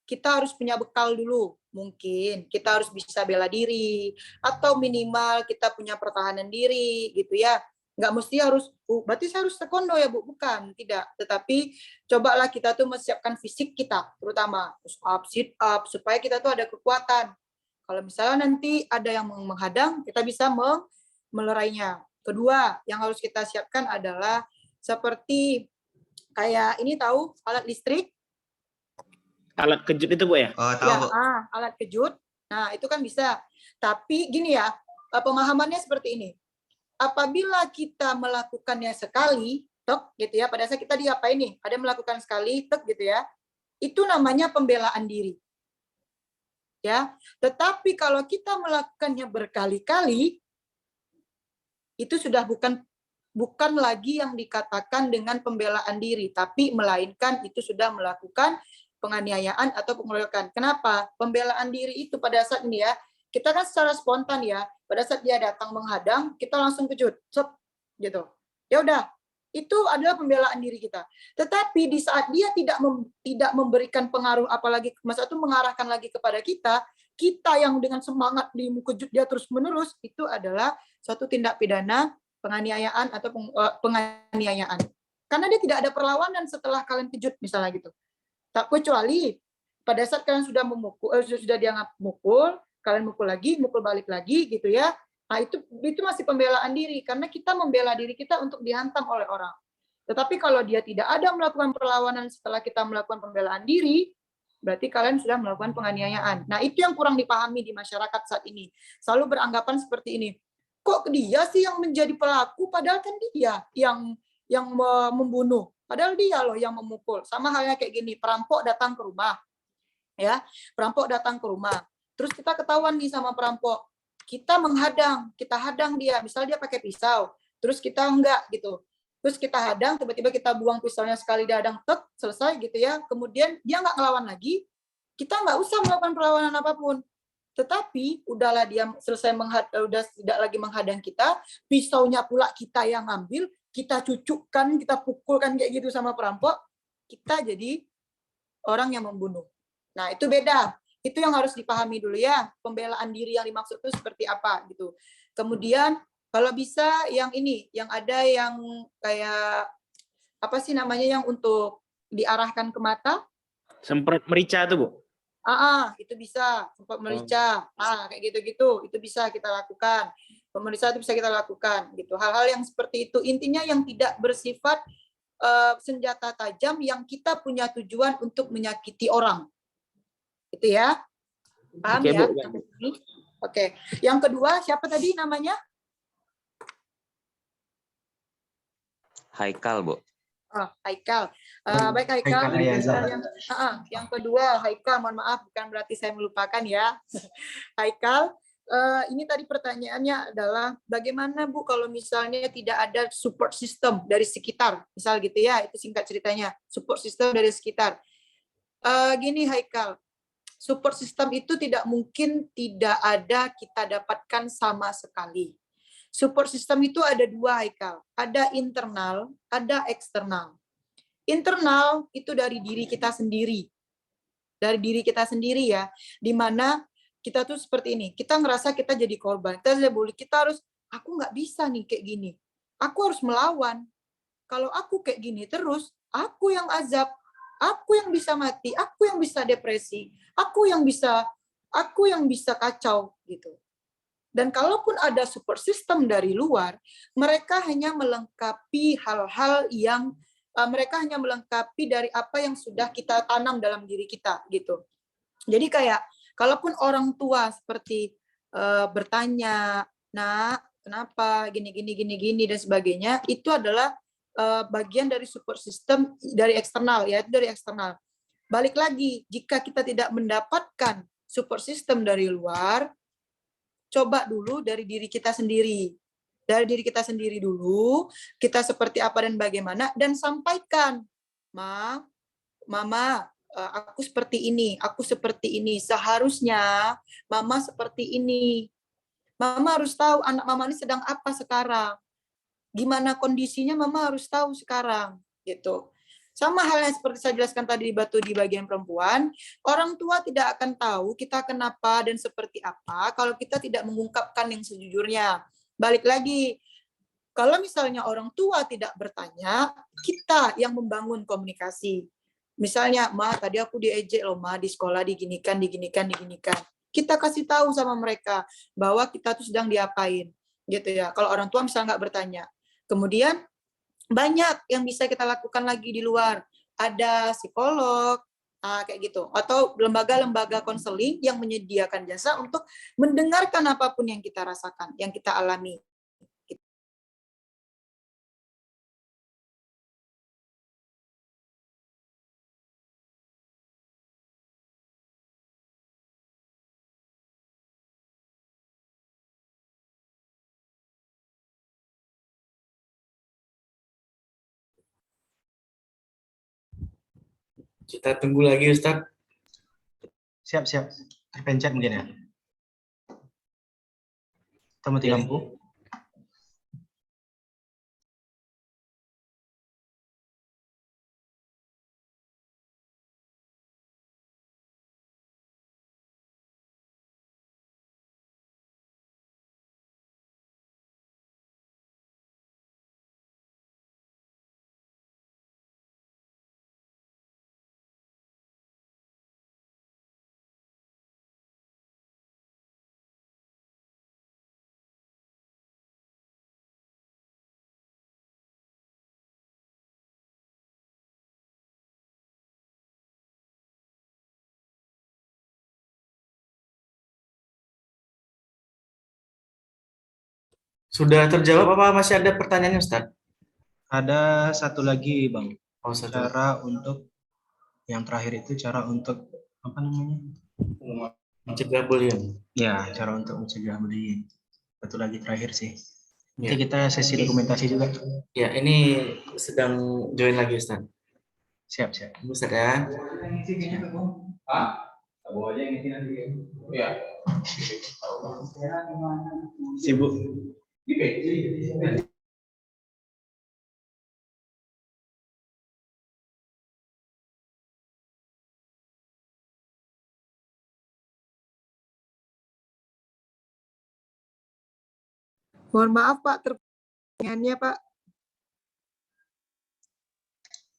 kita harus punya bekal dulu. Mungkin kita harus bisa bela diri atau minimal kita punya pertahanan diri gitu ya. Nggak mesti harus, berarti saya harus taekwondo ya Bu, bukan, tidak. Tetapi cobalah kita tuh mempersiapkan fisik kita, terutama push up, sit up, supaya kita tuh ada kekuatan. Kalau misalnya nanti ada yang menghadang, kita bisa melerainya. Kedua, yang harus kita siapkan adalah seperti kayak ini tahu alat listrik? Alat kejut itu Bu ya? Oh, tahu Bu. Ya, alat kejut. Nah, itu kan bisa. Tapi gini ya, pemahamannya seperti ini. Apabila kita melakukannya sekali, tek gitu ya, pada saat kita diapain nih, ada melakukan sekali, tek gitu ya, itu namanya pembelaan diri. Ya, tetapi kalau kita melakukannya berkali-kali, itu sudah bukan lagi yang dikatakan dengan pembelaan diri, tapi melainkan itu sudah melakukan penganiayaan atau pengeroyokan. Kenapa? Pembelaan diri itu pada saat ini ya, kita kan secara spontan ya, pada saat dia datang menghadang, kita langsung kejut, gitu. Ya udah, itu adalah pembelaan diri kita. Tetapi di saat dia tidak memberikan pengaruh, apalagi masa itu mengarahkan lagi kepada kita yang dengan semangat dikejut dia terus menerus, itu adalah suatu tindak pidana penganiayaan atau penganiayaan. Karena dia tidak ada perlawanan setelah kalian kejut misalnya gitu. Tak kecuali pada saat kalian sudah memukul, sudah dianggap mukul, kalian mukul lagi, mukul balik lagi gitu ya. Nah, itu masih pembelaan diri karena kita membela diri kita untuk dihantam oleh orang. Tetapi kalau dia tidak ada melakukan perlawanan setelah kita melakukan pembelaan diri, berarti kalian sudah melakukan penganiayaan. Nah, itu yang kurang dipahami di masyarakat saat ini. Selalu beranggapan seperti ini. Kok dia sih yang menjadi pelaku padahal kan dia yang membunuh. Padahal dia loh yang memukul. Sama halnya kayak gini, perampok datang ke rumah. Ya, perampok datang ke rumah. Terus kita ketahuan nih sama perampok, kita menghadang, kita hadang dia, misalnya dia pakai pisau, terus kita enggak gitu, terus kita hadang, tiba-tiba kita buang pisaunya sekali dihadang, tek, selesai gitu ya, kemudian dia enggak ngelawan lagi, kita enggak usah melakukan perlawanan apapun, tetapi udahlah dia selesai udah tidak lagi menghadang kita, pisaunya pula kita yang ngambil, kita cucukkan, kita pukulkan kayak gitu sama perampok, kita jadi orang yang membunuh. Nah itu beda. Itu yang harus dipahami dulu ya, pembelaan diri yang dimaksud itu seperti apa gitu. Kemudian kalau bisa yang ini, yang ada yang kayak apa sih namanya yang untuk diarahkan ke mata? Semprot merica tuh Bu? Itu bisa, semprot merica. Kayak gitu-gitu, itu bisa kita lakukan. Pemeriksaan itu bisa kita lakukan gitu. Hal-hal yang seperti itu intinya yang tidak bersifat senjata tajam yang kita punya tujuan untuk menyakiti orang. Itu ya, paham ya? Oke, yang kedua siapa tadi namanya? Haikal, Bu. Haikal. Baik Haikal. Yang kedua Haikal, mohon maaf bukan berarti saya melupakan ya. Haikal, ini tadi pertanyaannya adalah bagaimana Bu kalau misalnya tidak ada support system dari sekitar, misal gitu ya, itu singkat ceritanya, support system dari sekitar. Gini Haikal. Support system itu tidak mungkin tidak ada kita dapatkan sama sekali. Support system itu ada dua, Haikal. Ada internal, ada eksternal. Internal itu dari diri kita sendiri. Dari diri kita sendiri ya. Di mana kita tuh seperti ini. Kita ngerasa kita jadi korban. Kita harus, aku nggak bisa nih kayak gini. Aku harus melawan. Kalau aku kayak gini terus, aku yang azab. Aku yang bisa mati, aku yang bisa depresi, aku yang bisa kacau gitu. Dan kalaupun ada support system dari luar, mereka hanya melengkapi hal-hal yang mereka hanya melengkapi dari apa yang sudah kita tanam dalam diri kita gitu. Jadi kayak kalaupun orang tua seperti bertanya, "Nak, kenapa gini dan sebagainya," itu adalah bagian dari support system dari eksternal, ya, dari eksternal. Balik lagi, jika kita tidak mendapatkan support system dari luar, coba dulu dari diri kita sendiri. Dari diri kita sendiri dulu, kita seperti apa dan bagaimana, dan sampaikan, Mama, aku seperti ini, seharusnya Mama seperti ini. Mama harus tahu anak Mama ini sedang apa sekarang. Gimana kondisinya Mama harus tahu sekarang, gitu. Sama halnya seperti saya jelaskan tadi di bagian perempuan, orang tua tidak akan tahu kita kenapa dan seperti apa kalau kita tidak mengungkapkan yang sejujurnya. Balik lagi, kalau misalnya orang tua tidak bertanya, kita yang membangun komunikasi. Misalnya, Ma, tadi aku diejek loh, Ma, di sekolah diginikan. Kita kasih tahu sama mereka bahwa kita tuh sedang diapain, gitu ya. Kalau orang tua misalnya nggak bertanya. Kemudian banyak yang bisa kita lakukan lagi di luar. Ada psikolog, kayak gitu. Atau lembaga-lembaga konseling yang menyediakan jasa untuk mendengarkan apapun yang kita rasakan, yang kita alami. Kita tunggu lagi, Ustadz. Siap. Terpencet mungkin ya. Kita mati lampu. Sudah terjawab apa masih ada pertanyaannya, Ustadz? Ada satu lagi, Bang. Satu. Cara untuk yang terakhir itu cara untuk apa namanya? Mencegah bullying. Ya, cara untuk mencegah bullying. Satu lagi terakhir sih. Ya. Nanti kita sesi dokumentasi juga. Ya, ini sedang join lagi, Ustadz. Siap. Ustadz ya. Sibuk. Mohon maaf Pak, pertanyaannya Pak.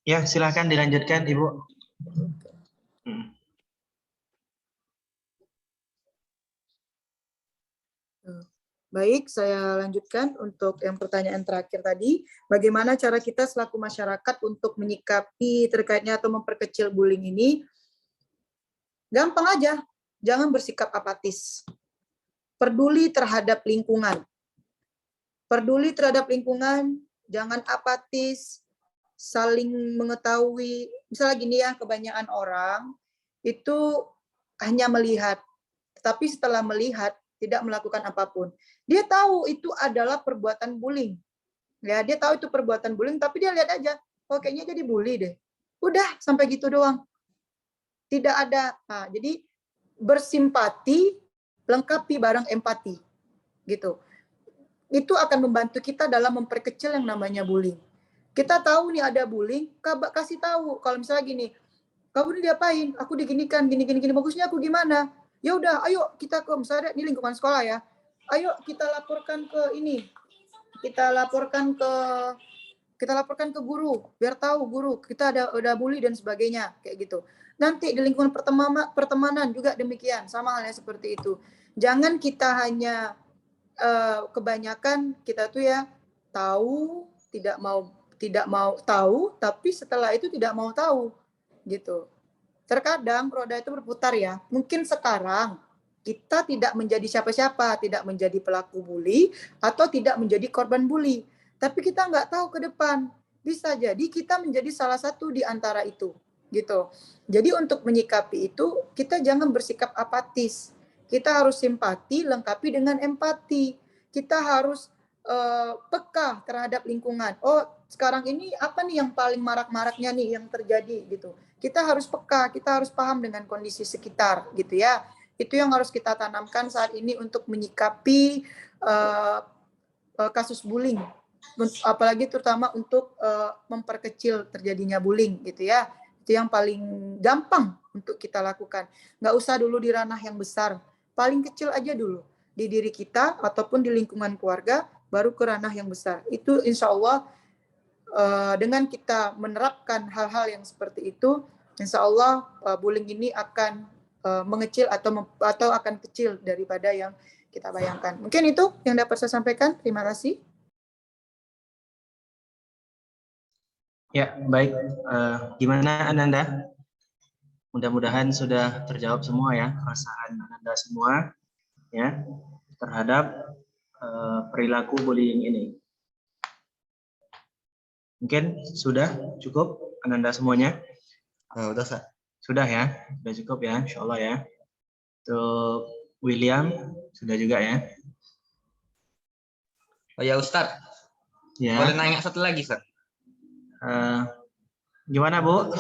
Ya, silakan dilanjutkan Ibu. Baik, saya lanjutkan untuk yang pertanyaan terakhir tadi. Bagaimana cara kita selaku masyarakat untuk menyikapi terkaitnya atau memperkecil bullying ini? Gampang aja, jangan bersikap apatis. Peduli terhadap lingkungan. Peduli terhadap lingkungan, jangan apatis, saling mengetahui. Misalnya gini ya, kebanyakan orang itu hanya melihat, tapi setelah melihat tidak melakukan apapun. Dia tahu itu adalah perbuatan bullying. Ya, dia tahu itu perbuatan bullying, tapi dia lihat aja, oh kayaknya jadi bully deh. Udah, sampai gitu doang. Tidak ada. Nah, jadi bersimpati, lengkapi barang empati. Gitu. Itu akan membantu kita dalam memperkecil yang namanya bullying. Kita tahu nih ada bullying, kasih tahu. Kalau misalnya gini, kamu ini diapain? Aku diginikan, gini, bagusnya aku gimana? Ya udah, ayo kita ke misalnya ini lingkungan sekolah ya. Ayo kita laporkan ke ini. Kita laporkan ke guru, biar tahu guru kita ada bully dan sebagainya, kayak gitu. Nanti di lingkungan pertemanan juga demikian, sama halnya seperti itu. Jangan kita hanya kebanyakan kita tuh ya tahu, tidak mau tahu, tapi setelah itu tidak mau tahu gitu. Terkadang roda itu berputar ya. Mungkin sekarang kita tidak menjadi siapa-siapa, tidak menjadi pelaku bully atau tidak menjadi korban bully. Tapi kita nggak tahu ke depan. Bisa jadi kita menjadi salah satu di antara itu gitu. Jadi untuk menyikapi itu kita jangan bersikap apatis. Kita harus simpati lengkapi dengan empati. Kita harus peka terhadap lingkungan. Oh, sekarang ini apa nih yang paling marak-maraknya nih yang terjadi gitu. Kita harus peka, kita harus paham dengan kondisi sekitar gitu ya. Itu yang harus kita tanamkan saat ini untuk menyikapi kasus bullying. Apalagi terutama untuk memperkecil terjadinya bullying gitu ya. Itu yang paling gampang untuk kita lakukan. Nggak usah dulu di ranah yang besar. Paling kecil aja dulu. Di diri kita ataupun di lingkungan keluarga, baru ke ranah yang besar. Itu insya Allah dengan kita menerapkan hal-hal yang seperti itu, insya Allah bullying ini akan mengecil atau akan kecil daripada yang kita bayangkan. Mungkin itu yang dapat saya sampaikan. Terima kasih. Ya, baik. Gimana Ananda? Mudah-mudahan sudah terjawab semua ya, perasaan Ananda semua ya terhadap perilaku bullying ini. Mungkin sudah cukup Ananda semuanya? Udah, Sa. Sudah ya, sudah cukup ya, insya Allah ya. Untuk William sudah juga ya. Oh ya Ustadz, Ya. boleh nanya satu lagi Ustadz? Gimana Bu?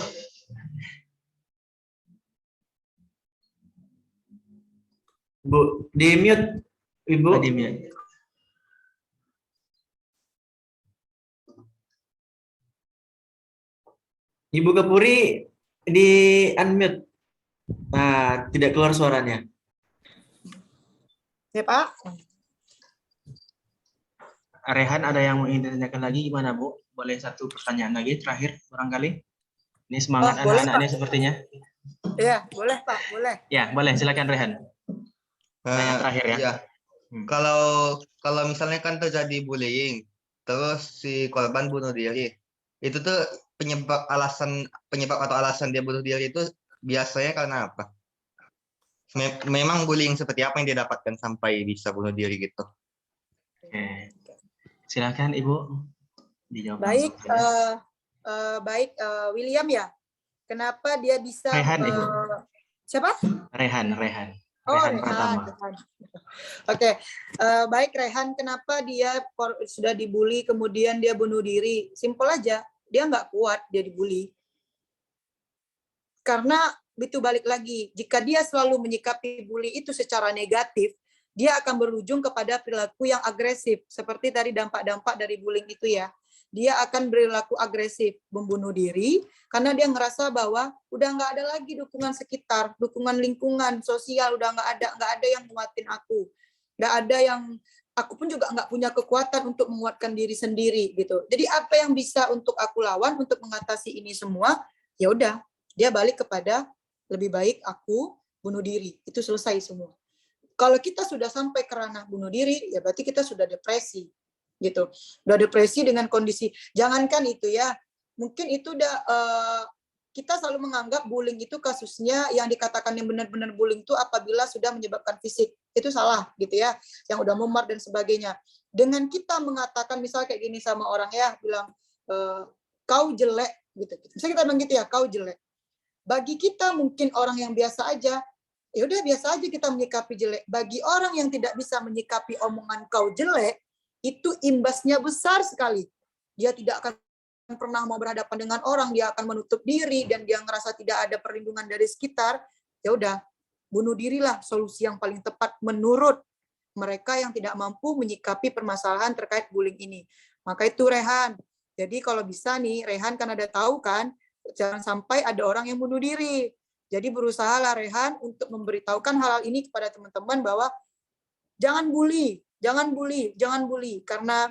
Bu, di mute, Ibu. Di mute. Ibu Gapuri di unmute. Nah, tidak keluar suaranya. Ya Pak. Rehan ada yang mau ingin ditanyakan lagi gimana Bu? Boleh satu pertanyaan lagi terakhir barangkali? Ini semangat anak-anak ini sepertinya. Ya, boleh Pak, boleh. Ya, boleh. Silakan Rehan. Pertanyaan terakhir ya. Iya. Kalau misalnya kan terjadi bullying, terus si korban bunuh diri, itu tuh penyebab atau alasan dia bunuh diri itu biasanya karena apa? Memang bullying seperti apa yang dia dapatkan sampai bisa bunuh diri gitu? Oke. Silakan Ibu dijawab. Baik, William ya. Kenapa dia bisa? Rehan, Ibu. Siapa? Rehan. Oh, Rehan pertama. Oke, baik Rehan. Kenapa dia sudah dibully kemudian dia bunuh diri? Simpel aja, dia nggak kuat dia dibully. Karena itu balik lagi, jika dia selalu menyikapi bully itu secara negatif, dia akan berujung kepada perilaku yang agresif. Seperti tadi dampak-dampak dari bullying itu ya. Dia akan berlaku agresif, membunuh diri, karena dia ngerasa bahwa udah nggak ada lagi dukungan sekitar, dukungan lingkungan, sosial, udah nggak ada yang nguatin aku. Nggak ada yang, aku pun juga nggak punya kekuatan untuk menguatkan diri sendiri gitu. Jadi apa yang bisa untuk aku lawan untuk mengatasi ini semua? Ya udah, dia balik kepada lebih baik aku bunuh diri. Itu selesai semua. Kalau kita sudah sampai ke ranah bunuh diri, ya berarti kita sudah depresi. Gitu. Udah depresi dengan kondisi, jangankan itu ya, mungkin itu udah kita selalu menganggap bullying itu kasusnya yang dikatakan yang benar-benar bullying itu apabila sudah menyebabkan fisik. Itu salah gitu ya, yang udah memar dan sebagainya. Dengan kita mengatakan misal kayak gini sama orang ya, bilang kau jelek gitu. Misalnya kita bilang gitu ya, kau jelek. Bagi kita mungkin orang yang biasa aja, ya udah biasa aja kita menyikapi jelek. Bagi orang yang tidak bisa menyikapi omongan kau jelek, itu imbasnya besar sekali. Dia tidak akan pernah mau berhadapan dengan orang, dia akan menutup diri dan dia ngerasa tidak ada perlindungan dari sekitar. Ya udah, bunuh dirilah solusi yang paling tepat menurut mereka yang tidak mampu menyikapi permasalahan terkait bullying ini. Maka itu Rehan. Jadi kalau bisa nih, Rehan kan ada tahu kan, jangan sampai ada orang yang bunuh diri. Jadi berusahalah Rehan untuk memberitahukan hal-hal ini kepada teman-teman bahwa jangan bully, karena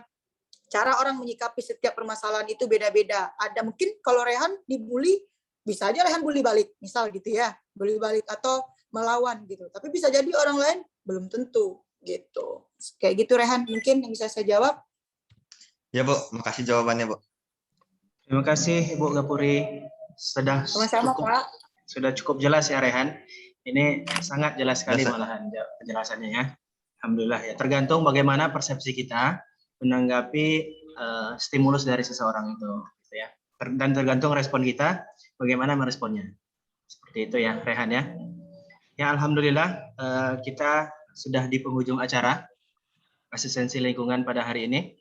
cara orang menyikapi setiap permasalahan itu beda-beda. Ada mungkin kalau Rehan dibully, bisa aja Rehan bully balik, misal gitu ya, bully balik atau melawan gitu. Tapi bisa jadi orang lain belum tentu gitu. Kayak gitu Rehan, mungkin yang bisa saya jawab. Ya Bu, makasih jawabannya Bu. Terima kasih Ibu Gapuri. Sama-sama Pak. Sudah cukup jelas ya Rehan. Ini sangat jelas sekali Jelas, malahan penjelasannya ya. Alhamdulillah ya. Tergantung bagaimana persepsi kita menanggapi stimulus dari seseorang itu, gitu ya. Dan tergantung respon kita bagaimana meresponnya. Seperti itu ya Rehan ya. Ya alhamdulillah kita sudah di penghujung acara asistensi lingkungan pada hari ini.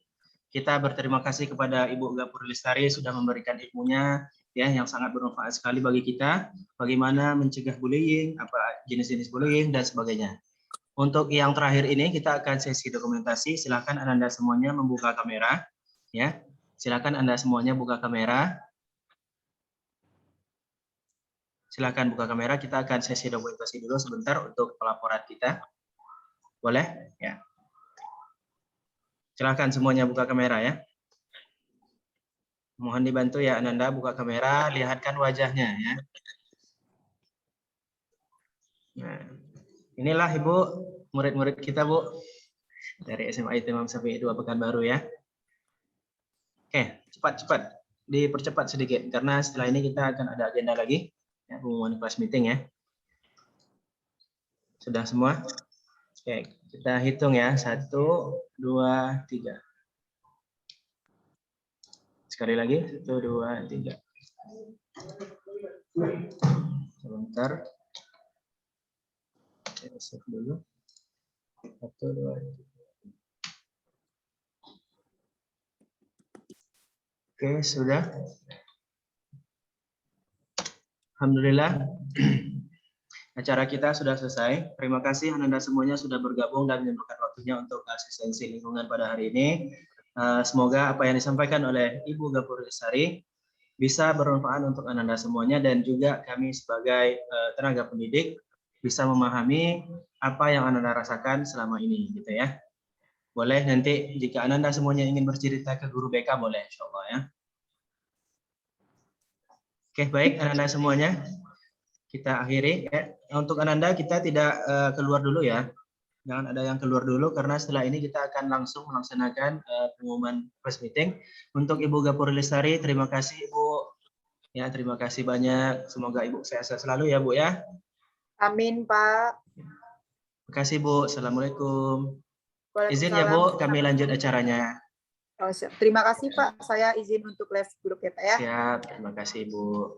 Kita berterima kasih kepada Ibu Gapuri Lestari sudah memberikan ilmunya ya yang sangat bermanfaat sekali bagi kita, bagaimana mencegah bullying, apa jenis-jenis bullying dan sebagainya. Untuk yang terakhir ini kita akan sesi dokumentasi. Silakan Anda semuanya membuka kamera ya. Silakan Anda semuanya buka kamera. Silakan buka kamera, kita akan sesi dokumentasi dulu sebentar untuk pelaporan kita. Boleh? Ya. Silakan semuanya buka kamera ya. Mohon dibantu ya Ananda buka kamera, lihatkan wajahnya ya. Nah, inilah Ibu murid-murid kita Bu dari SMA IT Imam Syafi'i 2 Pekanbaru ya. Oke, cepat-cepat dipercepat sedikit karena setelah ini kita akan ada agenda lagi ya, pengumuman kelas meeting ya. Sudah semua? Oke, kita hitung ya. 1, 2, 3. Sekali lagi, 1, 2, 3. Sebentar. Saya save dulu. 1, 2, 3. Oke, sudah. Alhamdulillah. Acara kita sudah selesai. Terima kasih Anda semuanya sudah bergabung dan menyempatkan waktunya untuk asistensi lingkungan pada hari ini. Semoga apa yang disampaikan oleh Ibu Gapuri Lestari bisa bermanfaat untuk Anda semuanya dan juga kami sebagai tenaga pendidik bisa memahami apa yang Anda rasakan selama ini, gitu ya. Boleh nanti jika Anda semuanya ingin bercerita ke guru BK boleh, insya Allah ya. Oke, baik Anda semuanya. Kita akhiri ya. Untuk Ananda kita tidak keluar dulu ya. Jangan ada yang keluar dulu karena setelah ini kita akan langsung melaksanakan pengumuman press meeting. Untuk Ibu Gapuri Lestari, terima kasih Ibu. Ya, terima kasih banyak. Semoga Ibu sehat selalu ya Bu ya. Amin Pak. Terima kasih Bu. Assalamualaikum. Izin ya Bu, kami lanjut acaranya. Oh, terima kasih Pak. Saya izin untuk live grup ya Pak ya. Siap, terima kasih Bu.